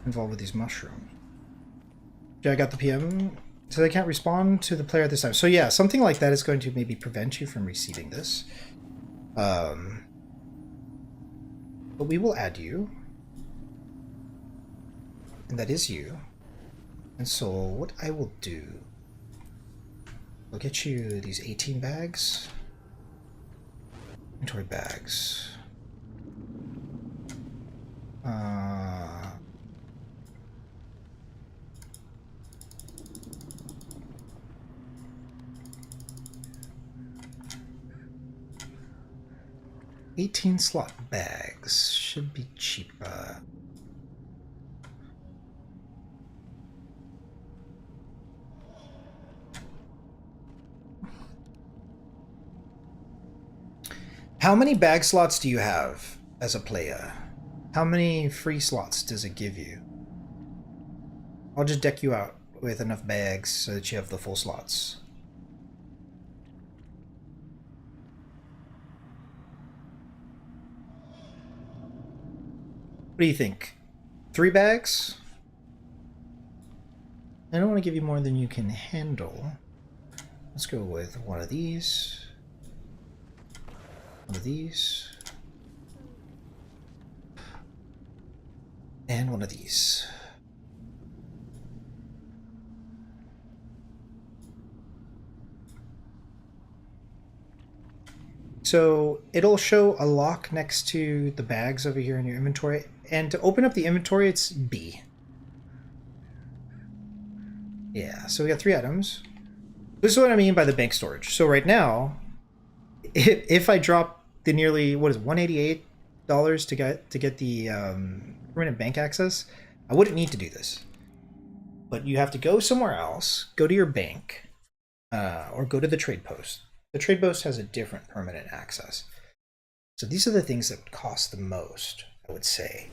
involved with these mushrooms. Yeah, I got the PM. So they can't respond to the player at this time. So yeah, something like that is going to maybe prevent you from receiving this. But we will add you. And that is you. And so what I will do, I'll get you these 18 bags. Inventory bags. 18 slot bags should be cheaper. How many bag slots do you have as a player? How many free slots does it give you? I'll just deck you out with enough bags so that you have the full slots. What do you think? 3 bags? I don't want to give you more than you can handle. Let's go with one of these. One of these. And one of these. So it'll show a lock next to the bags over here in your inventory. And to open up the inventory, it's B. Yeah, so we got 3 items. This is what I mean by the bank storage. So right now, if I drop the nearly, what is it, $188 to get the permanent bank access, I wouldn't need to do this. But you have to go somewhere else, go to your bank, or go to the trade post. The trade post has a different permanent access. So these are the things that would cost the most, I would say.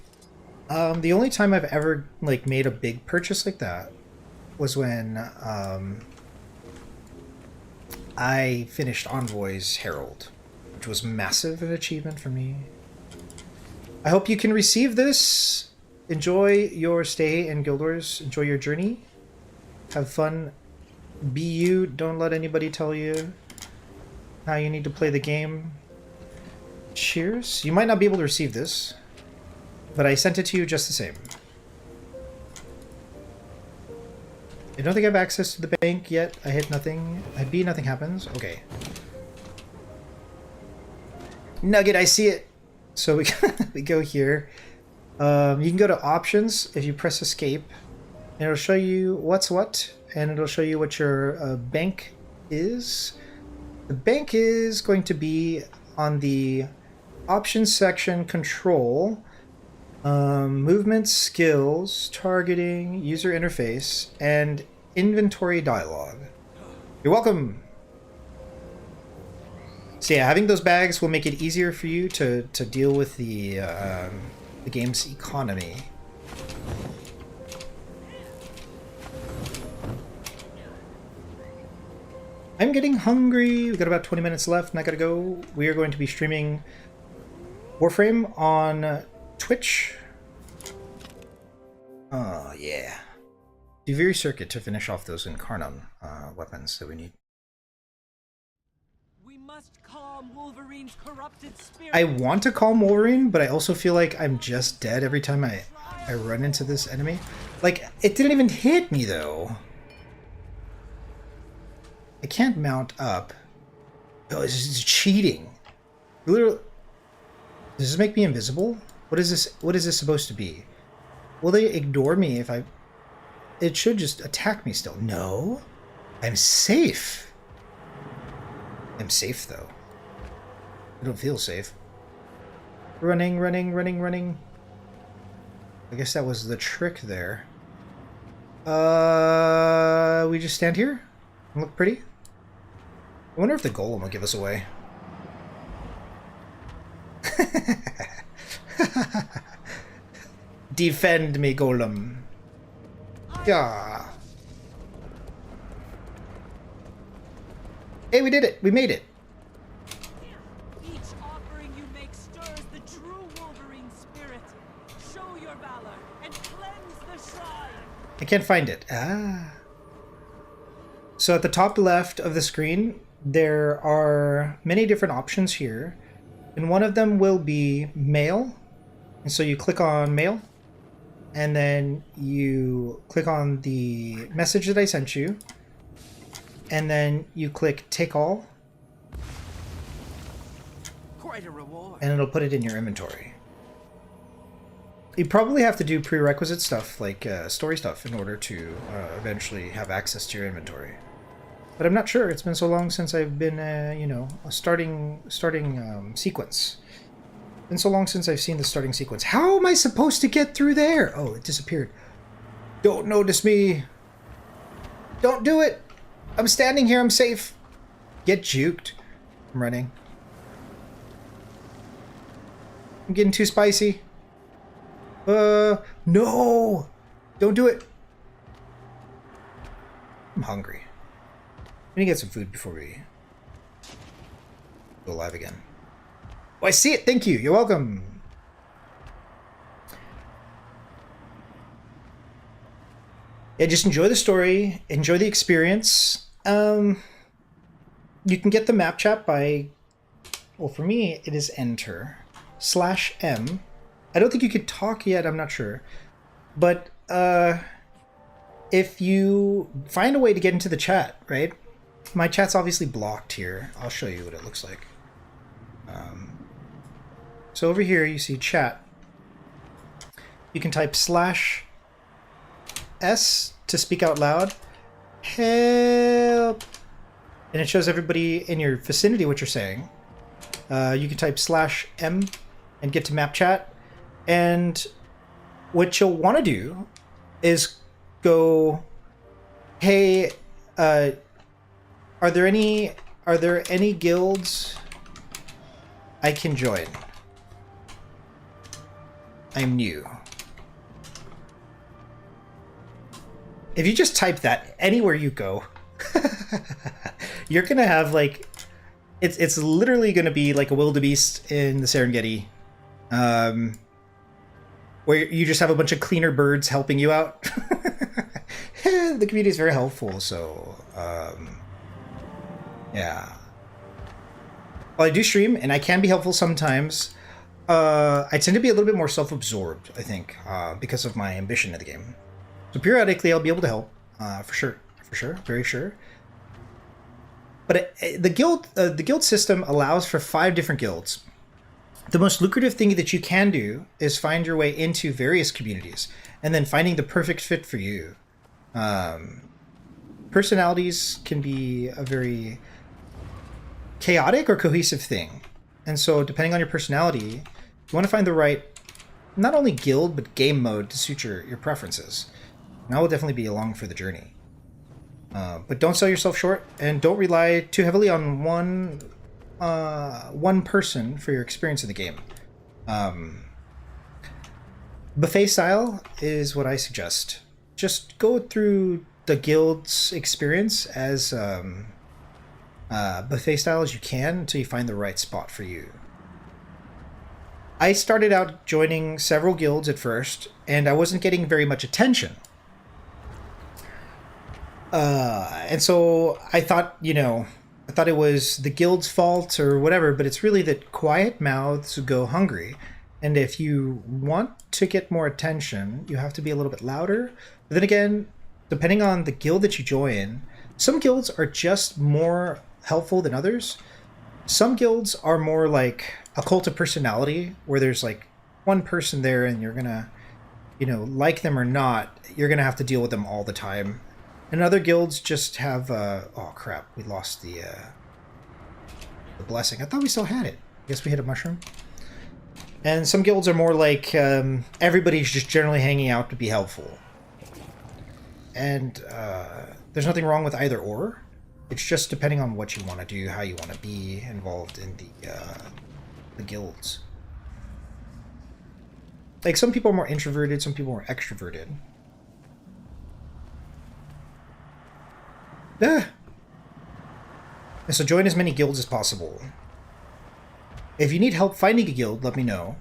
The only time I've ever made a big purchase like that was when I finished Envoy's Herald, which was massive an achievement for me. I hope you can receive this. Enjoy your stay in Guild Wars. Enjoy your journey. Have fun. Be you. Don't let anybody tell you how you need to play the game. Cheers. You might not be able to receive this, but I sent it to you just the same. I don't think I have access to the bank yet. I hit nothing. I B, nothing happens. Okay. Nugget, I see it. So we go here. You can go to options if you press escape, and it'll show you what's what, and it'll show you what your bank is. The bank is going to be on the options section, control, movement, skills, targeting, user interface, and inventory dialog. You're welcome. So yeah, having those bags will make it easier for you to deal with the game's economy. I'm getting hungry. We've got about 20 minutes left and I gotta go. We are going to be streaming Warframe on Twitch. Oh, yeah. Duviri Circuit to finish off those Incarnum weapons that we need. We must calm Wolverine's corrupted spirit. I want to calm Wolverine, but I also feel like I'm just dead every time I run into this enemy. Like, it didn't even hit me, though. I can't mount up. Oh, this is cheating. Literally. Does this make me invisible? What is this? What is this supposed to be? Will they ignore me if I... It should just attack me still. No. I'm safe. I'm safe, though. I don't feel safe. Running, running, running, running. I guess that was the trick there. We just stand here and look pretty? I wonder if the golem will give us away. Defend me, golem. Yeah. Hey, we did it. We made it. Each offering you make stirs the true Wolverine spirit. Show your valor and cleanse the shrine. I can't find it. Ah. So at the top left of the screen, there are many different options here. And one of them will be mail. And so you click on mail. And then you click on the message that I sent you. And then you click take all. Quite a reward. And it'll put it in your inventory. You probably have to do prerequisite stuff like story stuff in order to eventually have access to your inventory. But I'm not sure. It's been so long since I've been, you know, a starting sequence. Been so long since I've seen the starting sequence. How am I supposed to get through there? Oh, it disappeared. Don't notice me. Don't do it. I'm standing here. I'm safe. Get juked. I'm running. I'm getting too spicy. No. Don't do it. I'm hungry. I'm gonna get some food before we go live again. Oh, I see it. Thank you. You're welcome. Yeah, just enjoy the story. Enjoy the experience. You can get the map chat by... Well, for me, it is enter/M. I don't think you could talk yet. I'm not sure. But if you find a way to get into the chat, right? My chat's obviously blocked here. I'll show you what it looks like. So over here, you see chat. You can type /S to speak out loud. Help! And it shows everybody in your vicinity what you're saying. You can type /M and get to map chat. And what you'll want to do is go, hey, are there any guilds I can join? I'm new. If you just type that anywhere you go, you're gonna have like, it's literally gonna be like a wildebeest in the Serengeti, where you just have a bunch of cleaner birds helping you out. The community is very helpful, so yeah. Well, I do stream, and I can be helpful sometimes. I tend to be a little bit more self-absorbed, I think, because of my ambition in the game. So periodically, I'll be able to help, for sure, very sure. But the guild system allows for 5 different guilds. The most lucrative thing that you can do is find your way into various communities, and then finding the perfect fit for you. Personalities can be a very chaotic or cohesive thing. And so depending on your personality, you want to find the right, not only guild, but game mode to suit your preferences. And I will definitely be along for the journey. But don't sell yourself short, and don't rely too heavily on one person for your experience in the game. Buffet style is what I suggest. Just go through the guild's experience as buffet style as you can until you find the right spot for you. I started out joining several guilds at first, and I wasn't getting very much attention. And so I thought, I thought it was the guild's fault or whatever, but it's really that quiet mouths go hungry. And if you want to get more attention, you have to be a little bit louder. But then again, depending on the guild that you join, some guilds are just more helpful than others. Some guilds are more like a cult of personality, where there's like one person there and you're gonna, like them or not, you're gonna have to deal with them all the time. And other guilds just have, oh crap, we lost the blessing. I thought we still had it. I guess we hit a mushroom. And some guilds are more like everybody's just generally hanging out to be helpful. And there's nothing wrong with either or. It's just depending on what you want to do, how you want to be involved in the guilds. Like, some people are more introverted, some people are more extroverted. And so join as many guilds as possible. If you need help finding a guild, let me know.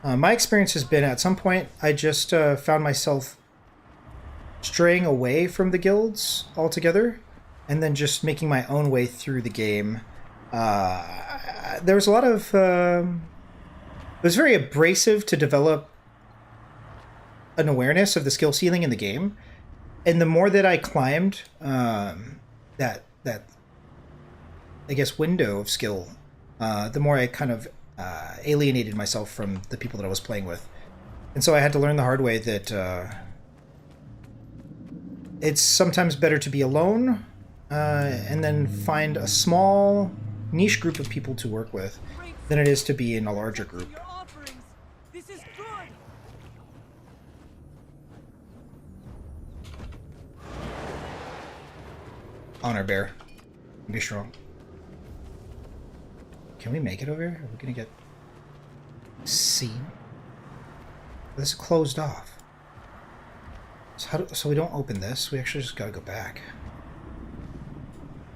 My experience has been, at some point, I just found myself straying away from the guilds altogether, and then just making my own way through the game. There was a lot of... it was very abrasive to develop an awareness of the skill ceiling in the game. And the more that I climbed that I guess window of skill, the more I kind of alienated myself from the people that I was playing with. And so I had to learn the hard way that it's sometimes better to be alone and then find a small niche group of people to work with than it is to be in a larger group. This is good. Honor bear. Be strong. Can we make it over here? Are we gonna get seen? This is closed off. So we don't open this. We actually just gotta go back.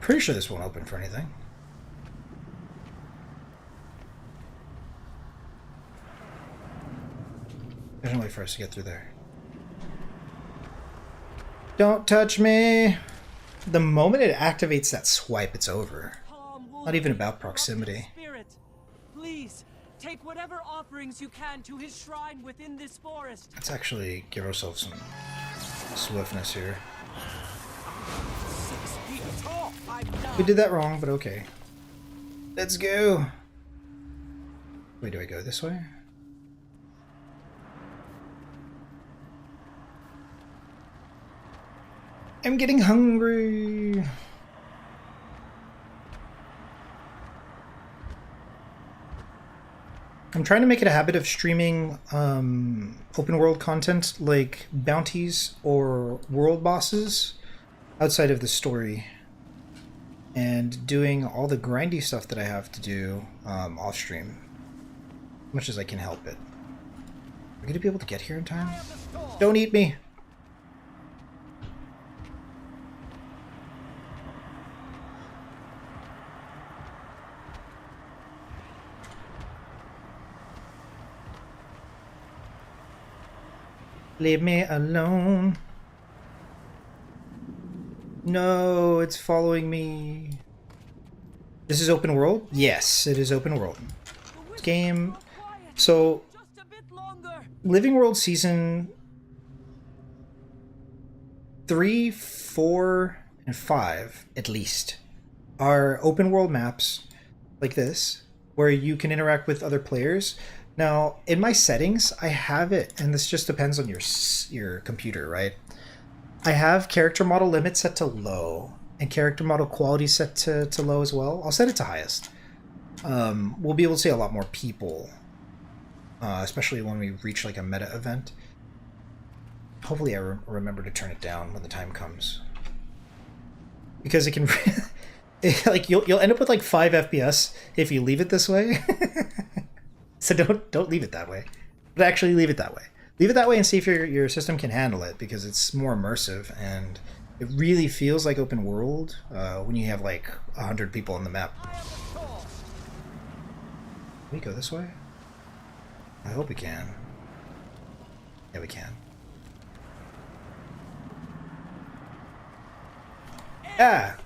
Pretty sure this won't open for anything. There's no way for us to get through there. Don't touch me! The moment it activates that swipe, it's over. Not even about proximity. Please, take whatever offerings you can to his shrine within this forest. Let's actually give ourselves some swiftness here. We did that wrong, but okay. Let's go! Wait, do I go this way? I'm getting hungry! I'm trying to make it a habit of streaming open world content like bounties or world bosses outside of the story, and doing all the grindy stuff that I have to do off stream, as much as I can help it. Are we gonna be able to get here in time? Don't eat me! Leave me alone. No, it's following me. This is open world? Yes, it is open world. This game. So, Living World Season 3, 4, and 5, at least, are open world maps like this, where you can interact with other players. Now, in my settings, I have it, and this just depends on your computer, right? I have character model limit set to low, and character model quality set to low as well. I'll set it to highest. We'll be able to see a lot more people, especially when we reach like a meta event. Hopefully I remember to turn it down when the time comes. because it can like you'll end up with like 5 FPS if you leave it this way. So don't leave it that way, but actually leave it that way. Leave it that way and see if your system can handle it, because it's more immersive and it really feels like open world when you have like 100 people on the map. Can we go this way? I hope we can. Yeah, we can. Ah.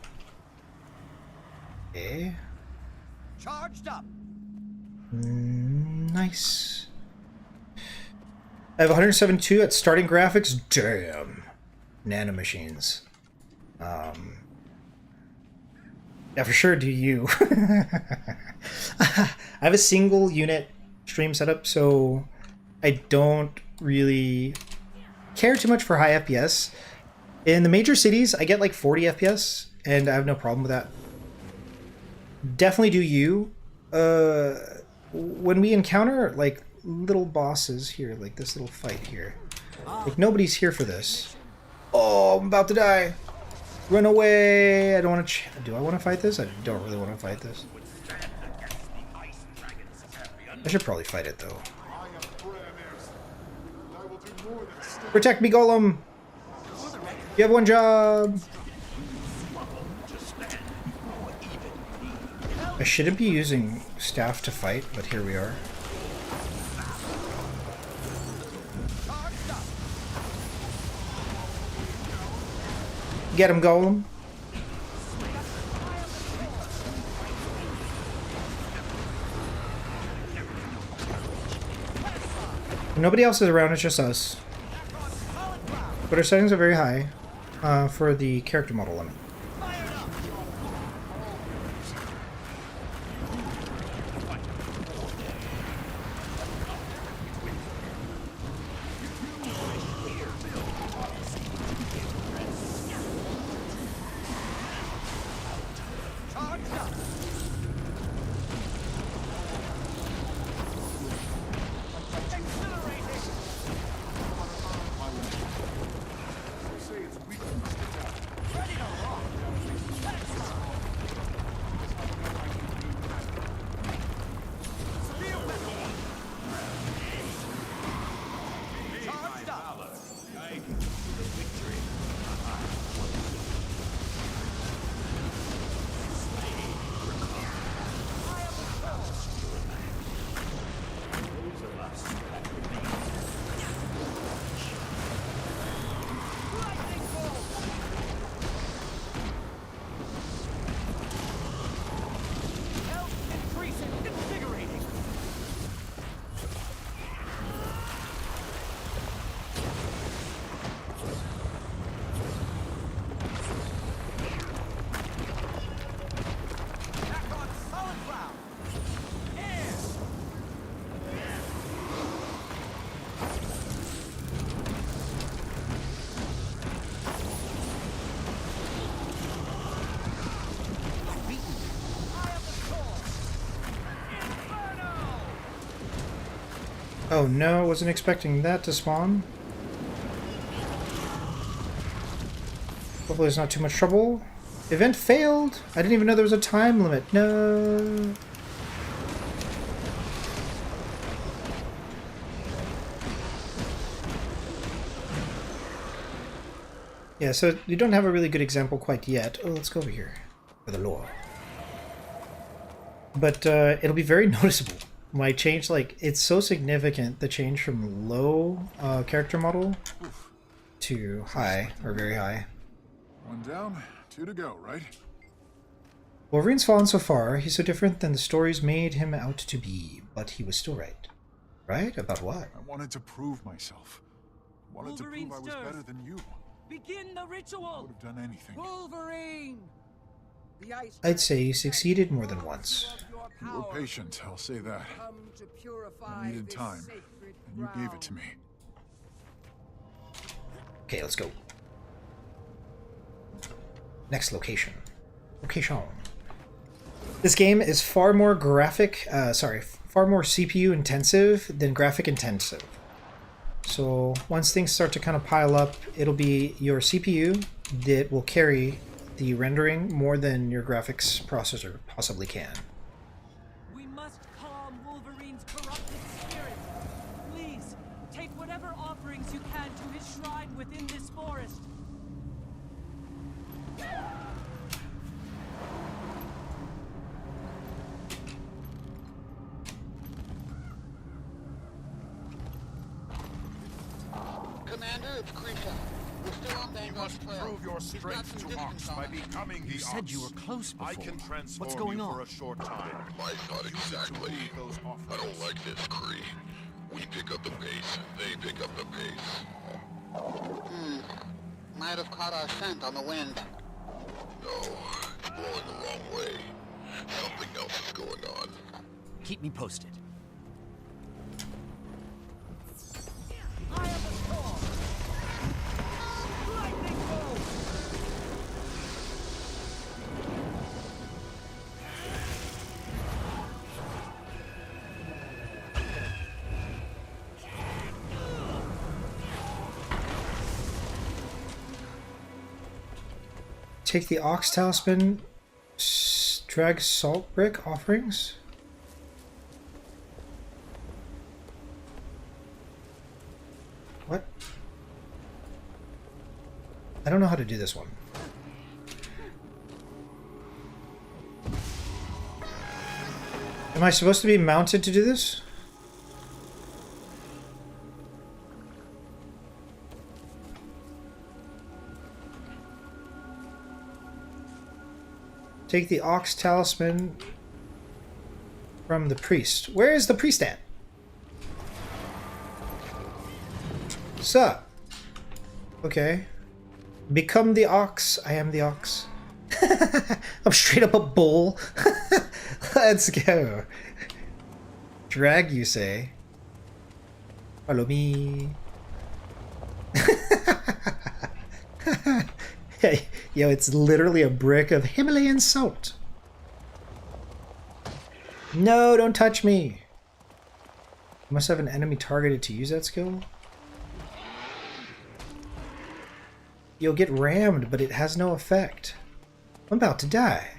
Okay. Charged up. Nice. I have 107.2 at starting graphics. Damn. Nanomachines. Yeah, for sure, do you. I have a single unit stream setup, so I don't really care too much for high FPS. In the major cities, I get like 40 FPS, and I have no problem with that. Definitely do you. When we encounter like little bosses here, like this little fight here, like nobody's here for this. Oh, I'm about to die. Run away. I don't want to. Do I want to fight this? I don't really want to fight this. I should probably fight it though. Protect me, Golem. You have one job. I shouldn't be using staff to fight, but here we are. Get him, Golem. Nobody else is around, it's just us. But our settings are very high for the character model limit. Oh no, wasn't expecting that to spawn. Hopefully there's not too much trouble. Event failed! I didn't even know there was a time limit. No. Yeah, so you don't have a really good example quite yet. Oh, let's go over here for the lore. But it'll be very noticeable. My change, like, it's so significant, the change from low character model to high, or very high. One down, 2 to go, right? Wolverine's fallen so far. He's so different than the stories made him out to be, but he was still right. Right? About what? I wanted to prove myself. I wanted Wolverine to prove I was better than you. Begin the ritual. I would have done anything. Wolverine. I'd say you succeeded more than once. You were patient, I'll say that. I needed time, and you gave it to me. Okay, let's go. Next location. Location. This game is far more far more CPU intensive than graphic intensive. So once things start to kind of pile up, it'll be your CPU that will carry the rendering more than your graphics processor possibly can. We must calm Wolverine's corrupted spirit. Please, take whatever offerings you can to his shrine within this forest. Commander, it's Creeper. We're still on Vanguard's trail. Prove your strength to Ox by becoming the You said Ox. you were close before. I can transform What's going you on? for a short time. My thought exactly. I don't like this, Kree. We pick up the pace, they pick up the pace. Might have caught our scent on the wind. No, it's blowing the wrong way. Something else is going on. Keep me posted. I am the storm. Lightning bolt. Take the Ox Talisman, drag salt brick offerings. What? I don't know how to do this one. Am I supposed to be mounted to do this? Take the Ox Talisman from the priest. Where is the priest at? Sup? Okay. Become the Ox. I am the Ox. I'm straight up a bull. Let's go. Drag, you say? Follow me. Hey, yo, it's literally a brick of Himalayan salt. No, don't touch me. You must have an enemy targeted to use that skill. You'll get rammed, but it has no effect. I'm about to die.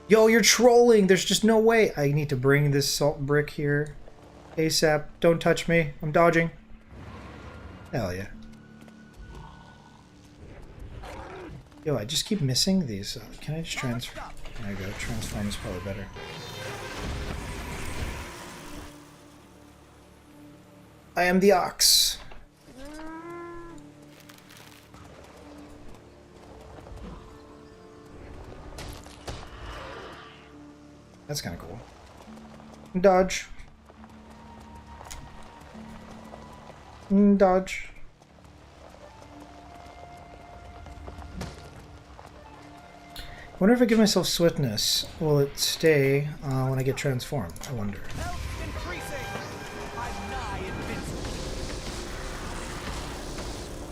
Yo, you're trolling. There's just no way. I need to bring this salt brick here. ASAP. Don't touch me. I'm dodging. Hell yeah. Yo, I just keep missing these. Can I just transfer? There you go. Transform is probably better. I am the Ox. That's kind of cool. Dodge. Dodge. I wonder if I give myself swiftness, will it stay when I get transformed? I wonder. I'm nigh invincible.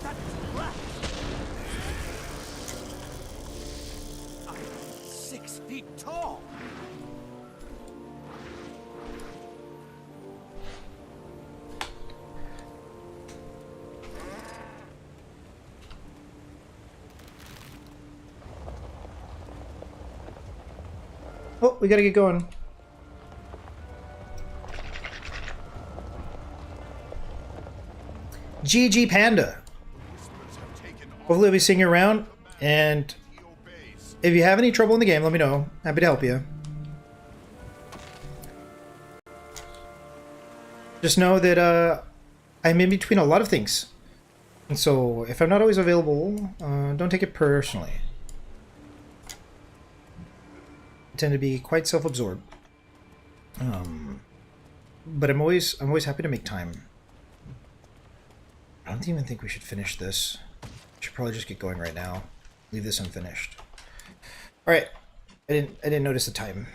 That's left. I'm 6 feet tall. Oh, we gotta get going. GG Panda. Hopefully I'll be seeing you around, and if you have any trouble in the game, let me know. Happy to help you. Just know that I'm in between a lot of things. And so if I'm not always available, don't take it personally. I tend to be quite self-absorbed, but I'm always happy to make time. I don't even think we should finish this. We should probably just get going right now. Leave this unfinished. All right, I didn't notice the time.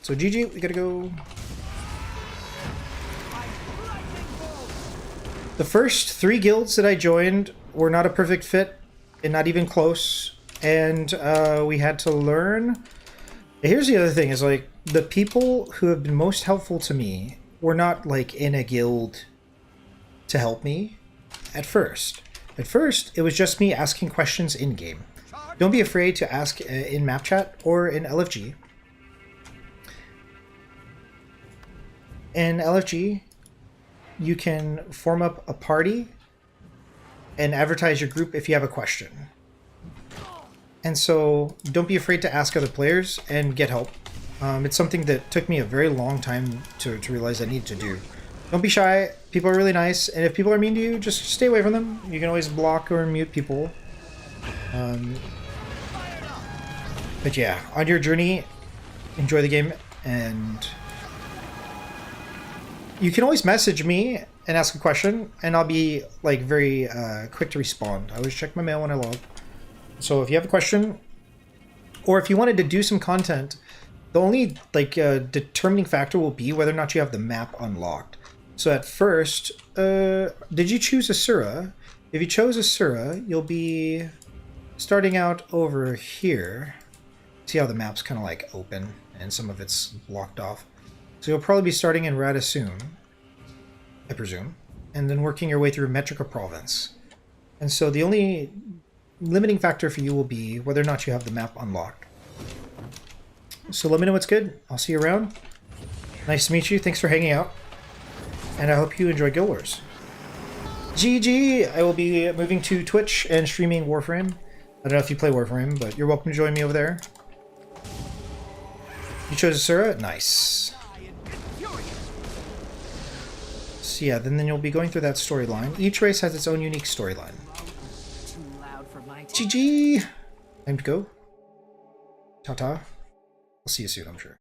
So GG, we gotta go. The first 3 guilds that I joined were not a perfect fit, and not even close, and we had to learn. Here's the other thing, is like, the people who have been most helpful to me were not like in a guild to help me at first. At first, it was just me asking questions in-game. don't be afraid to ask in map chat or in LFG. In LFG, you can form up a party and advertise your group if you have a question. And so don't be afraid to ask other players and get help. It's something that took me a very long time to realize I need to do. Don't be shy. People are really nice. And if people are mean to you, just stay away from them. You can always block or mute people. But yeah, on your journey, enjoy the game. And you can always message me and ask a question. And I'll be like very quick to respond. I always check my mail when I log. So if you have a question, or if you wanted to do some content, the only like determining factor will be whether or not you have the map unlocked. So at first, did you choose Asura? If you chose Asura, you'll be starting out over here. See how the map's kind of like open and some of it's blocked off. So you'll probably be starting in Radissoon, I presume, and then working your way through Metrica Province. And so the only limiting factor for you will be whether or not you have the map unlocked. So let me know what's good. I'll see you around. Nice to meet you. Thanks for hanging out. And I hope you enjoy Guild Wars. GG! I will be moving to Twitch and streaming Warframe. I don't know if you play Warframe, but you're welcome to join me over there. You chose Asura? Nice. So yeah, then you'll be going through that storyline. Each race has its own unique storyline. GG! Time to go. Ta-ta. I'll see you soon, I'm sure.